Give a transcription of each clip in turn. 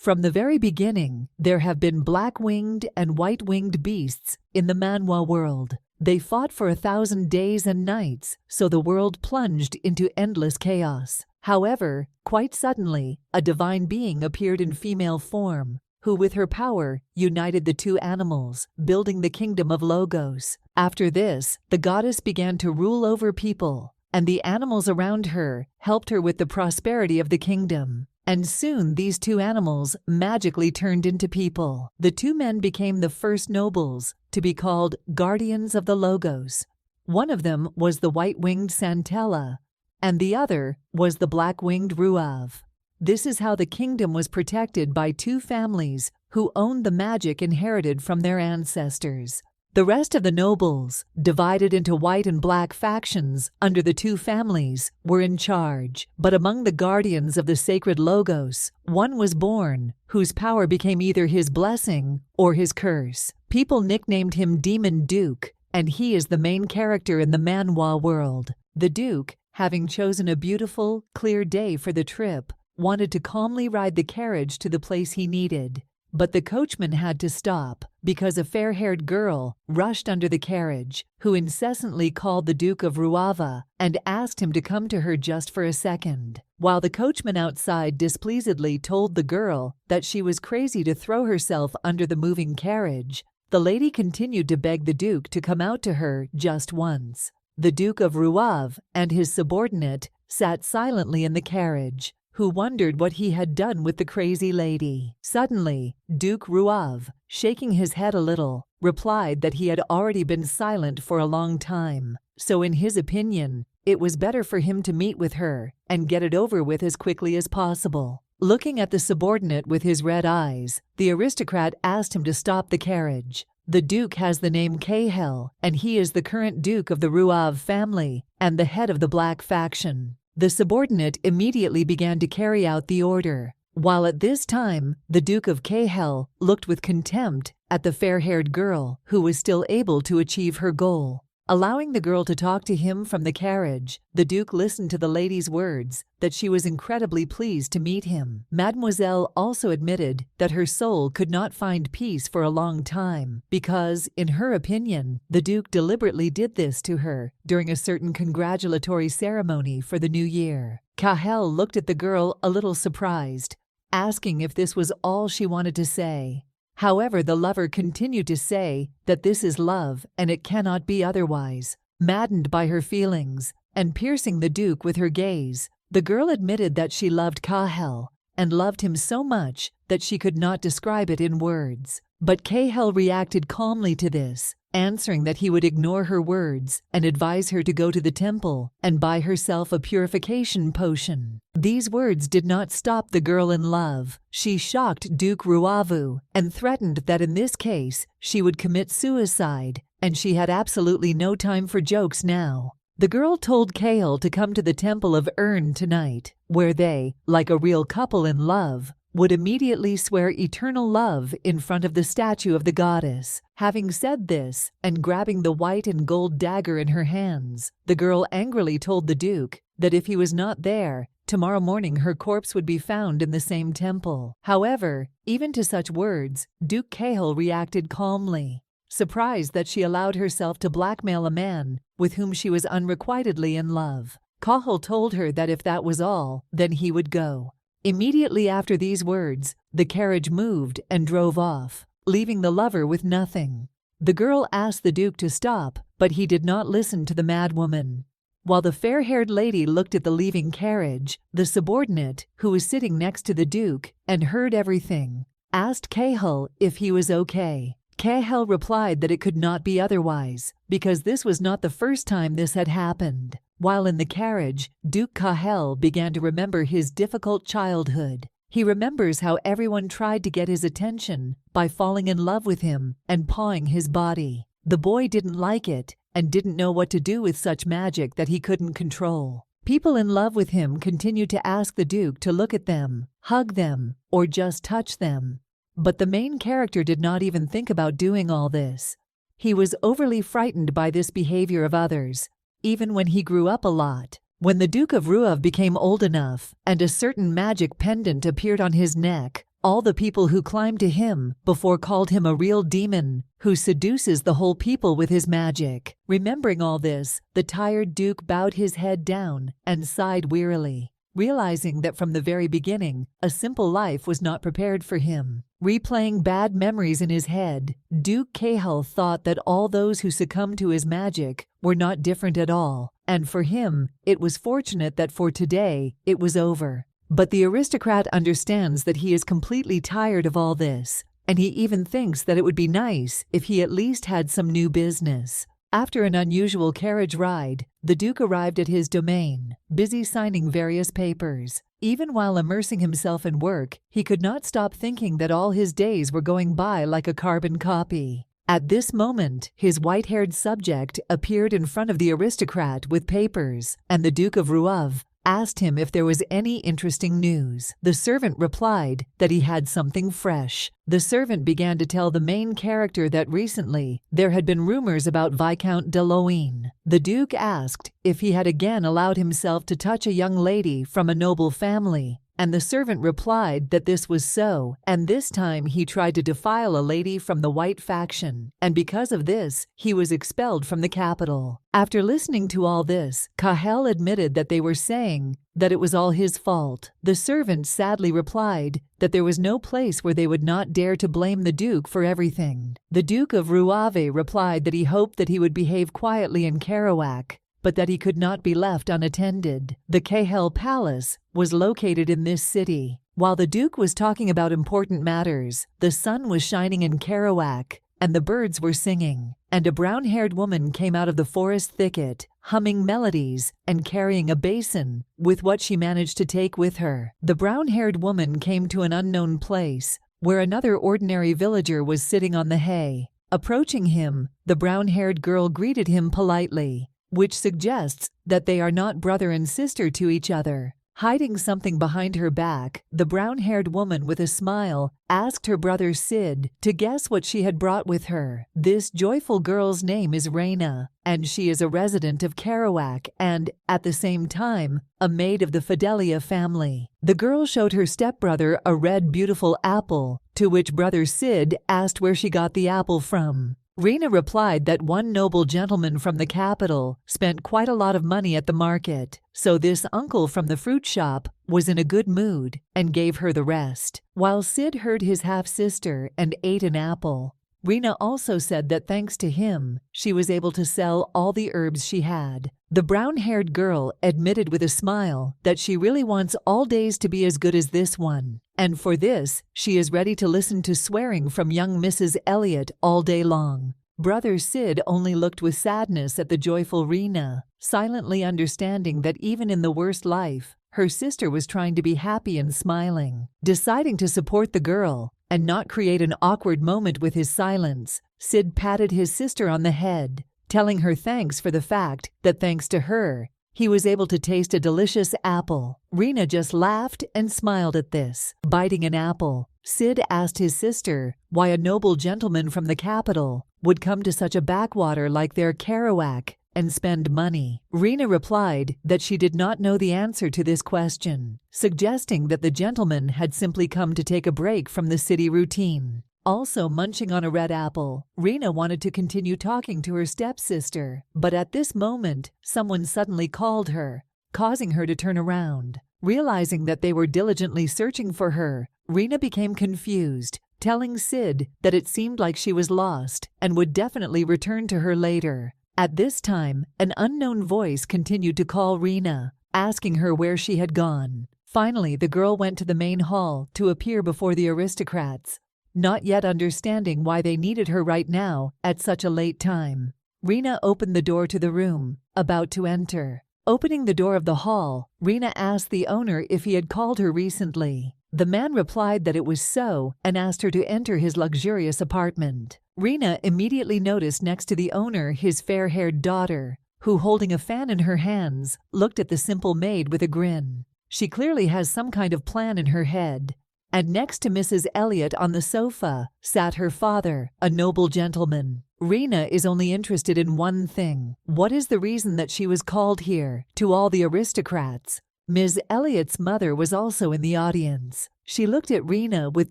From the very beginning, there have been black-winged and white-winged beasts in the Manhwa world. They fought for 1,000 days and nights, so the world plunged into endless chaos. However, quite suddenly, a divine being appeared in female form, who with her power united the two animals, building the kingdom of Logos. After this, the goddess began to rule over people, and the animals around her helped her with the prosperity of the kingdom. And soon these two animals magically turned into people. The two men became the first nobles to be called guardians of the Logos. One of them was the white-winged Santella, and the other was the black-winged Ruav. This is how the kingdom was protected by two families who owned the magic inherited from their ancestors. The rest of the nobles, divided into white and black factions under the two families, were in charge. But among the guardians of the sacred Logos, one was born, whose power became either his blessing or his curse. People nicknamed him Demon Duke, and he is the main character in the Manhwa world. The Duke, having chosen a beautiful, clear day for the trip, wanted to calmly ride the carriage to the place he needed. But the coachman had to stop because a fair-haired girl rushed under the carriage, who incessantly called the Duke of Ruava and asked him to come to her just for a second. While the coachman outside displeasedly told the girl that she was crazy to throw herself under the moving carriage, the lady continued to beg the Duke to come out to her just once. The Duke of Ruav and his subordinate sat silently in the carriage, who wondered what he had done with the crazy lady. Suddenly, Duke Ruav, shaking his head a little, replied that he had already been silent for a long time, so in his opinion, it was better for him to meet with her and get it over with as quickly as possible. Looking at the subordinate with his red eyes, the aristocrat asked him to stop the carriage. The Duke has the name Kahel, and he is the current Duke of the Ruav family and the head of the Black faction. The subordinate immediately began to carry out the order, while at this time, the Duke of Kahel looked with contempt at the fair-haired girl who was still able to achieve her goal. Allowing the girl to talk to him from the carriage, the Duke listened to the lady's words that she was incredibly pleased to meet him. Mademoiselle also admitted that her soul could not find peace for a long time because, in her opinion, the Duke deliberately did this to her during a certain congratulatory ceremony for the new year. Kahel looked at the girl a little surprised, asking if this was all she wanted to say. However, the lover continued to say that this is love and it cannot be otherwise. Maddened by her feelings and piercing the Duke with her gaze, the girl admitted that she loved Kahel and loved him so much that she could not describe it in words. But Kahel reacted calmly to this, answering that he would ignore her words and advise her to go to the temple and buy herself a purification potion. These words did not stop the girl in love. She shocked Duke Ruavu and threatened that in this case she would commit suicide, and she had absolutely no time for jokes now. The girl told Kahel to come to the temple of Urn tonight, where they, like a real couple in love, would immediately swear eternal love in front of the statue of the goddess. Having said this, and grabbing the white and gold dagger in her hands, the girl angrily told the Duke that if he was not there, tomorrow morning her corpse would be found in the same temple. However, even to such words, Duke Kahel reacted calmly, surprised that she allowed herself to blackmail a man with whom she was unrequitedly in love. Kahel told her that if that was all, then he would go. Immediately after these words, the carriage moved and drove off, leaving the lover with nothing. The girl asked the Duke to stop, but he did not listen to the madwoman. While the fair-haired lady looked at the leaving carriage, the subordinate, who was sitting next to the Duke and heard everything, asked Kahel if he was okay. Kahel replied that it could not be otherwise, because this was not the first time this had happened. While in the carriage, Duke Kahel began to remember his difficult childhood. He remembers how everyone tried to get his attention by falling in love with him and pawing his body. The boy didn't like it and didn't know what to do with such magic that he couldn't control. People in love with him continued to ask the Duke to look at them, hug them, or just touch them. But the main character did not even think about doing all this. He was overly frightened by this behavior of others, even when he grew up a lot. When the Duke of Ruav became old enough and a certain magic pendant appeared on his neck, All the people who climbed to him before called him a real demon who seduces the whole people with his magic. Remembering all this, the tired Duke bowed his head down and sighed wearily, realizing that from the very beginning, a simple life was not prepared for him. Replaying bad memories in his head, Duke Cahal thought that all those who succumbed to his magic were not different at all, and for him, it was fortunate that for today, it was over. But the aristocrat understands that he is completely tired of all this, and he even thinks that it would be nice if he at least had some new business. After an unusual carriage ride, the Duke arrived at his domain, busy signing various papers. Even while immersing himself in work, he could not stop thinking that all his days were going by like a carbon copy. At this moment, his white-haired subject appeared in front of the aristocrat with papers, and the Duke of Ruav asked him if there was any interesting news. The servant replied that he had something fresh. The servant began to tell the main character that recently there had been rumors about Viscount de Luynes. The Duke asked if he had again allowed himself to touch a young lady from a noble family, and the servant replied that this was so, and this time he tried to defile a lady from the White faction, and because of this, he was expelled from the capital. After listening to all this, Cahal admitted that they were saying that it was all his fault. The servant sadly replied that there was no place where they would not dare to blame the Duke for everything. The Duke of Ruave replied that he hoped that he would behave quietly in Kerouac, but that he could not be left unattended. The Cahal Palace was located in this city. While the Duke was talking about important matters, the sun was shining in Kerouac, and the birds were singing, and a brown-haired woman came out of the forest thicket, humming melodies and carrying a basin with what she managed to take with her. The brown-haired woman came to an unknown place, where another ordinary villager was sitting on the hay. Approaching him, the brown-haired girl greeted him politely, which suggests that they are not brother and sister to each other. Hiding something behind her back, the brown-haired woman with a smile asked her brother Sid to guess what she had brought with her. This joyful girl's name is Raina, and she is a resident of Kerouac and, at the same time, a maid of the Fidelia family. The girl showed her stepbrother a red beautiful apple, to which brother Sid asked where she got the apple from. Raina replied that one noble gentleman from the capital spent quite a lot of money at the market, so this uncle from the fruit shop was in a good mood and gave her the rest. While Sid heard his half-sister and ate an apple, Raina also said that thanks to him, she was able to sell all the herbs she had. The brown-haired girl admitted with a smile that she really wants all days to be as good as this one, and for this, she is ready to listen to swearing from young Mrs. Elliot all day long. Brother Sid only looked with sadness at the joyful Raina, silently understanding that even in the worst life, her sister was trying to be happy and smiling. Deciding to support the girl and not create an awkward moment with his silence, Sid patted his sister on the head, telling her thanks for the fact that thanks to her, he was able to taste a delicious apple. Raina just laughed and smiled at this. Biting an apple, Sid asked his sister why a noble gentleman from the capital would come to such a backwater like their Kerouac and spend money. Raina replied that she did not know the answer to this question, suggesting that the gentleman had simply come to take a break from the city routine. Also munching on a red apple, Raina wanted to continue talking to her stepsister, but at this moment, someone suddenly called her, causing her to turn around. Realizing that they were diligently searching for her, Raina became confused, telling Sid that it seemed like she was lost and would definitely return to her later. At this time, an unknown voice continued to call Raina, asking her where she had gone. Finally, the girl went to the main hall to appear before the aristocrats, not yet understanding why they needed her right now at such a late time. Raina opened the door to the room, about to enter. Opening the door of the hall, Raina asked the owner if he had called her recently. The man replied that it was so and asked her to enter his luxurious apartment. Raina immediately noticed next to the owner his fair-haired daughter, who, holding a fan in her hands, looked at the simple maid with a grin. She clearly has some kind of plan in her head. And next to Mrs. Elliot on the sofa sat her father, a noble gentleman. Raina is only interested in one thing. What is the reason that she was called here, to all the aristocrats? Ms. Elliot's mother was also in the audience. She looked at Raina with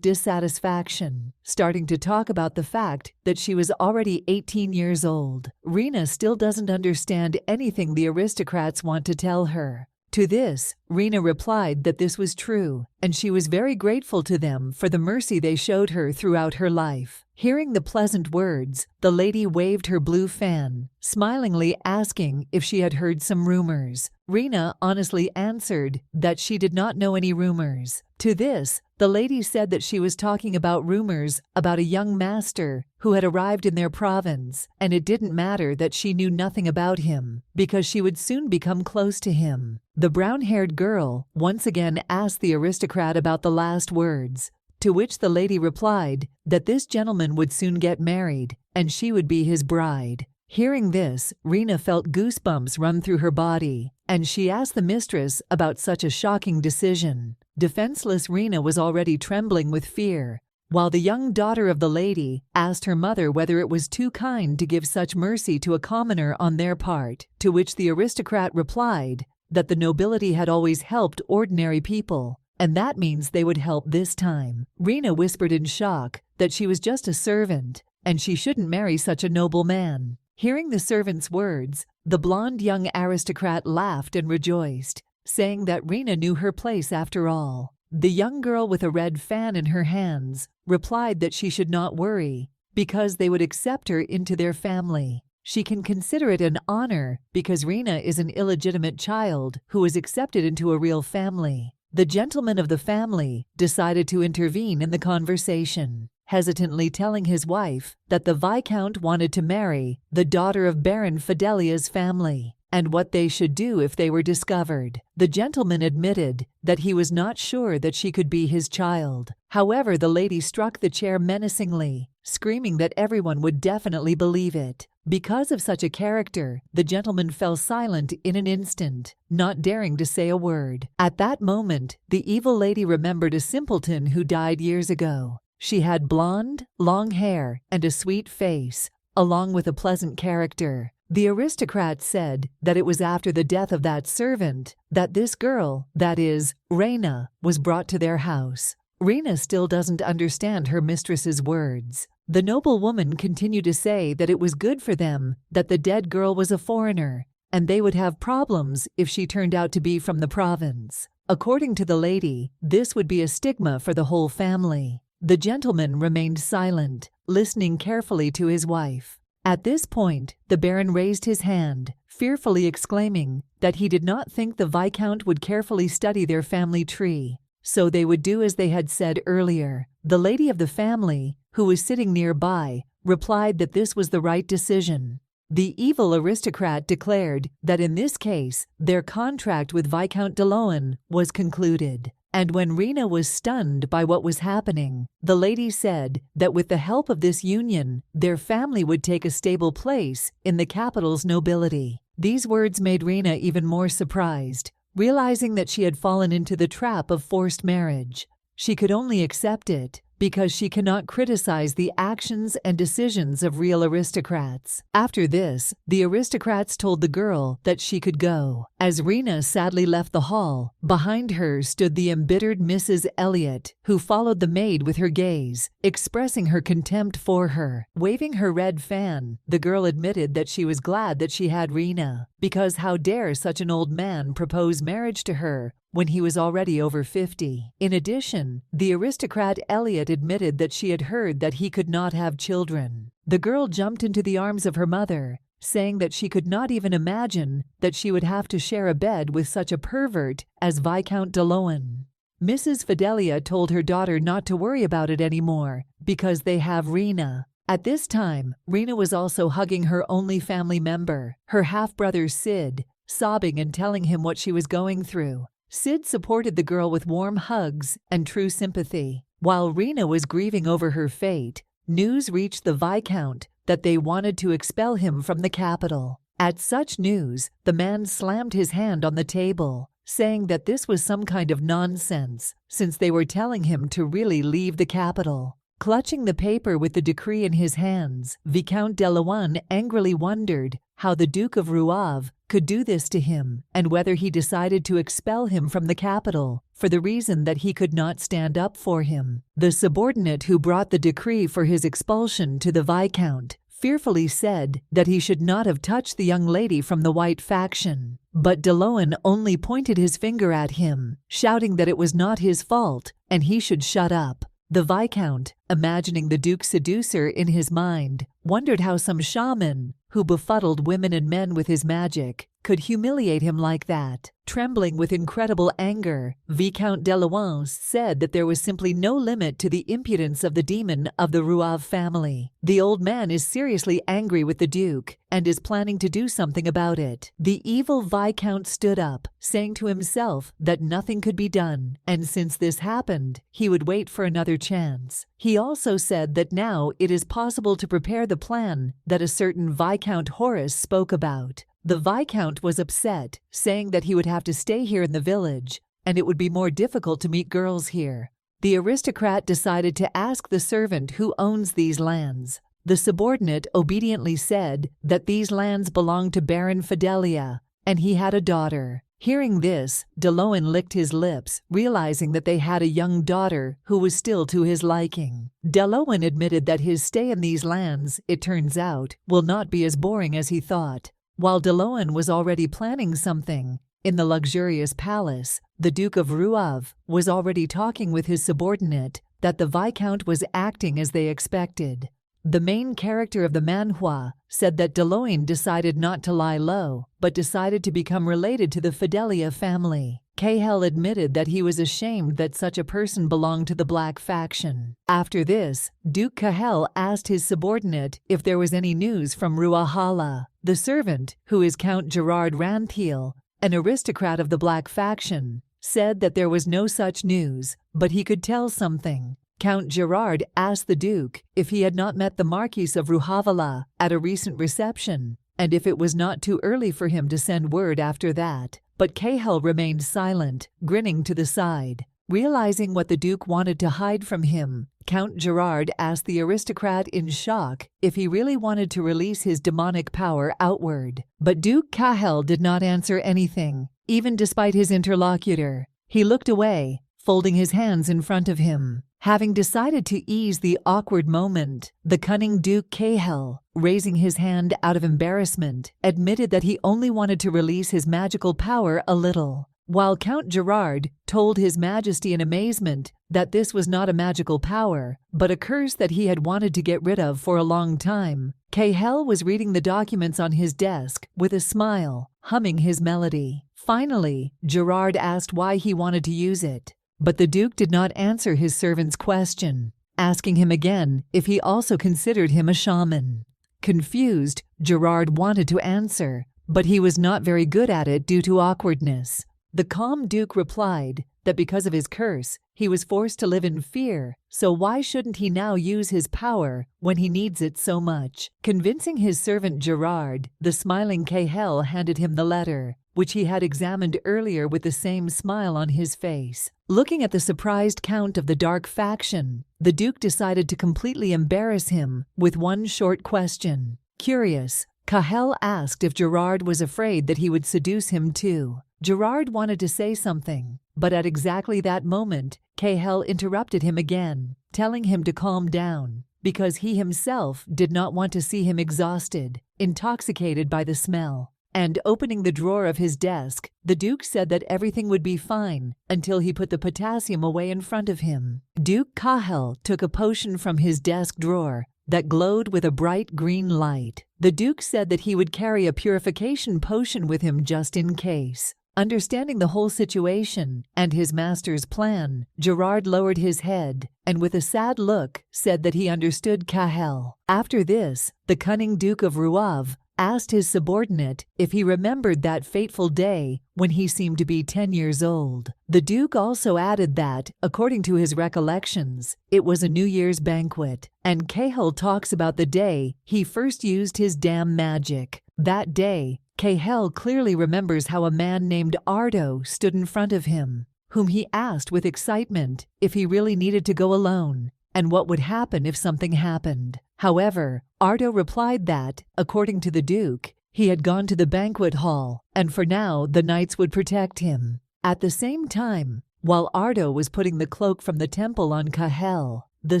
dissatisfaction, starting to talk about the fact that she was already 18 years old. Raina still doesn't understand anything the aristocrats want to tell her. To this, Raina replied that this was true, and she was very grateful to them for the mercy they showed her throughout her life. Hearing the pleasant words, the lady waved her blue fan, smilingly asking if she had heard some rumors. Raina honestly answered that she did not know any rumors. To this, the lady said that she was talking about rumors about a young master who had arrived in their province, and it didn't matter that she knew nothing about him, because she would soon become close to him. The brown-haired girl once again asked the aristocrat about the last words, to which the lady replied that this gentleman would soon get married, and she would be his bride. Hearing this, Raina felt goosebumps run through her body, and she asked the mistress about such a shocking decision. Defenseless Raina was already trembling with fear, while the young daughter of the lady asked her mother whether it was too kind to give such mercy to a commoner on their part, to which the aristocrat replied that the nobility had always helped ordinary people, and that means they would help this time. Raina whispered in shock that she was just a servant, and she shouldn't marry such a noble man. Hearing the servant's words, the blonde young aristocrat laughed and rejoiced, saying that Raina knew her place after all. The young girl with a red fan in her hands replied that she should not worry, because they would accept her into their family. She can consider it an honor because Raina is an illegitimate child who was accepted into a real family. The gentleman of the family decided to intervene in the conversation, hesitantly telling his wife that the Viscount wanted to marry the daughter of Baron Fidelia's family, and what they should do if they were discovered. The gentleman admitted that he was not sure that she could be his child. However, the lady struck the chair menacingly, screaming that everyone would definitely believe it. Because of such a character, the gentleman fell silent in an instant, not daring to say a word. At that moment, the evil lady remembered a simpleton who died years ago. She had blonde, long hair and a sweet face, along with a pleasant character. The aristocrat said that it was after the death of that servant that this girl, that is, Raina, was brought to their house. Raina still doesn't understand her mistress's words. The noble woman continued to say that it was good for them that the dead girl was a foreigner, and they would have problems if she turned out to be from the province. According to the lady, this would be a stigma for the whole family. The gentleman remained silent, listening carefully to his wife. At this point, the Baron raised his hand, fearfully exclaiming that he did not think the Viscount would carefully study their family tree, so they would do as they had said earlier. The lady of the family, who was sitting nearby, replied that this was the right decision. The evil aristocrat declared that in this case, their contract with Viscount de Loan was concluded. And when Raina was stunned by what was happening, the lady said that with the help of this union, their family would take a stable place in the capital's nobility. These words made Raina even more surprised, realizing that she had fallen into the trap of forced marriage. She could only accept it because she cannot criticize the actions and decisions of real aristocrats. After this, the aristocrats told the girl that she could go. As Raina sadly left the hall, behind her stood the embittered Mrs. Elliot, who followed the maid with her gaze, expressing her contempt for her. Waving her red fan, the girl admitted that she was glad that she had Raina, because how dare such an old man propose marriage to her when he was already over 50. In addition, the aristocrat Elliot admitted that she had heard that he could not have children. The girl jumped into the arms of her mother, saying that she could not even imagine that she would have to share a bed with such a pervert as Viscount de Loan. Mrs. Fidelia told her daughter not to worry about it anymore because they have Raina. At this time, Raina was also hugging her only family member, her half-brother Sid, sobbing and telling him what she was going through. Sid supported the girl with warm hugs and true sympathy. While Raina was grieving over her fate, news reached the Viscount that they wanted to expel him from the capital. At such news, the man slammed his hand on the table, saying that this was some kind of nonsense, since they were telling him to really leave the capital. Clutching the paper with the decree in his hands, Viscount de Leon angrily wondered how the Duke of Rouave could do this to him, and whether he decided to expel him from the capital for the reason that he could not stand up for him. The subordinate who brought the decree for his expulsion to the Viscount fearfully said that he should not have touched the young lady from the white faction. But de Leon only pointed his finger at him, shouting that it was not his fault and he should shut up. The Viscount, imagining the Duke's seducer in his mind, wondered how some shaman, who befuddled women and men with his magic, could humiliate him like that. Trembling with incredible anger, Viscount de Leon said that there was simply no limit to the impudence of the demon of the Rouave family. The old man is seriously angry with the Duke and is planning to do something about it. The evil Viscount stood up, saying to himself that nothing could be done, and since this happened, he would wait for another chance. He also said that now it is possible to prepare the plan that a certain Viscount Horace spoke about. The Viscount was upset, saying that he would have to stay here in the village, and it would be more difficult to meet girls here. The aristocrat decided to ask the servant who owns these lands. The subordinate obediently said that these lands belonged to Baron Fidelia, and he had a daughter. Hearing this, de Leon licked his lips, realizing that they had a young daughter who was still to his liking. De Leon admitted that his stay in these lands, it turns out, will not be as boring as he thought. While de Leon was already planning something in the luxurious palace, the Duke of Rouave was already talking with his subordinate that the Viscount was acting as they expected. The main character of the Manhwa said that de Leon decided not to lie low, but decided to become related to the Fidelia family. Cahel admitted that he was ashamed that such a person belonged to the Black faction. After this, Duke Cahel asked his subordinate if there was any news from Ruahala. The servant, who is Count Gerard Ranthiel, an aristocrat of the Black faction, said that there was no such news, but he could tell something. Count Gerard asked the Duke if he had not met the Marquis of Rouhavala at a recent reception, and if it was not too early for him to send word after that. But Cahel remained silent, grinning to the side. Realizing what the Duke wanted to hide from him, Count Gerard asked the aristocrat in shock if he really wanted to release his demonic power outward. But Duke Cahel did not answer anything, even despite his interlocutor. He looked away, folding his hands in front of him. Having decided to ease the awkward moment, the cunning Duke Cahel, raising his hand out of embarrassment, admitted that he only wanted to release his magical power a little. While Count Gerard told His Majesty in amazement that this was not a magical power, but a curse that he had wanted to get rid of for a long time, Cahel was reading the documents on his desk with a smile, humming his melody. Finally, Gerard asked why he wanted to use it. But the Duke did not answer his servant's question, asking him again if he also considered him a shaman. Confused, Gerard wanted to answer, but he was not very good at it due to awkwardness. The calm Duke replied that because of his curse, he was forced to live in fear, so why shouldn't he now use his power when he needs it so much? Convincing his servant Gerard, the smiling Cahel handed him the letter, which he had examined earlier with the same smile on his face. Looking at the surprised Count of the Dark faction, the Duke decided to completely embarrass him with one short question. Curious, Cahel asked if Gerard was afraid that he would seduce him too. Gerard wanted to say something, but at exactly that moment, Cahel interrupted him again, telling him to calm down, because he himself did not want to see him exhausted, intoxicated by the smell. And opening the drawer of his desk, the Duke said that everything would be fine until he put the potassium away in front of him. Duke Cahel took a potion from his desk drawer that glowed with a bright green light. The Duke said that he would carry a purification potion with him just in case. Understanding the whole situation and his master's plan, Gerard lowered his head and with a sad look said that he understood Cahel. After this, the cunning Duke of Rouave asked his subordinate if he remembered that fateful day when he seemed to be 10 years old. The Duke also added that, according to his recollections, it was a New Year's banquet, and Cahel talks about the day he first used his damn magic. That day, Cahel clearly remembers how a man named Ardo stood in front of him, whom he asked with excitement if he really needed to go alone, and what would happen if something happened. However, Ardo replied that, according to the Duke, he had gone to the banquet hall, and for now the knights would protect him. At the same time, while Ardo was putting the cloak from the temple on Kahel, the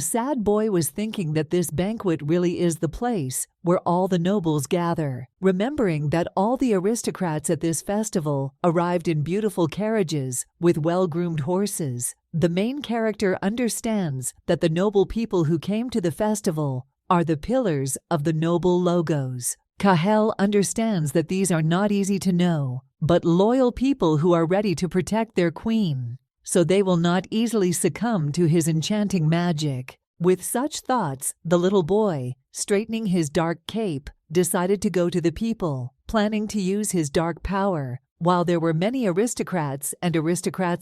sad boy was thinking that this banquet really is the place where all the nobles gather. Remembering that all the aristocrats at this festival arrived in beautiful carriages with well-groomed horses, the main character understands that the noble people who came to the festival are the pillars of the noble logos. Kahel understands that these are not easy to know, but loyal people who are ready to protect their queen, so they will not easily succumb to his enchanting magic. With such thoughts, the little boy, straightening his dark cape, decided to go to the people, planning to use his dark power, while there were many aristocrats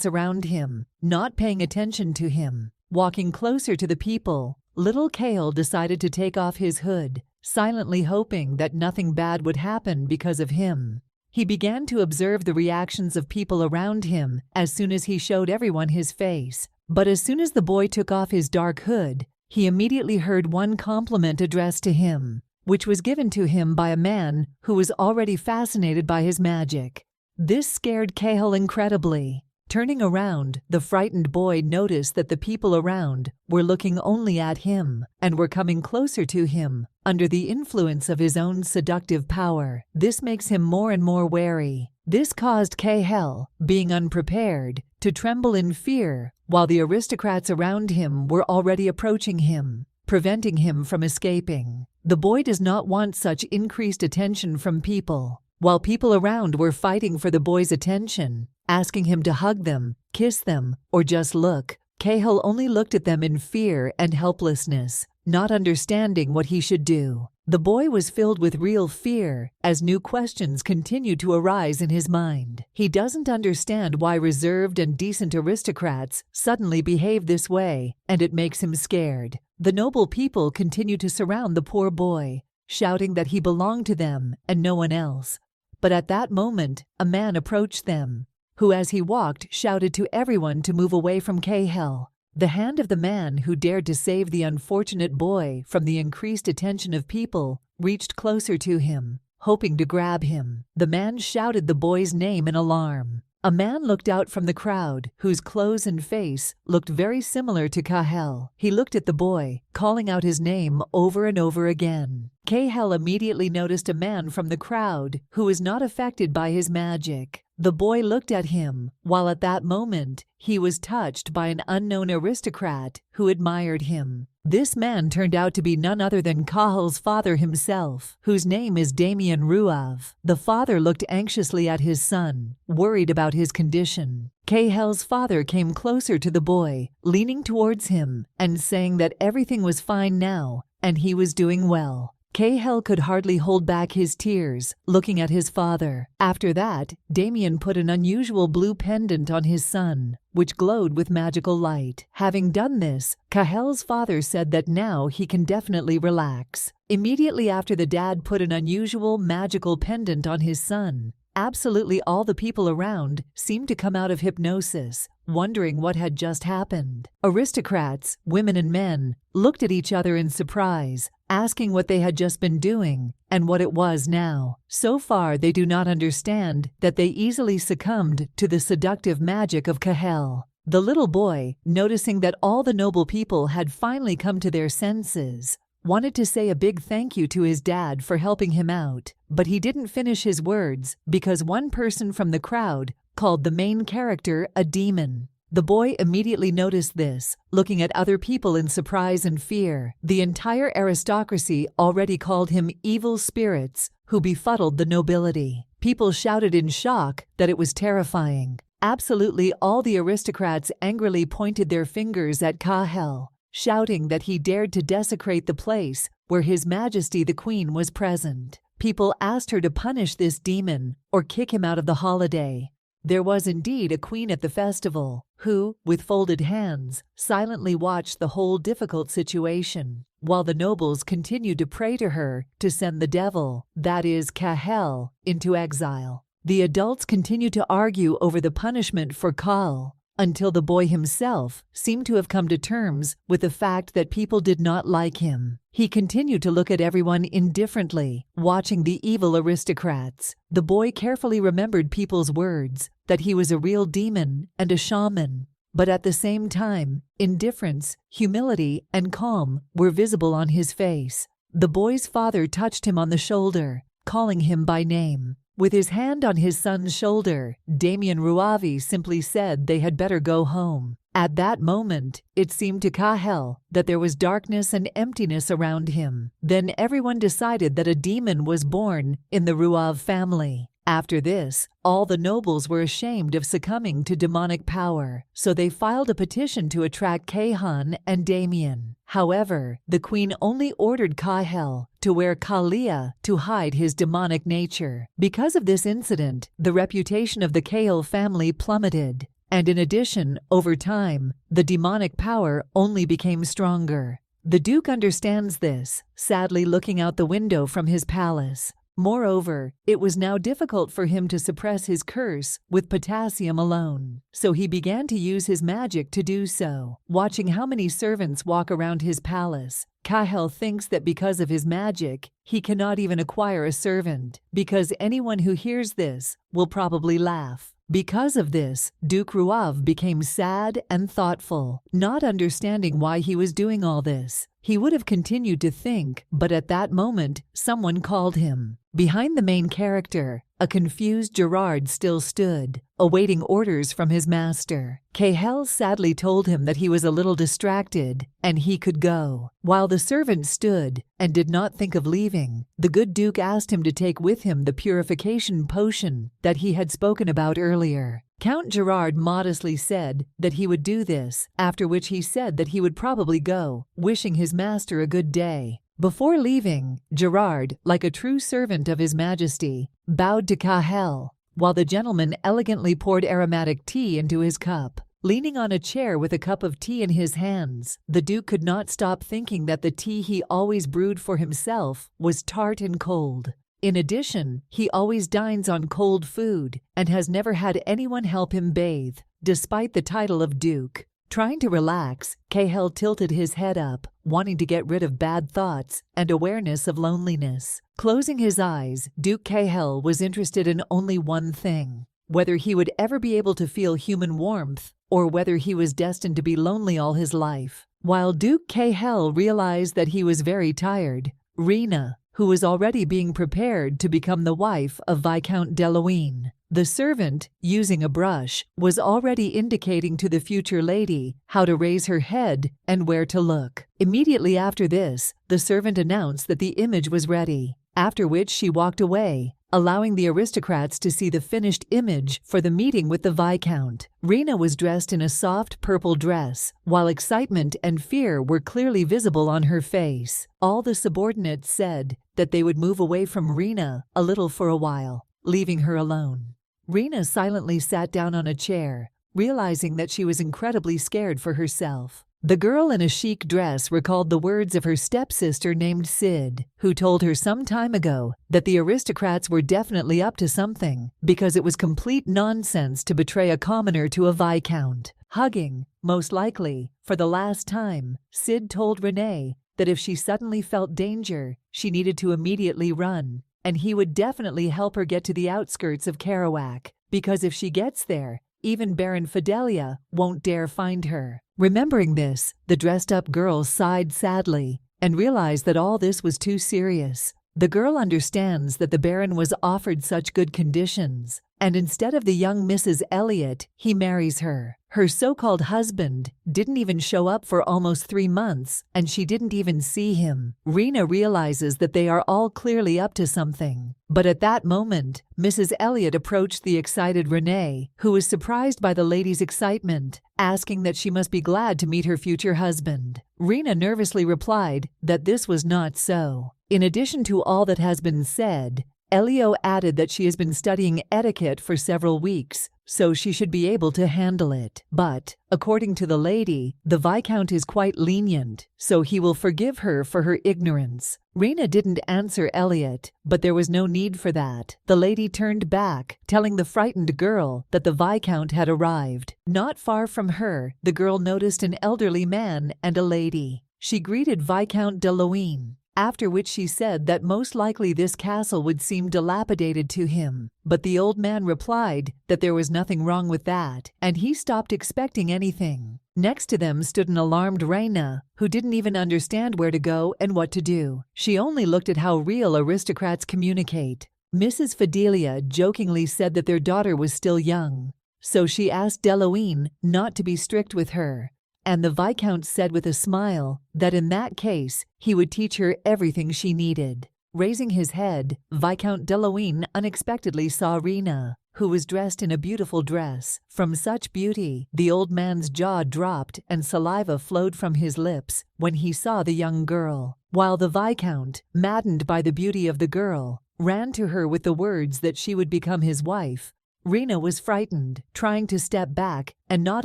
around him, not paying attention to him. Walking closer to the people, little Kahel decided to take off his hood, silently hoping that nothing bad would happen because of him. He began to observe the reactions of people around him as soon as he showed everyone his face. But as soon as the boy took off his dark hood, he immediately heard one compliment addressed to him, which was given to him by a man who was already fascinated by his magic. This scared Kahel incredibly. Turning around, the frightened boy noticed that the people around were looking only at him and were coming closer to him under the influence of his own seductive power. This makes him more and more wary. This caused Kahel, being unprepared, to tremble in fear while the aristocrats around him were already approaching him, preventing him from escaping. The boy does not want such increased attention from people. While people around were fighting for the boy's attention, asking him to hug them, kiss them, or just look, Kahel only looked at them in fear and helplessness, not understanding what he should do. The boy was filled with real fear as new questions continued to arise in his mind. He doesn't understand why reserved and decent aristocrats suddenly behave this way, and it makes him scared. The noble people continue to surround the poor boy, shouting that he belonged to them and no one else. But at that moment, a man approached them, who as he walked shouted to everyone to move away from Kahel. The hand of the man who dared to save the unfortunate boy from the increased attention of people reached closer to him, hoping to grab him. The man shouted the boy's name in alarm. A man looked out from the crowd, whose clothes and face looked very similar to Kahel. He looked at the boy, calling out his name over and over again. Kahel immediately noticed a man from the crowd who was not affected by his magic. The boy looked at him, while at that moment he was touched by an unknown aristocrat who admired him. This man turned out to be none other than Kahel's father himself, whose name is Damien Ruav. The father looked anxiously at his son, worried about his condition. Kahel's father came closer to the boy, leaning towards him and saying that everything was fine now and he was doing well. Kahel could hardly hold back his tears, looking at his father. After that, Damien put an unusual blue pendant on his son, which glowed with magical light. Having done this, Kahel's father said that now he can definitely relax. Immediately after the dad put an unusual magical pendant on his son, absolutely all the people around seemed to come out of hypnosis, wondering what had just happened. Aristocrats, women and men, looked at each other in surprise, asking what they had just been doing and what it was now. So far, they do not understand that they easily succumbed to the seductive magic of Kahel. The little boy, noticing that all the noble people had finally come to their senses, wanted to say a big thank you to his dad for helping him out, but he didn't finish his words because one person from the crowd called the main character a demon. The boy immediately noticed this, looking at other people in surprise and fear. The entire aristocracy already called him evil spirits who befuddled the nobility. People shouted in shock that it was terrifying. Absolutely all the aristocrats angrily pointed their fingers at Kahel, shouting that he dared to desecrate the place where His Majesty the Queen was present. People asked her to punish this demon or kick him out of the holiday. There was indeed a queen at the festival who, with folded hands, silently watched the whole difficult situation, while the nobles continued to pray to her to send the devil, that is Kahel, into exile. The adults continued to argue over the punishment for Kahel, until the boy himself seemed to have come to terms with the fact that people did not like him. He continued to look at everyone indifferently, watching the evil aristocrats. The boy carefully remembered people's words, that he was a real demon and a shaman. But at the same time, indifference, humility, and calm were visible on his face. The boy's father touched him on the shoulder, calling him by name. With his hand on his son's shoulder, Damien Ruavi simply said they had better go home. At that moment, it seemed to Kahel that there was darkness and emptiness around him. Then everyone decided that a demon was born in the Ruav family. After this, all the nobles were ashamed of succumbing to demonic power, so they filed a petition to attract Kahan and Damien. However, the queen only ordered Kahel to wear Kalia to hide his demonic nature. Because of this incident, the reputation of the Kahel family plummeted. And in addition, over time, the demonic power only became stronger. The Duke understands this, sadly looking out the window from his palace. Moreover, it was now difficult for him to suppress his curse with potassium alone, so he began to use his magic to do so. Watching how many servants walk around his palace, Kahel thinks that because of his magic, he cannot even acquire a servant, because anyone who hears this will probably laugh. Because of this, Duke Ruav became sad and thoughtful, not understanding why he was doing all this. He would have continued to think, but at that moment, someone called him. Behind the main character, a confused Gerard still stood, awaiting orders from his master. Kahel sadly told him that he was a little distracted, and he could go. While the servant stood and did not think of leaving, the good Duke asked him to take with him the purification potion that he had spoken about earlier. Count Gerard modestly said that he would do this, after which he said that he would probably go, wishing his master a good day. Before leaving, Gerard, like a true servant of His Majesty, bowed to Kahel, while the gentleman elegantly poured aromatic tea into his cup. Leaning on a chair with a cup of tea in his hands, the Duke could not stop thinking that the tea he always brewed for himself was tart and cold. In addition, he always dines on cold food and has never had anyone help him bathe, despite the title of Duke. Trying to relax, Kahel tilted his head up, wanting to get rid of bad thoughts and awareness of loneliness. Closing his eyes, Duke Kahel was interested in only one thing: whether he would ever be able to feel human warmth, or whether he was destined to be lonely all his life. While Duke Kahel realized that he was very tired, Raina, who was already being prepared to become the wife of Viscount Deloine, the servant, using a brush, was already indicating to the future lady how to raise her head and where to look. Immediately after this, the servant announced that the image was ready, after which she walked away, allowing the aristocrats to see the finished image for the meeting with the Viscount. Raina was dressed in a soft purple dress, while excitement and fear were clearly visible on her face. All the subordinates said that they would move away from Raina a little for a while, leaving her alone. Raina silently sat down on a chair, realizing that she was incredibly scared for herself. The girl in a chic dress recalled the words of her stepsister named Sid, who told her some time ago that the aristocrats were definitely up to something, because it was complete nonsense to betray a commoner to a viscount. Hugging, most likely, for the last time, Sid told Renee that if she suddenly felt danger, she needed to immediately run, and he would definitely help her get to the outskirts of Kerouac, because if she gets there, even Baron Fidelia won't dare find her. Remembering this, the dressed-up girl sighed sadly and realized that all this was too serious. The girl understands that the Baron was offered such good conditions, and instead of the young Mrs. Elliot, he marries her. Her so-called husband didn't even show up for almost 3 months, and she didn't even see him. Raina realizes that they are all clearly up to something. But at that moment, Mrs. Elliot approached the excited Renee, who was surprised by the lady's excitement, asking that she must be glad to meet her future husband. Raina nervously replied that this was not so. In addition to all that has been said, Elio added that she has been studying etiquette for several weeks, so she should be able to handle it. But, according to the lady, the Viscount is quite lenient, so he will forgive her for her ignorance. Raina didn't answer Elliot, but there was no need for that. The lady turned back, telling the frightened girl that the Viscount had arrived. Not far from her, the girl noticed an elderly man and a lady. She greeted Viscount de Luynes, after which she said that most likely this castle would seem dilapidated to him. But the old man replied that there was nothing wrong with that, and he stopped expecting anything. Next to them stood an alarmed Raina, who didn't even understand where to go and what to do. She only looked at how real aristocrats communicate. Mrs. Fidelia jokingly said that their daughter was still young, so she asked de Luynes not to be strict with her. And the Viscount said with a smile that in that case, he would teach her everything she needed. Raising his head, Viscount de Luynes unexpectedly saw Raina, who was dressed in a beautiful dress. From such beauty, the old man's jaw dropped and saliva flowed from his lips when he saw the young girl, while the Viscount, maddened by the beauty of the girl, ran to her with the words that she would become his wife. Raina was frightened, trying to step back and not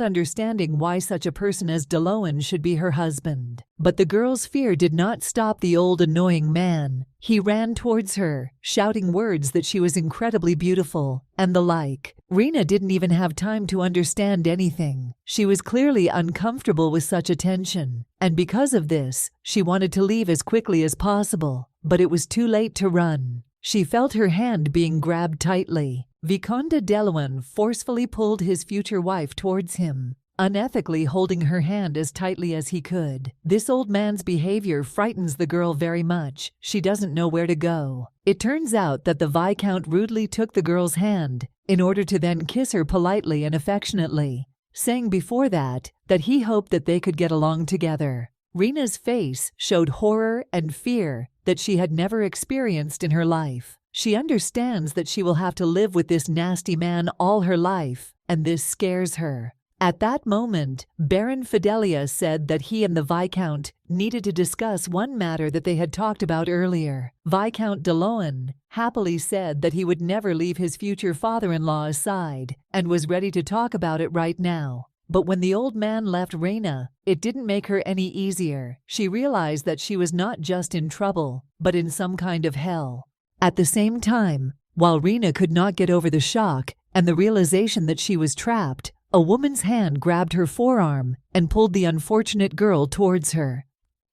understanding why such a person as de Luynes should be her husband. But the girl's fear did not stop the old annoying man. He ran towards her, shouting words that she was incredibly beautiful, and the like. Raina didn't even have time to understand anything. She was clearly uncomfortable with such attention, and because of this, she wanted to leave as quickly as possible. But it was too late to run. She felt her hand being grabbed tightly. Viscount de Luynes forcefully pulled his future wife towards him, unethically holding her hand as tightly as he could. This old man's behavior frightens the girl very much. She doesn't know where to go. It turns out that the Viscount rudely took the girl's hand in order to then kiss her politely and affectionately, saying before that he hoped that they could get along together. Raina's face showed horror and fear that she had never experienced in her life. She understands that she will have to live with this nasty man all her life, and this scares her. At that moment, Baron Fidelia said that he and the Viscount needed to discuss one matter that they had talked about earlier. Viscount de Luynes happily said that he would never leave his future father-in-law aside, and was ready to talk about it right now. But when the old man left Raina, it didn't make her any easier. She realized that she was not just in trouble, but in some kind of hell. At the same time, while Raina could not get over the shock and the realization that she was trapped, a woman's hand grabbed her forearm and pulled the unfortunate girl towards her.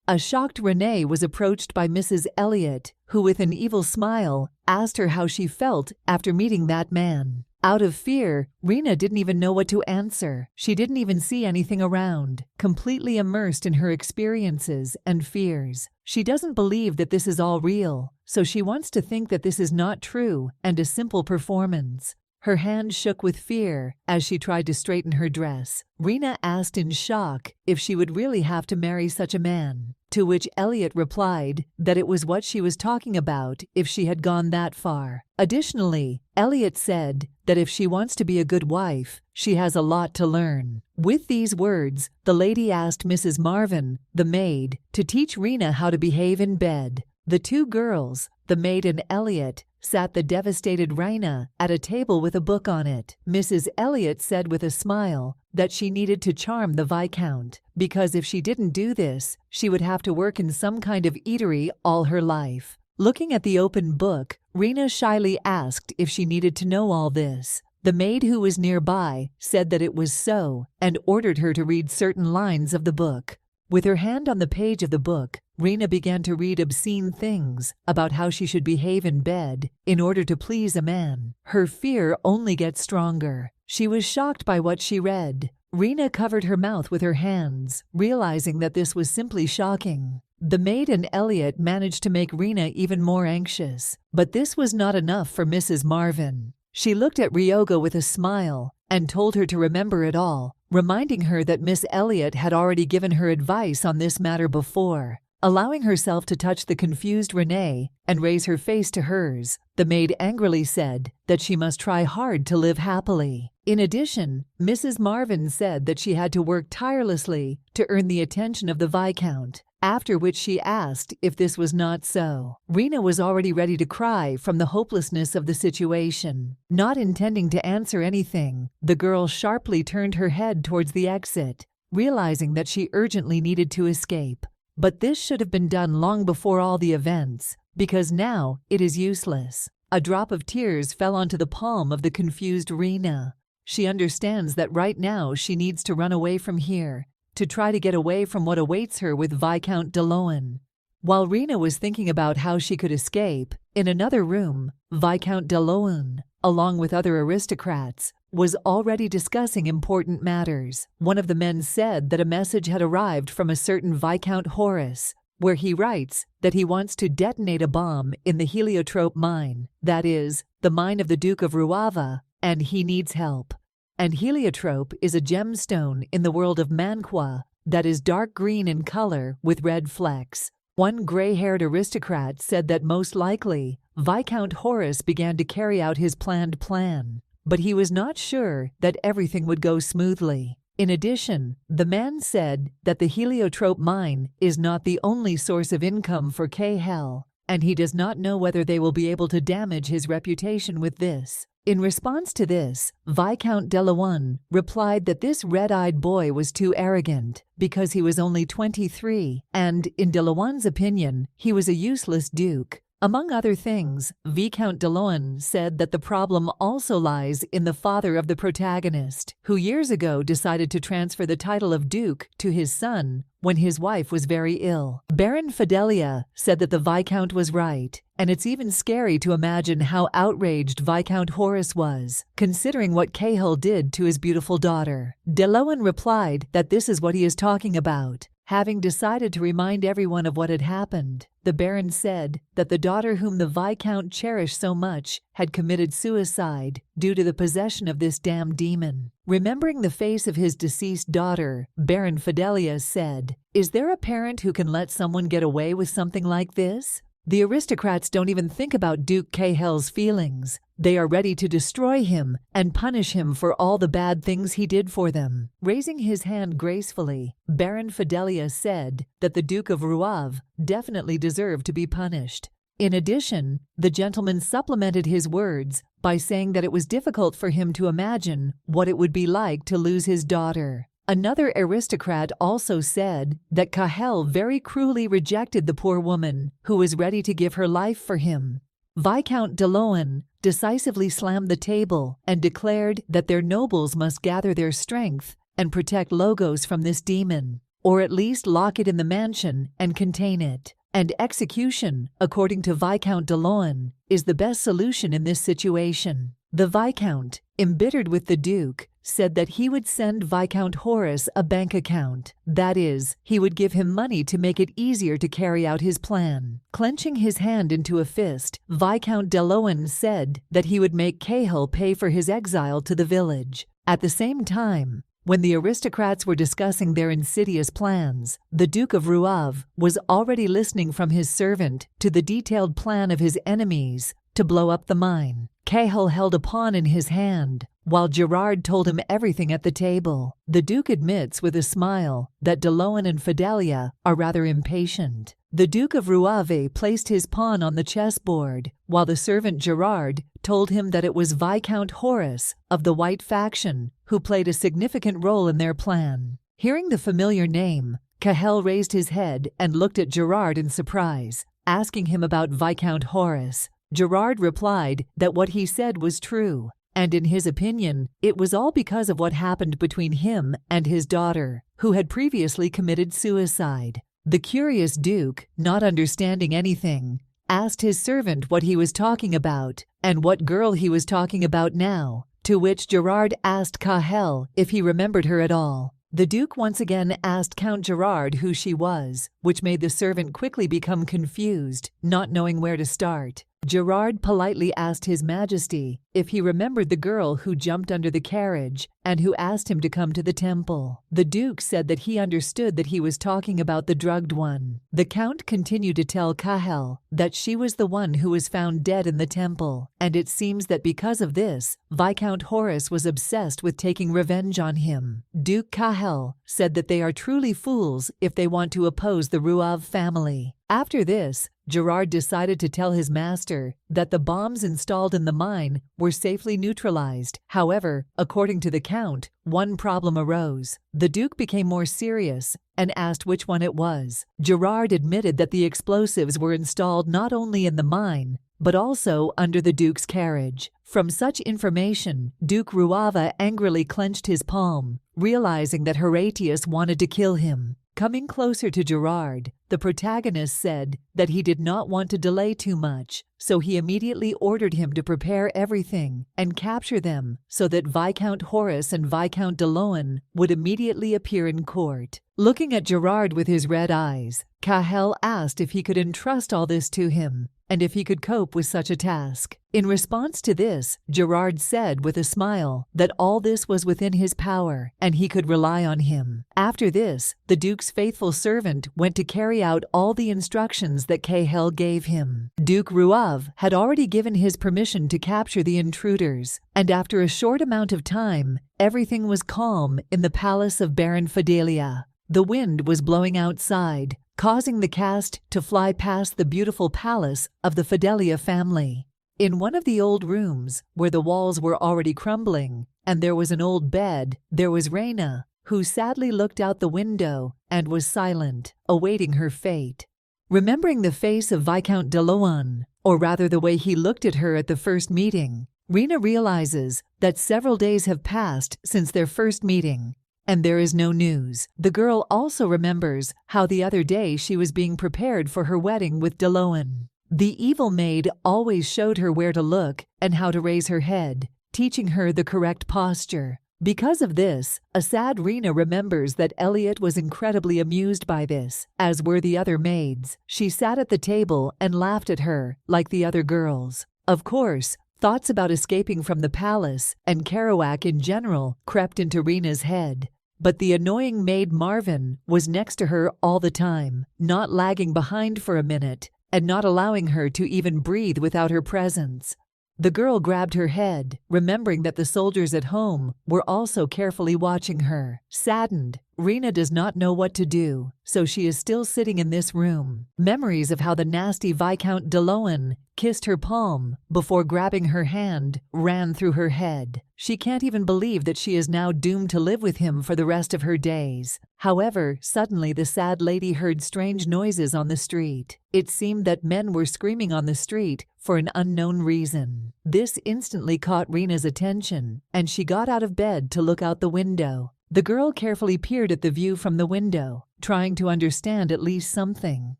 A shocked Renee was approached by Mrs. Elliot, who with an evil smile asked her how she felt after meeting that man. Out of fear, Raina didn't even know what to answer. She didn't even see anything around, completely immersed in her experiences and fears. She doesn't believe that this is all real, so she wants to think that this is not true and a simple performance. Her hand shook with fear as she tried to straighten her dress. Raina asked in shock if she would really have to marry such a man, to which Elliot replied that it was what she was talking about if she had gone that far. Additionally, Elliot said that if she wants to be a good wife, she has a lot to learn. With these words, the lady asked Mrs. Marvin, the maid, to teach Raina how to behave in bed. The two girls, the maid and Elliot, sat the devastated Raina at a table with a book on it. Mrs. Elliot said with a smile that she needed to charm the Viscount, because if she didn't do this, she would have to work in some kind of eatery all her life. Looking at the open book, Raina shyly asked if she needed to know all this. The maid who was nearby said that it was so and ordered her to read certain lines of the book. With her hand on the page of the book, Raina began to read obscene things about how she should behave in bed in order to please a man. Her fear only gets stronger. She was shocked by what she read. Raina covered her mouth with her hands, realizing that this was simply shocking. The maid and Elliot managed to make Raina even more anxious, but this was not enough for Mrs. Marvin. She looked at Ryoga with a smile and told her to remember it all, reminding her that Miss Elliot had already given her advice on this matter before. Allowing herself to touch the confused Renee and raise her face to hers, the maid angrily said that she must try hard to live happily. In addition, Mrs. Marvin said that she had to work tirelessly to earn the attention of the Viscount, after which she asked if this was not so. Raina was already ready to cry from the hopelessness of the situation. Not intending to answer anything, the girl sharply turned her head towards the exit, realizing that she urgently needed to escape. But this should have been done long before all the events, because now it is useless. A drop of tears fell onto the palm of the confused Raina. She understands that right now she needs to run away from here, to try to get away from what awaits her with Viscount de Loan. While Raina was thinking about how she could escape, in another room, Viscount de Loan, along with other aristocrats, was already discussing important matters. One of the men said that a message had arrived from a certain Viscount Horace, where he writes that he wants to detonate a bomb in the Heliotrope mine, that is, the mine of the Duke of Ruava, and he needs help. And heliotrope is a gemstone in the world of Manhwa that is dark green in color with red flecks. One gray-haired aristocrat said that most likely Viscount Horace began to carry out his planned plan, but he was not sure that everything would go smoothly. In addition, the man said that the heliotrope mine is not the only source of income for K-Hell, and he does not know whether they will be able to damage his reputation with this. In response to this, Viscount de Loan replied that this red-eyed boy was too arrogant because he was only 23 and, in de Loan's opinion, he was a useless duke. Among other things, Viscount de Loan said that the problem also lies in the father of the protagonist, who years ago decided to transfer the title of duke to his son when his wife was very ill. Baron Fidelia said that the Viscount was right, and it's even scary to imagine how outraged Viscount Horace was, considering what Cahill did to his beautiful daughter. De Loan replied that this is what he is talking about. Having decided to remind everyone of what had happened, the Baron said that the daughter whom the Viscount cherished so much had committed suicide due to the possession of this damned demon. Remembering the face of his deceased daughter, Baron Fidelia said, "Is there a parent who can let someone get away with something like this?" The aristocrats don't even think about Duke Cahill's feelings. They are ready to destroy him and punish him for all the bad things he did for them. Raising his hand gracefully, Baron Fidelia said that the Duke of Ruave definitely deserved to be punished. In addition, the gentleman supplemented his words by saying that it was difficult for him to imagine what it would be like to lose his daughter. Another aristocrat also said that Cahill very cruelly rejected the poor woman who was ready to give her life for him. Viscount de Loan decisively slammed the table and declared that their nobles must gather their strength and protect Logos from this demon, or at least lock it in the mansion and contain it. And execution, according to Viscount de Loan, is the best solution in this situation. The Viscount, embittered with the Duke, said that he would send Viscount Horace a bank account. That is, he would give him money to make it easier to carry out his plan. Clenching his hand into a fist, Viscount de Loan said that he would make Cahill pay for his exile to the village. At the same time, when the aristocrats were discussing their insidious plans, the Duke of Ruave was already listening from his servant to the detailed plan of his enemies to blow up the mine. Cahill held a pawn in his hand, while Gerard told him everything at the table. The Duke admits with a smile that de Loan and Fidelia are rather impatient. The Duke of Ruave placed his pawn on the chessboard, while the servant Gerard told him that it was Viscount Horace of the White faction who played a significant role in their plan. Hearing the familiar name, Cahill raised his head and looked at Gerard in surprise, asking him about Viscount Horace. Gerard replied that what he said was true, and in his opinion, it was all because of what happened between him and his daughter, who had previously committed suicide. The curious Duke, not understanding anything, asked his servant what he was talking about and what girl he was talking about now, to which Gerard asked Cahill if he remembered her at all. The Duke once again asked Count Gerard who she was, which made the servant quickly become confused, not knowing where to start. Gerard politely asked His Majesty if he remembered the girl who jumped under the carriage and who asked him to come to the temple. The Duke said that he understood that he was talking about the drugged one. The Count continued to tell Cahel that she was the one who was found dead in the temple, and it seems that because of this, Viscount Horace was obsessed with taking revenge on him. Duke Cahel said that they are truly fools if they want to oppose the Ruav family. After this, Gerard decided to tell his master that the bombs installed in the mine were safely neutralized. However, according to the Count, one problem arose. The Duke became more serious and asked which one it was. Gerard admitted that the explosives were installed not only in the mine, but also under the Duke's carriage. From such information, Duke Ruava angrily clenched his palm, realizing that Horatius wanted to kill him. Coming closer to Gerard, the protagonist said that he did not want to delay too much, so he immediately ordered him to prepare everything and capture them so that Viscount Horace and Viscount de Loan would immediately appear in court. Looking at Gerard with his red eyes, Cahel asked if he could entrust all this to him and if he could cope with such a task. In response to this, Gerard said with a smile that all this was within his power and he could rely on him. After this, the Duke's faithful servant went to carry out all the instructions that Cahel gave him. Duke Ruav had already given his permission to capture the intruders, and after a short amount of time, everything was calm in the palace of Baron Fidelia. The wind was blowing outside, causing the cast to fly past the beautiful palace of the Fidelia family. In one of the old rooms, where the walls were already crumbling, and there was an old bed, there was Raina, who sadly looked out the window and was silent, awaiting her fate. Remembering the face of Viscount de Loan, or rather the way he looked at her at the first meeting, Raina realizes that several days have passed since their first meeting, and there is no news. The girl also remembers how the other day she was being prepared for her wedding with de Loan. The evil maid always showed her where to look and how to raise her head, teaching her the correct posture. Because of this, a sad Raina remembers that Elliot was incredibly amused by this, as were the other maids. She sat at the table and laughed at her, like the other girls. Of course, thoughts about escaping from the palace and Kerouac in general crept into Raina's head. But the annoying maid Marvin was next to her all the time, not lagging behind for a minute, and not allowing her to even breathe without her presence. The girl grabbed her head, remembering that the soldiers at home were also carefully watching her. Saddened, Raina does not know what to do, so she is still sitting in this room. Memories of how the nasty Viscount de Loan kissed her palm before grabbing her hand ran through her head. She can't even believe that she is now doomed to live with him for the rest of her days. However, suddenly the sad lady heard strange noises on the street. It seemed that men were screaming on the street for an unknown reason. This instantly caught Raina's attention, and she got out of bed to look out the window. The girl carefully peered at the view from the window, trying to understand at least something.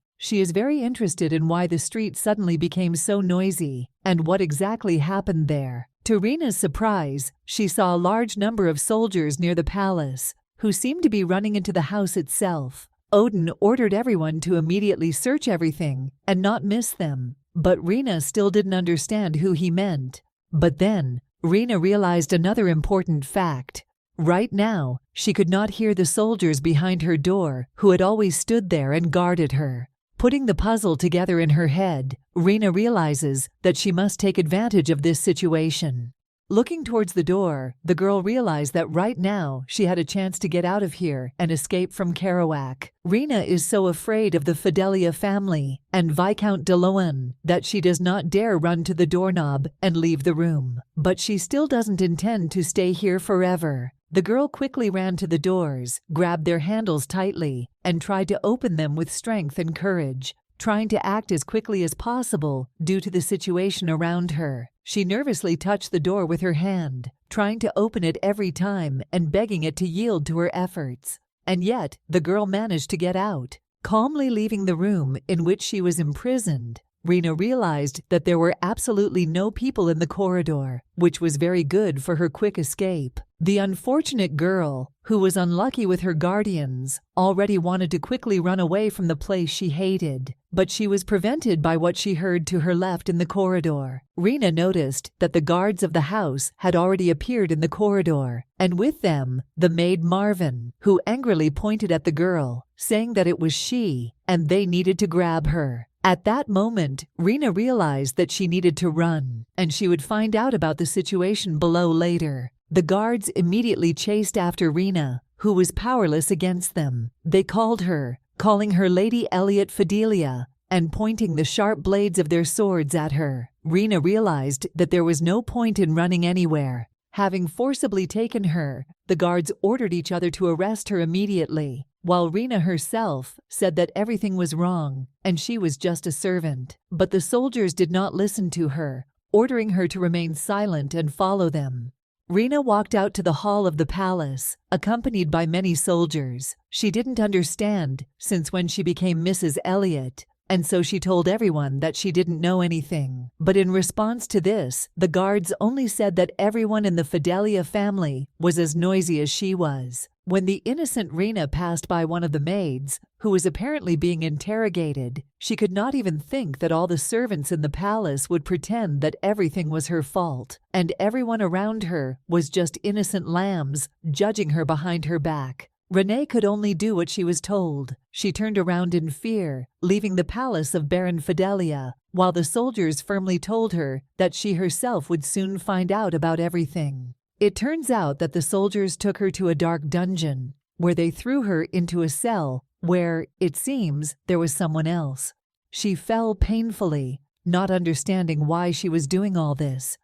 She is very interested in why the street suddenly became so noisy and what exactly happened there. To Raina's surprise, she saw a large number of soldiers near the palace, who seemed to be running into the house itself. Odin ordered everyone to immediately search everything and not miss them, but Raina still didn't understand who he meant. But then, Raina realized another important fact. Right now, she could not hear the soldiers behind her door who had always stood there and guarded her. Putting the puzzle together in her head, Raina realizes that she must take advantage of this situation. Looking towards the door, the girl realized that right now she had a chance to get out of here and escape from Kerouac. Raina is so afraid of the Fidelia family and Viscount de Loan that she does not dare run to the doorknob and leave the room. But she still doesn't intend to stay here forever. The girl quickly ran to the doors, grabbed their handles tightly, and tried to open them with strength and courage, trying to act as quickly as possible due to the situation around her. She nervously touched the door with her hand, trying to open it every time and begging it to yield to her efforts. And yet, the girl managed to get out. Calmly leaving the room in which she was imprisoned, Raina realized that there were absolutely no people in the corridor, which was very good for her quick escape. The unfortunate girl, who was unlucky with her guardians, already wanted to quickly run away from the place she hated, but she was prevented by what she heard to her left in the corridor. Raina noticed that the guards of the house had already appeared in the corridor, and with them, the maid Marvin, who angrily pointed at the girl, saying that it was she, and they needed to grab her. At that moment, Raina realized that she needed to run, and she would find out about the situation below later. The guards immediately chased after Raina, who was powerless against them. They called her, calling her Lady Elliot Fidelia, and pointing the sharp blades of their swords at her. Raina realized that there was no point in running anywhere. Having forcibly taken her, the guards ordered each other to arrest her immediately, while Raina herself said that everything was wrong and she was just a servant. But the soldiers did not listen to her, ordering her to remain silent and follow them. Raina walked out to the hall of the palace, accompanied by many soldiers. She didn't understand since when she became Mrs. Elliot, and so she told everyone that she didn't know anything. But in response to this, the guards only said that everyone in the Fidelia family was as noisy as she was. When the innocent Raina passed by one of the maids, who was apparently being interrogated, she could not even think that all the servants in the palace would pretend that everything was her fault, and everyone around her was just innocent lambs, judging her behind her back. Renee could only do what she was told. She turned around in fear, leaving the palace of Baron Fidelia, while the soldiers firmly told her that she herself would soon find out about everything. It turns out that the soldiers took her to a dark dungeon, where they threw her into a cell where, it seems, there was someone else. She fell painfully, not understanding why she was doing all this.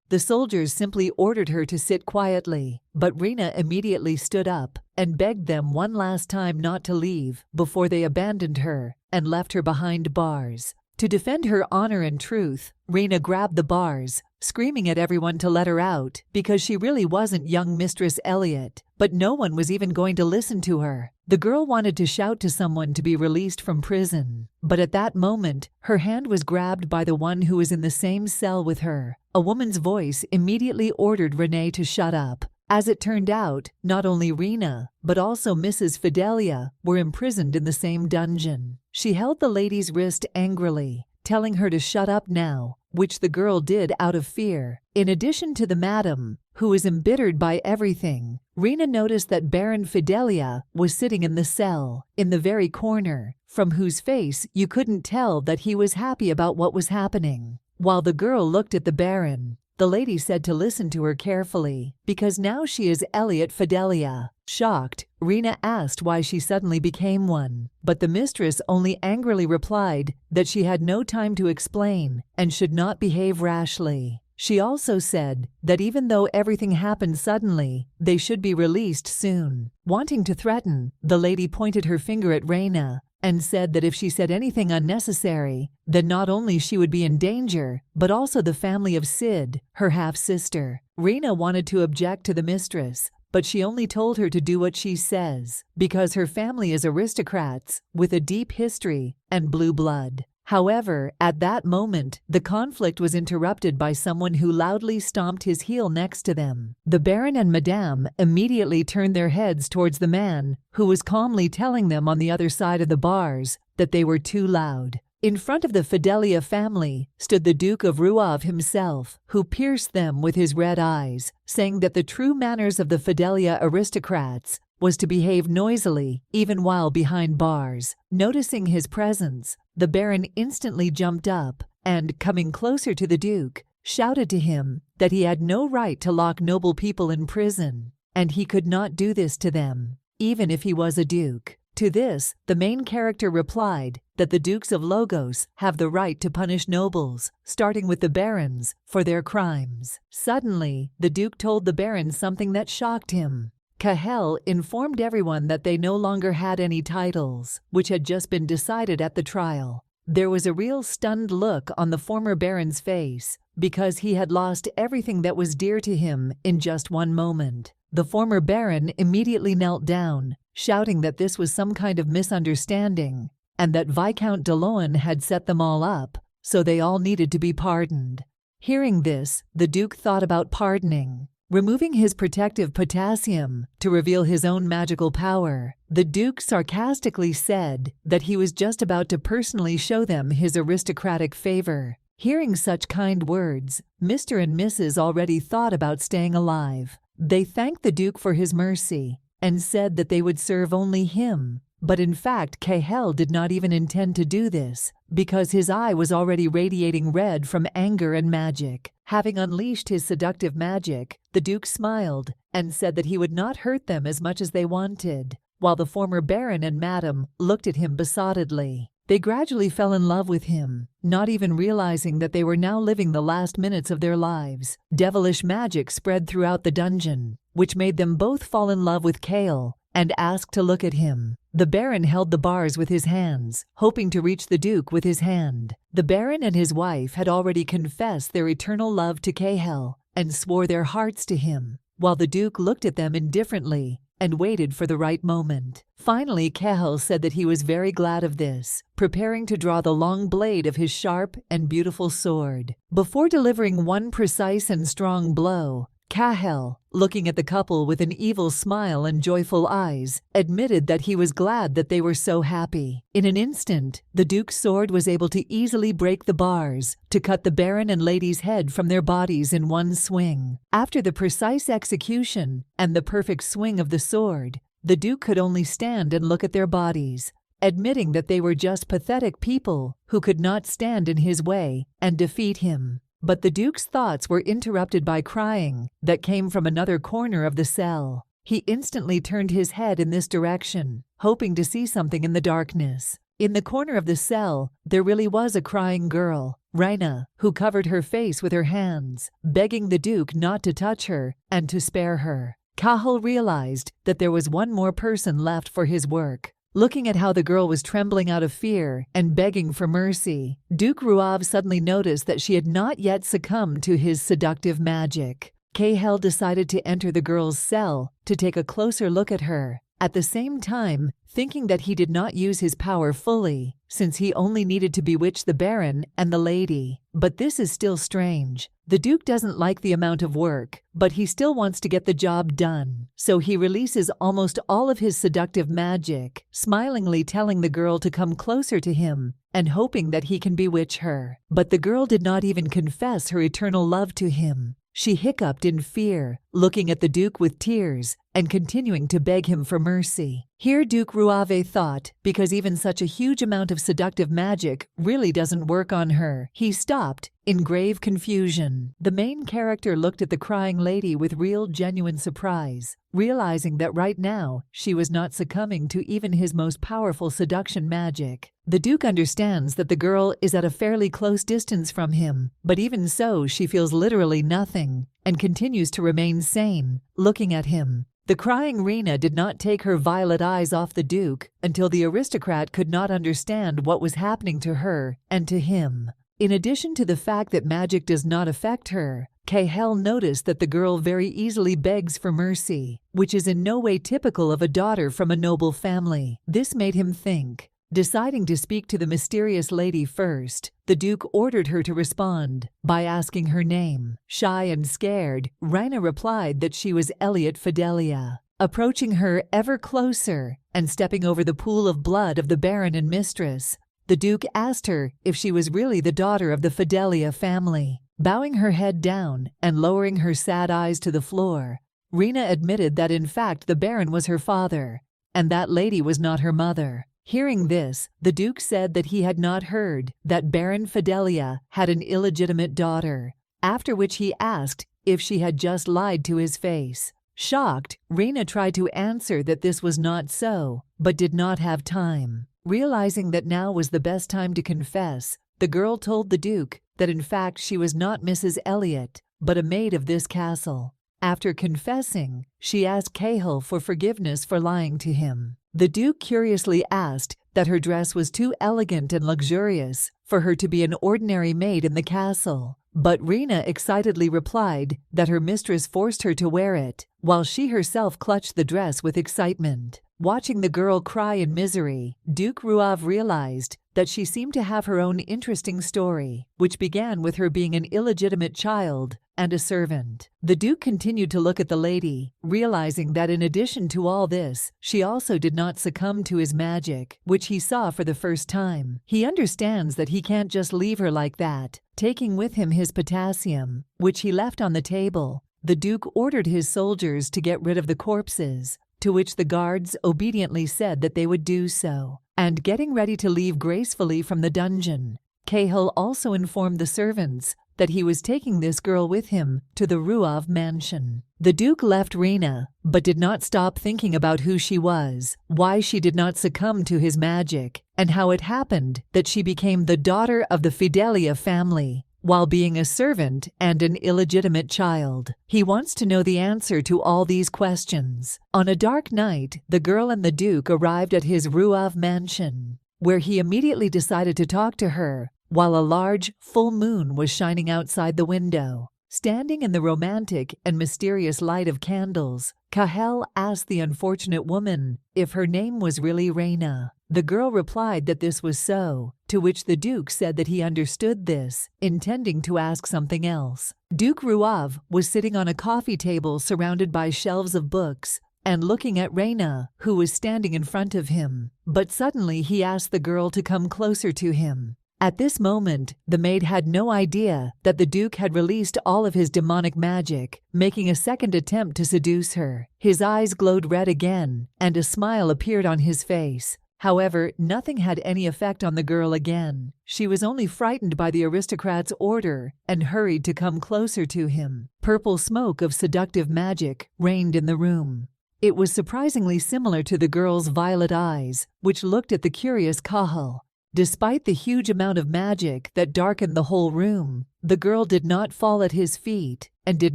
The soldiers simply ordered her to sit quietly, but Raina immediately stood up and begged them one last time not to leave before they abandoned her and left her behind bars. To defend her honor and truth, Raina grabbed the bars, screaming at everyone to let her out because she really wasn't young Mistress Elliot, but no one was even going to listen to her. The girl wanted to shout to someone to be released from prison, but at that moment, her hand was grabbed by the one who was in the same cell with her. A woman's voice immediately ordered Renee to shut up. As it turned out, not only Raina, but also Mrs. Fidelia were imprisoned in the same dungeon. She held the lady's wrist angrily, telling her to shut up now, which the girl did out of fear. In addition to the madam, who was embittered by everything, Raina noticed that Baron Fidelia was sitting in the cell, in the very corner, from whose face you couldn't tell that he was happy about what was happening. While the girl looked at the Baron, the lady said to listen to her carefully, because now she is Elliot Fidelia. Shocked, Raina asked why she suddenly became one, but the mistress only angrily replied that she had no time to explain and should not behave rashly. She also said that even though everything happened suddenly, they should be released soon. Wanting to threaten, the lady pointed her finger at Raina and said that if she said anything unnecessary, then not only she would be in danger, but also the family of Sid, her half-sister. Raina wanted to object to the mistress, but she only told her to do what she says, because her family is aristocrats with a deep history and blue blood. However, at that moment, the conflict was interrupted by someone who loudly stomped his heel next to them. The Baron and Madame immediately turned their heads towards the man, who was calmly telling them on the other side of the bars that they were too loud. In front of the Fidelia family stood the Duke of Ruav himself, who pierced them with his red eyes, saying that the true manners of the Fidelia aristocrats was to behave noisily even while behind bars. Noticing his presence, the Baron instantly jumped up and, coming closer to the Duke, shouted to him that he had no right to lock noble people in prison, and he could not do this to them, even if he was a duke. To this, the main character replied that the Dukes of Logos have the right to punish nobles, starting with the barons, for their crimes. Suddenly, the Duke told the Baron something that shocked him. Cahel informed everyone that they no longer had any titles, which had just been decided at the trial. There was a real stunned look on the former Baron's face, because he had lost everything that was dear to him in just one moment. The former Baron immediately knelt down, shouting that this was some kind of misunderstanding, and that Viscount de Loan had set them all up, so they all needed to be pardoned. Hearing this, the Duke thought about pardoning. Removing his protective potassium to reveal his own magical power, the Duke sarcastically said that he was just about to personally show them his aristocratic favor. Hearing such kind words, Mr. and Mrs. already thought about staying alive. They thanked the Duke for his mercy and said that they would serve only him. But in fact, Cahill did not even intend to do this, because his eye was already radiating red from anger and magic. Having unleashed his seductive magic, the Duke smiled and said that he would not hurt them as much as they wanted, while the former Baron and Madam looked at him besottedly. They gradually fell in love with him, not even realizing that they were now living the last minutes of their lives. Devilish magic spread throughout the dungeon, which made them both fall in love with Cahill and ask to look at him. The Baron held the bars with his hands, hoping to reach the Duke with his hand. The Baron and his wife had already confessed their eternal love to Cahill and swore their hearts to him, while the Duke looked at them indifferently and waited for the right moment. Finally, Cahill said that he was very glad of this, preparing to draw the long blade of his sharp and beautiful sword. Before delivering one precise and strong blow, Cahill, looking at the couple with an evil smile and joyful eyes, admitted that he was glad that they were so happy. In an instant, the Duke's sword was able to easily break the bars, to cut the Baron and lady's head from their bodies in one swing. After the precise execution and the perfect swing of the sword, the Duke could only stand and look at their bodies, admitting that they were just pathetic people who could not stand in his way and defeat him. But the Duke's thoughts were interrupted by crying that came from another corner of the cell. He instantly turned his head in this direction, hoping to see something in the darkness. In the corner of the cell, there really was a crying girl, Raina, who covered her face with her hands, begging the Duke not to touch her and to spare her. Cahill realized that there was one more person left for his work. Looking at how the girl was trembling out of fear and begging for mercy, Duke Ruav suddenly noticed that she had not yet succumbed to his seductive magic. Cahill decided to enter the girl's cell to take a closer look at her, at the same time thinking that he did not use his power fully, since he only needed to bewitch the Baron and the lady. But this is still strange. The Duke doesn't like the amount of work, but he still wants to get the job done. So he releases almost all of his seductive magic, smilingly telling the girl to come closer to him and hoping that he can bewitch her. But the girl did not even confess her eternal love to him. She hiccuped in fear, looking at the Duke with tears and continuing to beg him for mercy. Here Duke Ruave thought, because even such a huge amount of seductive magic really doesn't work on her, he stopped in grave confusion. The main character looked at the crying lady with real genuine surprise, realizing that right now she was not succumbing to even his most powerful seduction magic. The Duke understands that the girl is at a fairly close distance from him, but even so she feels literally nothing and continues to remain sane, looking at him. The crying Raina did not take her violet eyes off the Duke until the aristocrat could not understand what was happening to her and to him. In addition to the fact that magic does not affect her, Cahill noticed that the girl very easily begs for mercy, which is in no way typical of a daughter from a noble family. This made him think. Deciding to speak to the mysterious lady first, the Duke ordered her to respond by asking her name. Shy and scared, Raina replied that she was Elliot Fidelia. Approaching her ever closer and stepping over the pool of blood of the Baron and mistress, the Duke asked her if she was really the daughter of the Fidelia family. Bowing her head down and lowering her sad eyes to the floor, Raina admitted that in fact the Baron was her father, and that lady was not her mother. Hearing this, the Duke said that he had not heard that Baron Fidelia had an illegitimate daughter, after which he asked if she had just lied to his face. Shocked, Raina tried to answer that this was not so, but did not have time. Realizing that now was the best time to confess, the girl told the Duke that in fact she was not Mrs. Elliot, but a maid of this castle. After confessing, she asked Cahill for forgiveness for lying to him. The Duke curiously asked that her dress was too elegant and luxurious for her to be an ordinary maid in the castle, but Raina excitedly replied that her mistress forced her to wear it, while she herself clutched the dress with excitement. Watching the girl cry in misery, Duke Ruav realized that she seemed to have her own interesting story, which began with her being an illegitimate child and a servant. The Duke continued to look at the lady, realizing that in addition to all this, she also did not succumb to his magic, which he saw for the first time. He understands that he can't just leave her like that. Taking with him his potassium, which he left on the table, the Duke ordered his soldiers to get rid of the corpses, to which the guards obediently said that they would do so. And getting ready to leave gracefully from the dungeon, Cahill also informed the servants that he was taking this girl with him to the Ruav mansion. The Duke left Raina, but did not stop thinking about who she was, why she did not succumb to his magic, and how it happened that she became the daughter of the Fidelia family, while being a servant and an illegitimate child. He wants to know the answer to all these questions. On a dark night, the girl and the Duke arrived at his Ruav mansion, where he immediately decided to talk to her, while a large, full moon was shining outside the window. Standing in the romantic and mysterious light of candles, Cahill asked the unfortunate woman if her name was really Raina. The girl replied that this was so, to which the Duke said that he understood this, intending to ask something else. Duke Ruav was sitting on a coffee table surrounded by shelves of books and looking at Raina, who was standing in front of him. But suddenly he asked the girl to come closer to him. At this moment, the maid had no idea that the Duke had released all of his demonic magic, making a second attempt to seduce her. His eyes glowed red again, and a smile appeared on his face. However, nothing had any effect on the girl again. She was only frightened by the aristocrat's order and hurried to come closer to him. Purple smoke of seductive magic reigned in the room. It was surprisingly similar to the girl's violet eyes, which looked at the curious Cahill. Despite the huge amount of magic that darkened the whole room, the girl did not fall at his feet and did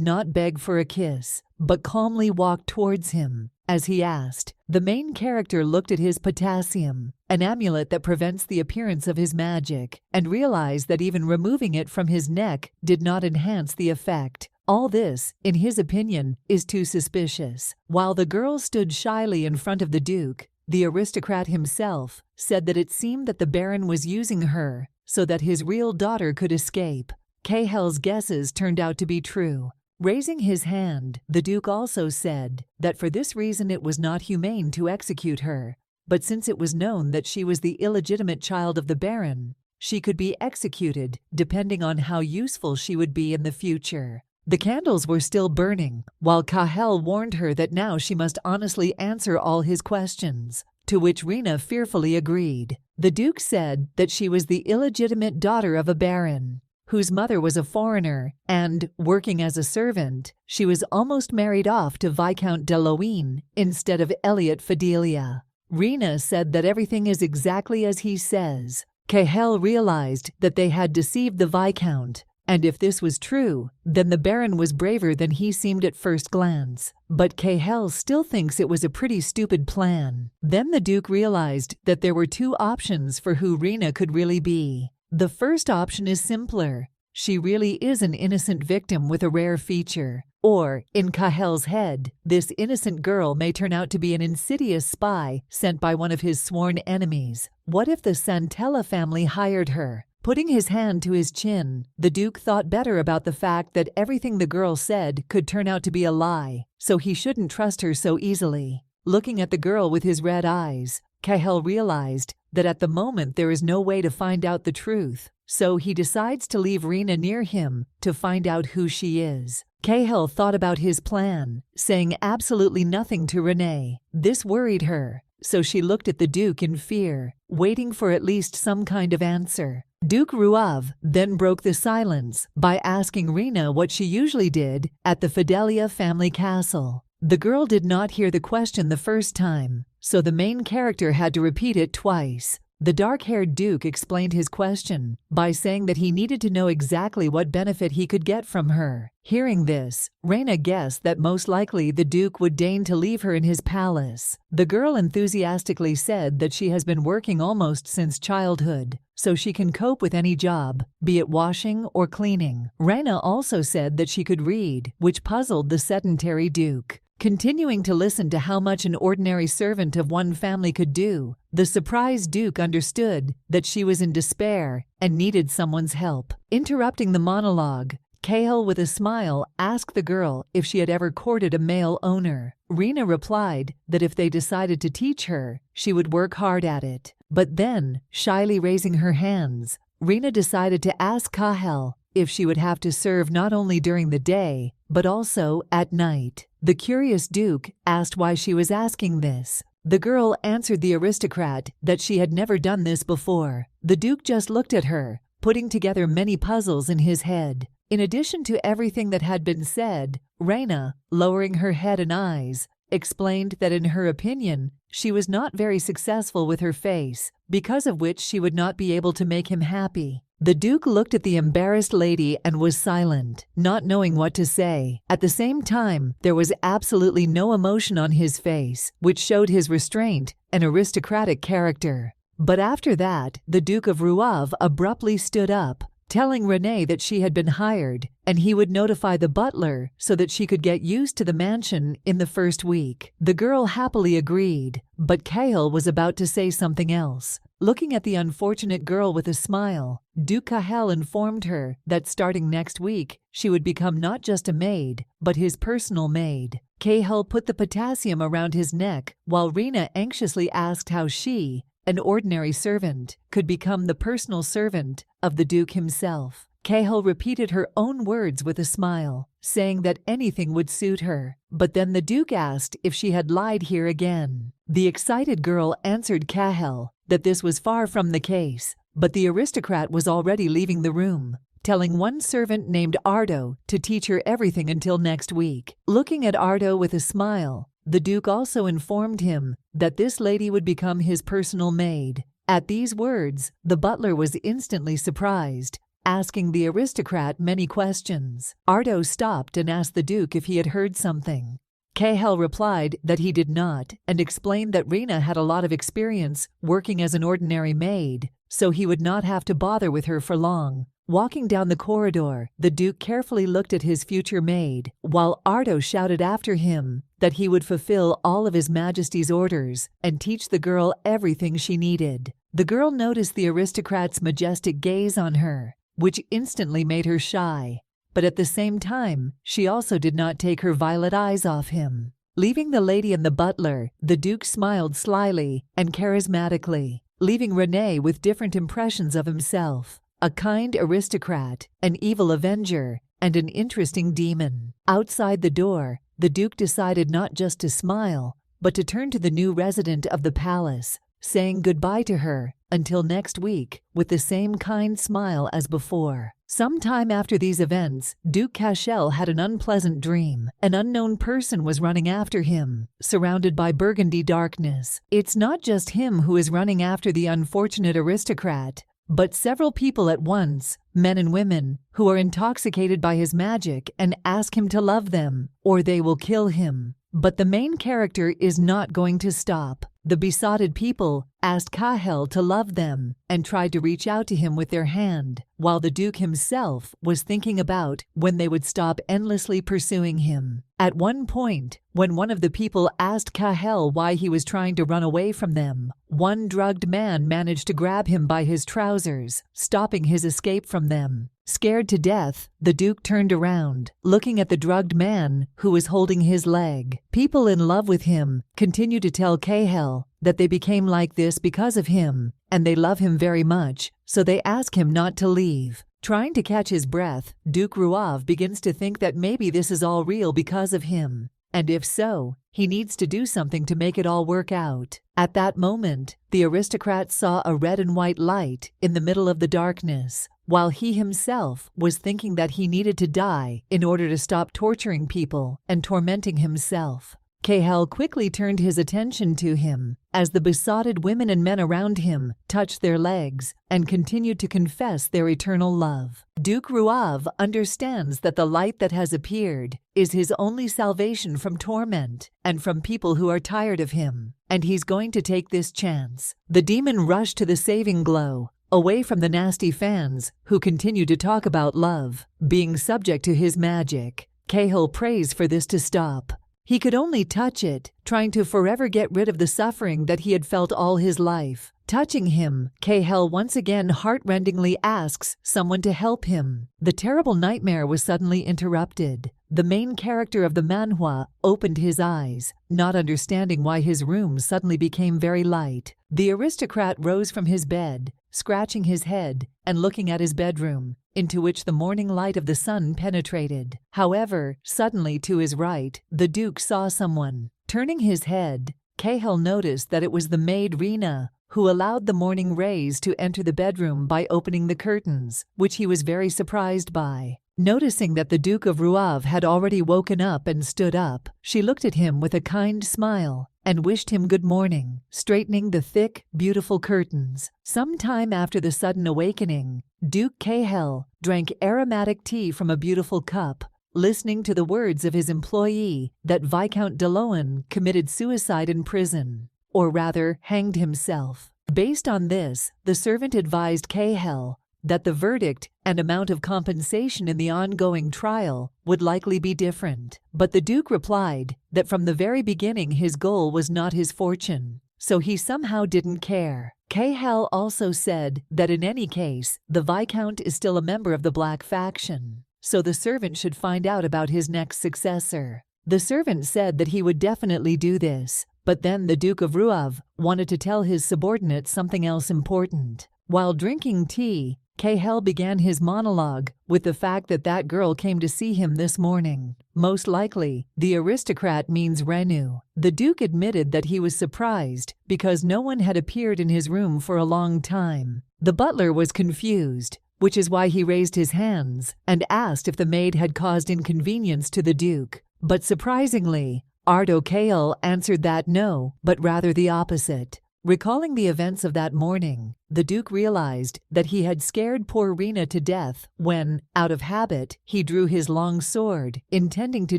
not beg for a kiss, but calmly walked towards him. As he asked, the main character looked at his potassium, an amulet that prevents the appearance of his magic, and realized that even removing it from his neck did not enhance the effect. All this, in his opinion, is too suspicious. While the girl stood shyly in front of the Duke, the aristocrat himself said that it seemed that the Baron was using her so that his real daughter could escape. Cahill's guesses turned out to be true. Raising his hand, the Duke also said that for this reason it was not humane to execute her, but since it was known that she was the illegitimate child of the Baron, she could be executed depending on how useful she would be in the future. The candles were still burning, while Cahill warned her that now she must honestly answer all his questions, to which Raina fearfully agreed. The Duke said that she was the illegitimate daughter of a baron, whose mother was a foreigner, and, working as a servant, she was almost married off to Viscount de Luynes instead of Elliot Fidelia. Raina said that everything is exactly as he says. Cahill realized that they had deceived the Viscount, and if this was true, then the Baron was braver than he seemed at first glance. But Cahill still thinks it was a pretty stupid plan. Then the Duke realized that there were two options for who Raina could really be. The first option is simpler. She really is an innocent victim with a rare feature. Or, in Cahill's head, this innocent girl may turn out to be an insidious spy sent by one of his sworn enemies. What if the Santella family hired her? Putting his hand to his chin, the Duke thought better about the fact that everything the girl said could turn out to be a lie, so he shouldn't trust her so easily. Looking at the girl with his red eyes, Cahill realized that at the moment there is no way to find out the truth, so he decides to leave Raina near him to find out who she is. Cahill thought about his plan, saying absolutely nothing to Renee. This worried her, so she looked at the Duke in fear, waiting for at least some kind of answer. Duke Ruav then broke the silence by asking Raina what she usually did at the Fidelia family castle. The girl did not hear the question the first time, so the main character had to repeat it twice. The dark-haired Duke explained his question by saying that he needed to know exactly what benefit he could get from her. Hearing this, Raina guessed that most likely the Duke would deign to leave her in his palace. The girl enthusiastically said that she has been working almost since childhood, so she can cope with any job, be it washing or cleaning. Raina also said that she could read, which puzzled the sedentary Duke. Continuing to listen to how much an ordinary servant of one family could do, the surprised Duke understood that she was in despair and needed someone's help. Interrupting the monologue, Cahill, with a smile, asked the girl if she had ever courted a male owner. Raina replied that if they decided to teach her, she would work hard at it. But then, shyly raising her hands, Raina decided to ask Cahill if she would have to serve not only during the day, but also at night. The curious Duke asked why she was asking this. The girl answered the aristocrat that she had never done this before. The Duke just looked at her, putting together many puzzles in his head. In addition to everything that had been said, Raina, lowering her head and eyes, explained that in her opinion, she was not very successful with her face, because of which she would not be able to make him happy. The Duke looked at the embarrassed lady and was silent, not knowing what to say. At the same time, there was absolutely no emotion on his face, which showed his restraint and aristocratic character. But after that, the Duke of Rouave abruptly stood up, telling Renee that she had been hired, and he would notify the butler so that she could get used to the mansion in the first week. The girl happily agreed, but Cahill was about to say something else. Looking at the unfortunate girl with a smile, Duke Cahill informed her that starting next week, she would become not just a maid, but his personal maid. Cahill put the potassium around his neck, while Raina anxiously asked how she, an ordinary servant, could become the personal servant of the Duke himself. Cahill repeated her own words with a smile, saying that anything would suit her. But then the Duke asked if she had lied here again. The excited girl answered Cahill that this was far from the case, but the aristocrat was already leaving the room, telling one servant named Ardo to teach her everything until next week. Looking at Ardo with a smile, the Duke also informed him that this lady would become his personal maid. At these words, the butler was instantly surprised, asking the aristocrat many questions. Ardo stopped and asked the Duke if he had heard something. Cahill replied that he did not, and explained that Raina had a lot of experience working as an ordinary maid, so he would not have to bother with her for long. Walking down the corridor, the Duke carefully looked at his future maid, while Ardo shouted after him that he would fulfill all of His Majesty's orders and teach the girl everything she needed. The girl noticed the aristocrat's majestic gaze on her, which instantly made her shy, but at the same time, she also did not take her violet eyes off him. Leaving the lady and the butler, the Duke smiled slyly and charismatically, leaving Renee with different impressions of himself: a kind aristocrat, an evil avenger, and an interesting demon. Outside the door, the Duke decided not just to smile, but to turn to the new resident of the palace, saying goodbye to her until next week with the same kind smile as before. Some time after these events, Duke Cashel had an unpleasant dream. An unknown person was running after him, surrounded by burgundy darkness. It's not just him who is running after the unfortunate aristocrat, but several people at once, men and women, who are intoxicated by his magic and ask him to love them, or they will kill him. But the main character is not going to stop. The besotted people asked Cahill to love them and tried to reach out to him with their hand, while the Duke himself was thinking about when they would stop endlessly pursuing him. At one point, when one of the people asked Cahill why he was trying to run away from them, one drugged man managed to grab him by his trousers, stopping his escape from them. Scared to death, the Duke turned around, looking at the drugged man who was holding his leg. People in love with him continue to tell Cahill that they became like this because of him, and they love him very much, so they ask him not to leave. Trying to catch his breath, Duke Rouave begins to think that maybe this is all real because of him, and if so, he needs to do something to make it all work out. At that moment, the aristocrat saw a red and white light in the middle of the darkness, while he himself was thinking that he needed to die in order to stop torturing people and tormenting himself. Cahill quickly turned his attention to him as the besotted women and men around him touched their legs and continued to confess their eternal love. Duke Rouave understands that the light that has appeared is his only salvation from torment and from people who are tired of him, and he's going to take this chance. The demon rushed to the saving glow, away from the nasty fans who continue to talk about love being subject to his magic. Cahill prays for this to stop, He could only touch it, trying to forever get rid of the suffering that he had felt all his life. Touching him, Cahill once again heartrendingly asks someone to help him. The terrible nightmare was suddenly interrupted. The main character of the manhwa opened his eyes, not understanding why his room suddenly became very light. The aristocrat rose from his bed, scratching his head and looking at his bedroom, into which the morning light of the sun penetrated. However, suddenly to his right, the Duke saw someone. Turning his head, Cahill noticed that it was the maid Raina, who allowed the morning rays to enter the bedroom by opening the curtains, which he was very surprised by. Noticing that the Duke of Ruav had already woken up and stood up, she looked at him with a kind smile and wished him good morning, straightening the thick, beautiful curtains. Some time after the sudden awakening, Duke Cahill drank aromatic tea from a beautiful cup, listening to the words of his employee that Viscount Deloan committed suicide in prison, or rather hanged himself. Based on this, the servant advised Cahill that the verdict and amount of compensation in the ongoing trial would likely be different. But the Duke replied that from the very beginning his goal was not his fortune, so he somehow didn't care. Cahill also said that in any case, the Viscount is still a member of the Black faction, so the servant should find out about his next successor. The servant said that he would definitely do this, but then the Duke of Ruav wanted to tell his subordinate something else important. While drinking tea, Cahill began his monologue with the fact that that girl came to see him this morning. Most likely, the aristocrat means Renu. The Duke admitted that he was surprised because no one had appeared in his room for a long time. The butler was confused, which is why he raised his hands and asked if the maid had caused inconvenience to the Duke. But surprisingly, Cahill answered that no, but rather the opposite. Recalling the events of that morning, the Duke realized that he had scared poor Raina to death when, out of habit, he drew his long sword, intending to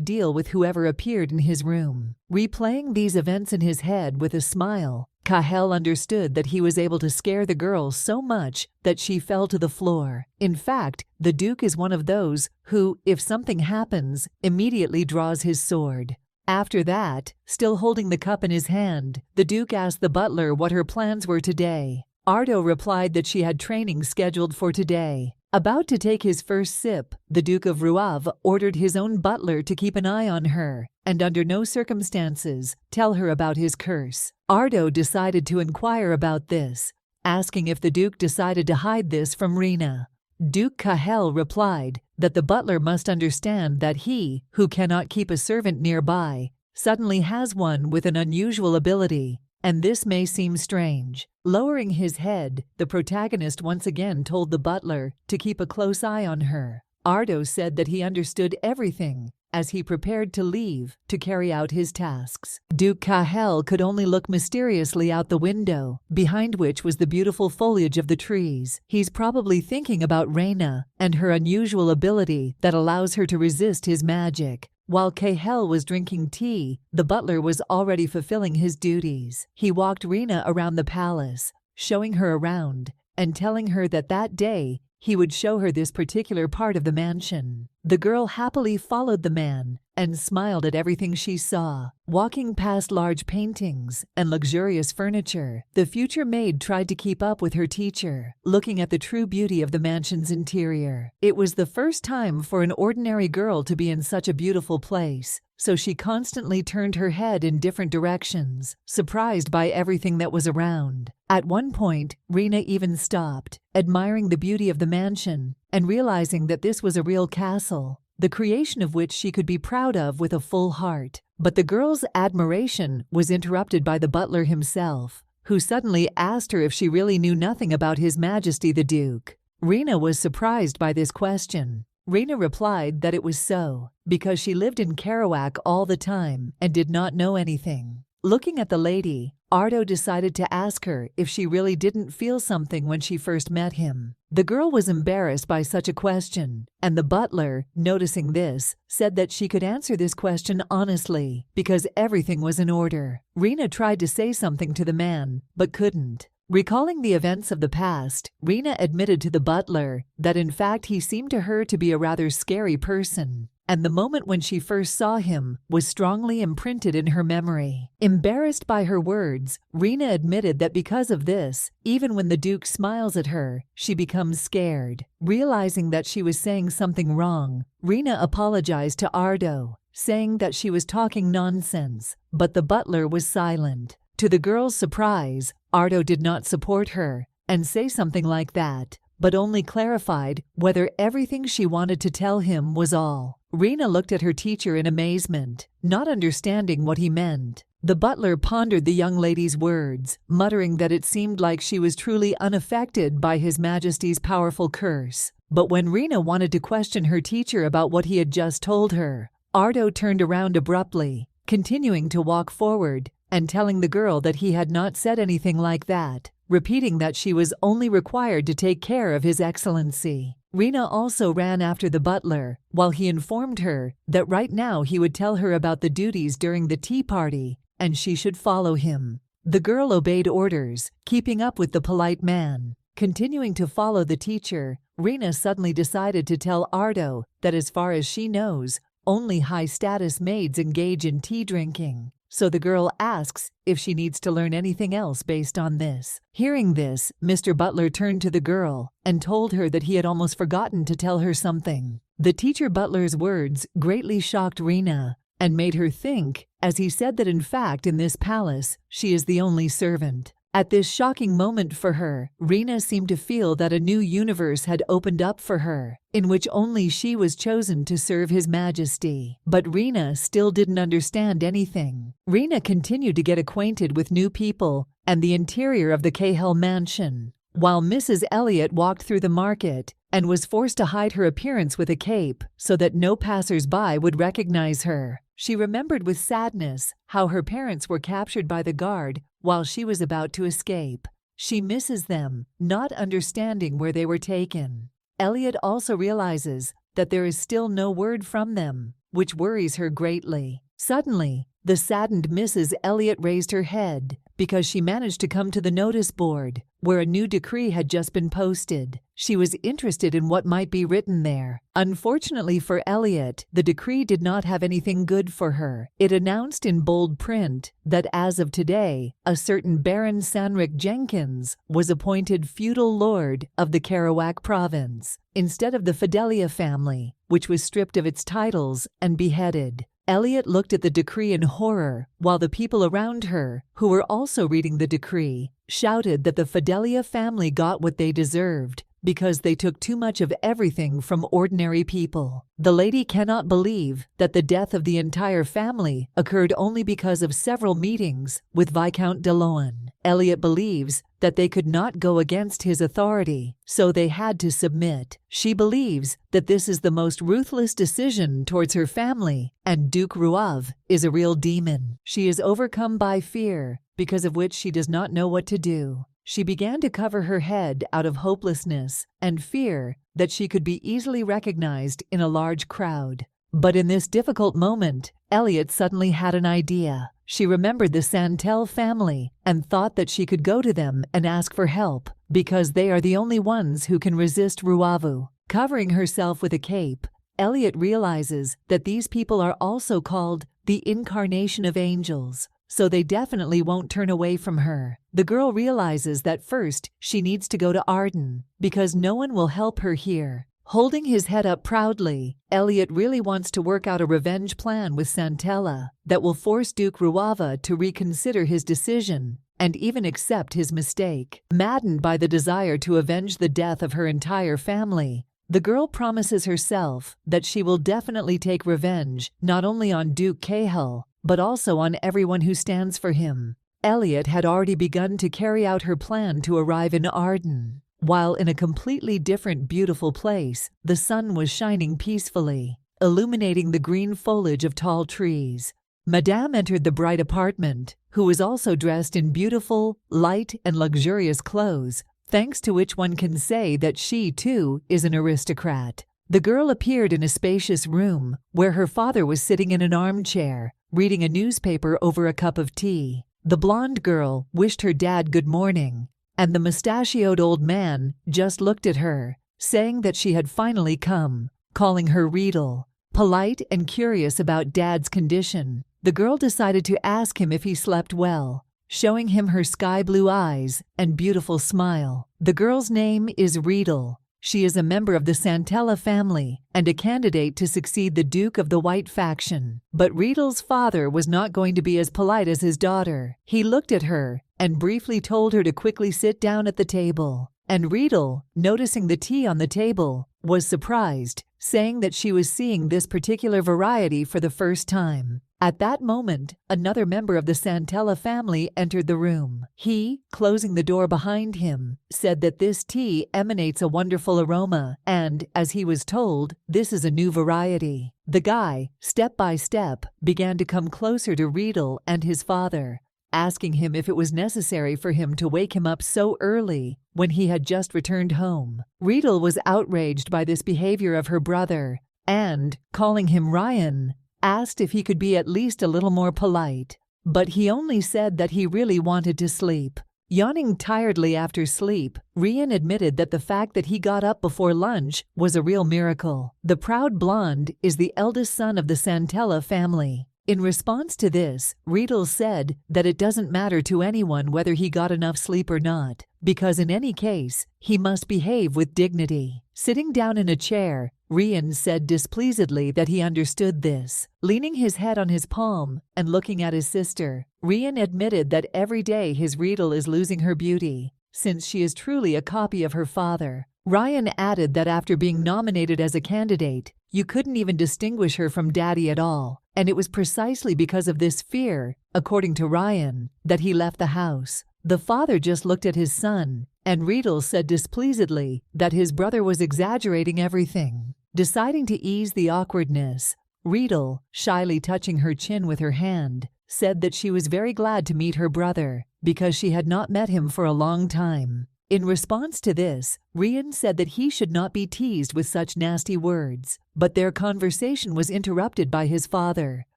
deal with whoever appeared in his room. Replaying these events in his head with a smile, Cahill understood that he was able to scare the girl so much that she fell to the floor. In fact, the Duke is one of those who, if something happens, immediately draws his sword. After that, still holding the cup in his hand, the Duke asked the butler what her plans were today. Ardo replied that she had training scheduled for today. About to take his first sip, the Duke of Ruav ordered his own butler to keep an eye on her and under no circumstances tell her about his curse. Ardo decided to inquire about this, asking if the Duke decided to hide this from Raina. Duke Cahill replied that the butler must understand that he, who cannot keep a servant nearby, suddenly has one with an unusual ability, and this may seem strange. Lowering his head, the protagonist once again told the butler to keep a close eye on her. Ardo said that he understood everything as he prepared to leave to carry out his tasks. Duke Cahill could only look mysteriously out the window, behind which was the beautiful foliage of the trees. He's probably thinking about Raina and her unusual ability that allows her to resist his magic. While Cahill was drinking tea, the butler was already fulfilling his duties. He walked Raina around the palace, showing her around and telling her that that day he would show her this particular part of the mansion. The girl happily followed the man and smiled at everything she saw. Walking past large paintings and luxurious furniture, the future maid tried to keep up with her teacher, looking at the true beauty of the mansion's interior. It was the first time for an ordinary girl to be in such a beautiful place, so she constantly turned her head in different directions, surprised by everything that was around. At one point, Raina even stopped, admiring the beauty of the mansion and realizing that this was a real castle, the creation of which she could be proud of with a full heart. But the girl's admiration was interrupted by the butler himself, who suddenly asked her if she really knew nothing about His Majesty the Duke. Raina was surprised by this question. Raina replied that it was so, because she lived in Kerouac all the time and did not know anything. Looking at the lady, Ardo decided to ask her if she really didn't feel something when she first met him. The girl was embarrassed by such a question, and the butler, noticing this, said that she could answer this question honestly because everything was in order. Raina tried to say something to the man, but couldn't. Recalling the events of the past, Raina admitted to the butler that in fact he seemed to her to be a rather scary person. and the moment when she first saw him was strongly imprinted in her memory. Embarrassed by her words, Raina admitted that because of this, even when the Duke smiles at her, she becomes scared. Realizing that she was saying something wrong, Raina apologized to Ardo, saying that she was talking nonsense, but the butler was silent. To the girl's surprise, Ardo did not support her and say something like that, but only clarified whether everything she wanted to tell him was all. Raina looked at her teacher in amazement, not understanding what he meant. The butler pondered the young lady's words, muttering that it seemed like she was truly unaffected by His Majesty's powerful curse. But when Raina wanted to question her teacher about what he had just told her, Ardo turned around abruptly, continuing to walk forward and telling the girl that he had not said anything like that, repeating that she was only required to take care of His Excellency. Raina also ran after the butler, while he informed her that right now he would tell her about the duties during the tea party, and she should follow him. The girl obeyed orders, keeping up with the polite man. Continuing to follow the teacher, Raina suddenly decided to tell Ardo that as far as she knows, only high-status maids engage in tea drinking. So the girl asks if she needs to learn anything else based on this. Hearing this, Mr. Butler turned to the girl and told her that he had almost forgotten to tell her something. The teacher butler's words greatly shocked Raina and made her think, as he said that in fact in this palace she is the only servant. At this shocking moment for her, Raina seemed to feel that a new universe had opened up for her, in which only she was chosen to serve His Majesty. But Raina still didn't understand anything. Raina continued to get acquainted with new people and the interior of the Cahill mansion, while Mrs. Elliot walked through the market and was forced to hide her appearance with a cape so that no passers-by would recognize her. She remembered with sadness how her parents were captured by the guard while she was about to escape. She misses them, not understanding where they were taken. Elliot also realizes that there is still no word from them, which worries her greatly. Suddenly, the saddened Mrs. Elliot raised her head because she managed to come to the notice board, where a new decree had just been posted. She was interested in what might be written there. Unfortunately for Elliot, the decree did not have anything good for her. It announced in bold print that as of today, a certain Baron Sanric Jenkins was appointed feudal lord of the Kerouac province, instead of the Fidelia family, which was stripped of its titles and beheaded. Elliot looked at the decree in horror, while the people around her, who were also reading the decree, shouted that the Fidelia family got what they deserved because they took too much of everything from ordinary people. The lady cannot believe that the death of the entire family occurred only because of several meetings with Viscount de Loan. Elliot believes that they could not go against his authority, so they had to submit. She believes that this is the most ruthless decision towards her family, and Duke Ruav is a real demon. She is overcome by fear, because of which she does not know what to do. She began to cover her head out of hopelessness and fear that she could be easily recognized in a large crowd. But in this difficult moment, Elliot suddenly had an idea. She remembered the Santella family and thought that she could go to them and ask for help, because they are the only ones who can resist Ruavu. Covering herself with a cape, Elliot realizes that these people are also called the incarnation of angels, so they definitely won't turn away from her. The girl realizes that first she needs to go to Ardan, because no one will help her here. Holding his head up proudly, Elliot really wants to work out a revenge plan with Santella that will force Duke Ruava to reconsider his decision and even accept his mistake. Maddened by the desire to avenge the death of her entire family, the girl promises herself that she will definitely take revenge not only on Duke Cahill, but also on everyone who stands for him. Elliot had already begun to carry out her plan to arrive in Ardan. While in a completely different beautiful place, the sun was shining peacefully, illuminating the green foliage of tall trees. Madame entered the bright apartment, who was also dressed in beautiful, light, and luxurious clothes, thanks to which one can say that she, too, is an aristocrat. The girl appeared in a spacious room, where her father was sitting in an armchair, reading a newspaper over a cup of tea. The blonde girl wished her dad good morning, and the mustachioed old man just looked at her, saying that she had finally come, calling her Riedel. Polite and curious about Dad's condition, the girl decided to ask him if he slept well, showing him her sky-blue eyes and beautiful smile. The girl's name is Riedel. She is a member of the Santella family and a candidate to succeed the Duke of the White faction. But Riedel's father was not going to be as polite as his daughter. He looked at her and briefly told her to quickly sit down at the table. And Riedel, noticing the tea on the table, was surprised, saying that she was seeing this particular variety for the first time. At that moment, another member of the Santella family entered the room. He, closing the door behind him, said that this tea emanates a wonderful aroma and, as he was told, this is a new variety. The guy, step by step, began to come closer to Riedel and his father, asking him if it was necessary for him to wake him up so early when he had just returned home. Riedel was outraged by this behavior of her brother and, calling him Ryan, asked if he could be at least a little more polite, but he only said that he really wanted to sleep. Yawning tiredly after sleep, Ryan admitted that the fact that he got up before lunch was a real miracle. The proud blonde is the eldest son of the Santella family. In response to this, Riedel said that it doesn't matter to anyone whether he got enough sleep or not, because in any case, he must behave with dignity. Sitting down in a chair, Ryan said displeasedly that he understood this. Leaning his head on his palm and looking at his sister, Ryan admitted that every day his Riedel is losing her beauty, since she is truly a copy of her father. Ryan added that after being nominated as a candidate, you couldn't even distinguish her from Daddy at all, and it was precisely because of this fear, according to Ryan, that he left the house. The father just looked at his son, and Riedel said displeasedly that his brother was exaggerating everything. Deciding to ease the awkwardness, Riedel, shyly touching her chin with her hand, said that she was very glad to meet her brother because she had not met him for a long time. In response to this, Ryan said that he should not be teased with such nasty words, but their conversation was interrupted by his father,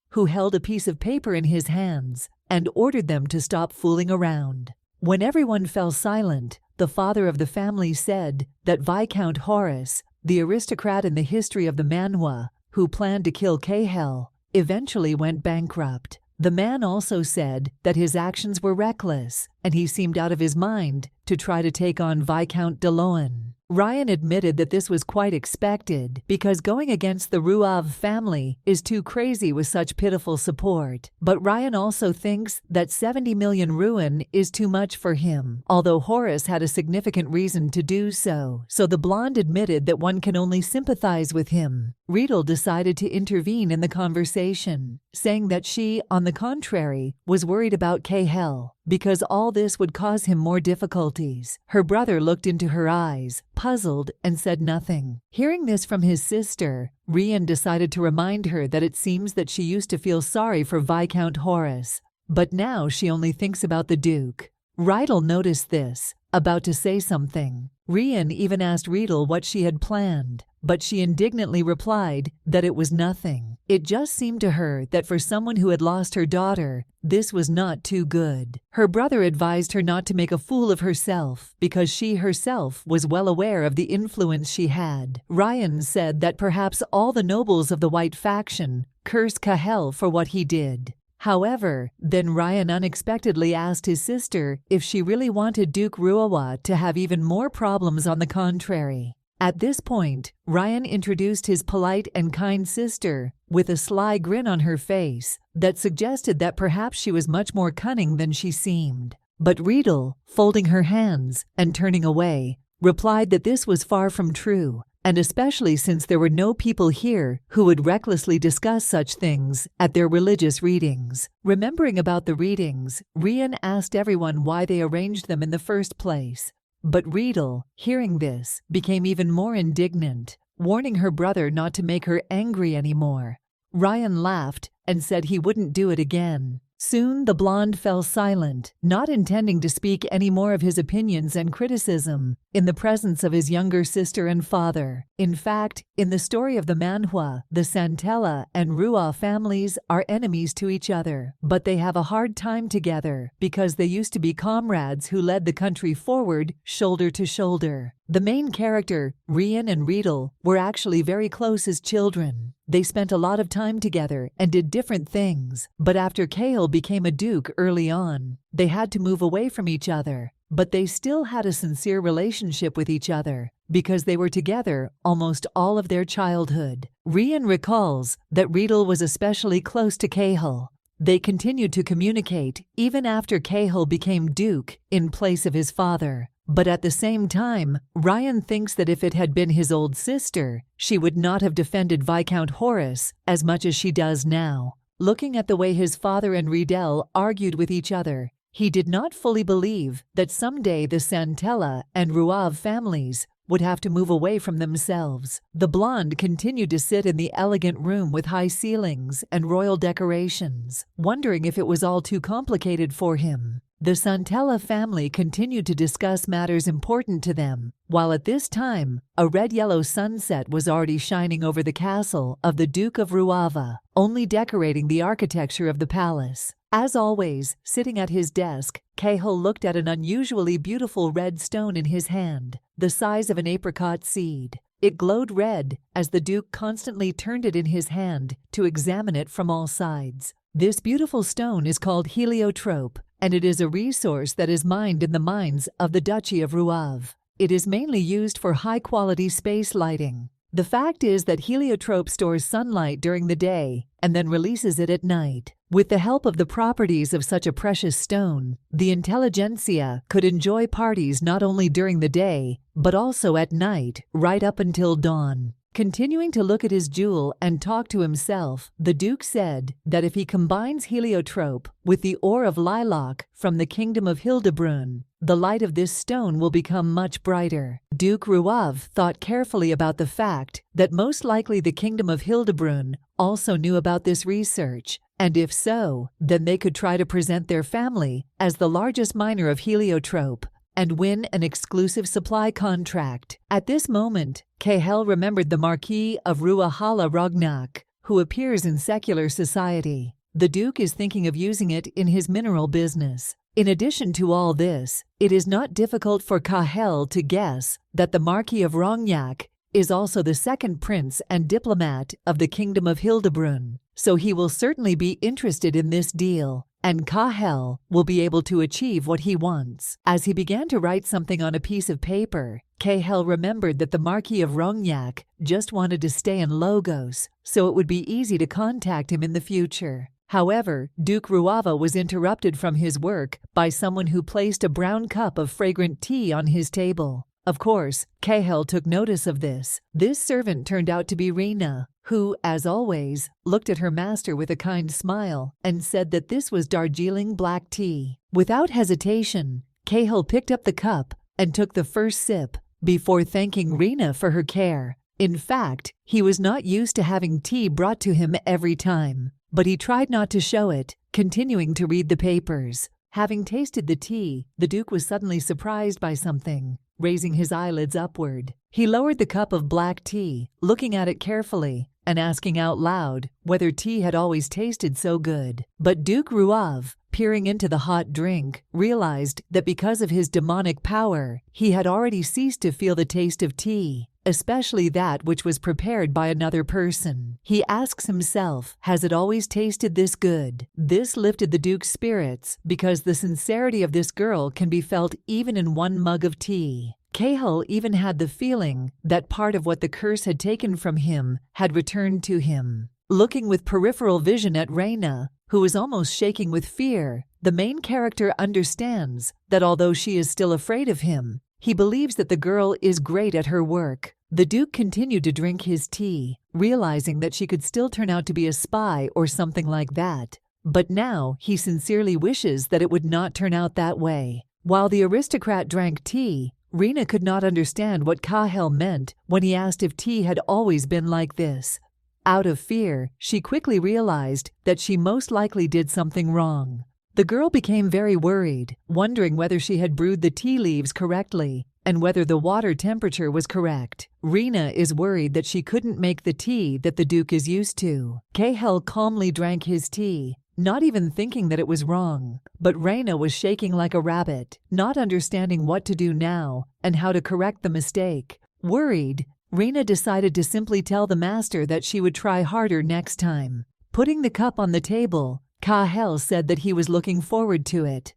who held a piece of paper in his hands and ordered them to stop fooling around. When everyone fell silent, the father of the family said that Viscount Horace, the aristocrat in the history of the Manhwa, who planned to kill Cahill, eventually went bankrupt. The man also said that his actions were reckless, and he seemed out of his mind to try to take on Viscount de Loan. Ryan admitted that this was quite expected, because going against the Ruav family is too crazy with such pitiful support. But Ryan also thinks that 70 million ruin is too much for him, although Horace had a significant reason to do so. So the blonde admitted that one can only sympathize with him. Riedel decided to intervene in the conversation, saying that she, on the contrary, was worried about Cahill, because all this would cause him more difficulties. Her brother looked into her eyes, puzzled, and said nothing. Hearing this from his sister, Ryan decided to remind her that it seems that she used to feel sorry for Viscount Horace, but now she only thinks about the Duke. Riedel noticed this, about to say something. Ryan even asked Riedel what she had planned, but she indignantly replied that it was nothing. It just seemed to her that for someone who had lost her daughter, this was not too good. Her brother advised her not to make a fool of herself because she herself was well aware of the influence she had. Ryan said that perhaps all the nobles of the White faction cursed Cahill for what he did. However, then Ryan unexpectedly asked his sister if she really wanted Duke Ruawa to have even more problems on the contrary. At this point, Ryan introduced his polite and kind sister with a sly grin on her face that suggested that perhaps she was much more cunning than she seemed. But Riedel, folding her hands and turning away, replied that this was far from true, and especially since there were no people here who would recklessly discuss such things at their religious readings. Remembering about the readings, Ryan asked everyone why they arranged them in the first place. But Riedel, hearing this, became even more indignant, warning her brother not to make her angry anymore. Ryan laughed and said he wouldn't do it again. Soon the blonde fell silent, not intending to speak any more of his opinions and criticism in the presence of his younger sister and father. In fact, in the story of the Manhwa, the Santella and Ruaw families are enemies to each other, but they have a hard time together because they used to be comrades who led the country forward shoulder to shoulder. The main character, Rian and Riedel, were actually very close as children. They spent a lot of time together and did different things, but after Cahill became a duke early on, they had to move away from each other. But they still had a sincere relationship with each other because they were together almost all of their childhood. Rian recalls that Riedel was especially close to Cahill. They continued to communicate even after Cahill became duke in place of his father. But at the same time, Ryan thinks that if it had been his old sister, she would not have defended Viscount Horace as much as she does now. Looking at the way his father and Riedel argued with each other, he did not fully believe that someday the Santella and Ruav families would have to move away from themselves. The blonde continued to sit in the elegant room with high ceilings and royal decorations, wondering if it was all too complicated for him. The Santella family continued to discuss matters important to them, while at this time, a red-yellow sunset was already shining over the castle of the Duke of Ruava, only decorating the architecture of the palace. As always, sitting at his desk, Cahill looked at an unusually beautiful red stone in his hand, the size of an apricot seed. It glowed red as the Duke constantly turned it in his hand to examine it from all sides. This beautiful stone is called Heliotrope, and it is a resource that is mined in the mines of the Duchy of Ruav. It is mainly used for high-quality space lighting. The fact is that Heliotrope stores sunlight during the day and then releases it at night. With the help of the properties of such a precious stone, the intelligentsia could enjoy parties not only during the day, but also at night, right up until dawn. Continuing to look at his jewel and talk to himself, the Duke said that if he combines Heliotrope with the ore of lilac from the kingdom of Hildebrunn, the light of this stone will become much brighter. Duke Ruav thought carefully about the fact that most likely the kingdom of Hildebrunn also knew about this research, and if so, then they could try to present their family as the largest miner of Heliotrope and win an exclusive supply contract. At this moment, Cahill remembered the Marquee of Ruahala Rognak, who appears in secular society. The Duke is thinking of using it in his mineral business. In addition to all this, it is not difficult for Cahill to guess that the Marquis of Rognak is also the second prince and diplomat of the Kingdom of Hildebrunn, so he will certainly be interested in this deal, and Cahill will be able to achieve what he wants. As he began to write something on a piece of paper, Cahill remembered that the Marquis of Rognak just wanted to stay in Logos, so it would be easy to contact him in the future. However, Duke Ruava was interrupted from his work by someone who placed a brown cup of fragrant tea on his table. Of course, Cahill took notice of this. This servant turned out to be Raina, who, as always, looked at her master with a kind smile and said that this was Darjeeling black tea. Without hesitation, Cahill picked up the cup and took the first sip before thanking Raina for her care. In fact, he was not used to having tea brought to him every time, but he tried not to show it, continuing to read the papers. Having tasted the tea, the Duke was suddenly surprised by something. Raising his eyelids upward, he lowered the cup of black tea, looking at it carefully and asking out loud whether tea had always tasted so good. But Duke Ruav, peering into the hot drink, realized that because of his demonic power, he had already ceased to feel the taste of tea, especially that which was prepared by another person. He asks himself, has it always tasted this good? This lifted the Duke's spirits because the sincerity of this girl can be felt even in one mug of tea. Cahill even had the feeling that part of what the curse had taken from him had returned to him. Looking with peripheral vision at Raina, who is almost shaking with fear, the main character understands that although she is still afraid of him, he believes that the girl is great at her work. The Duke continued to drink his tea, realizing that she could still turn out to be a spy or something like that. But now he sincerely wishes that it would not turn out that way. While the aristocrat drank tea, Raina could not understand what Cahill meant when he asked if tea had always been like this. Out of fear, she quickly realized that she most likely did something wrong. The girl became very worried, wondering whether she had brewed the tea leaves correctly and whether the water temperature was correct. Raina is worried that she couldn't make the tea that the Duke is used to. Cahill calmly drank his tea, not even thinking that it was wrong. But Raina was shaking like a rabbit, not understanding what to do now and how to correct the mistake. Worried, Raina decided to simply tell the master that she would try harder next time. Putting the cup on the table, Kahel said that he was looking forward to it.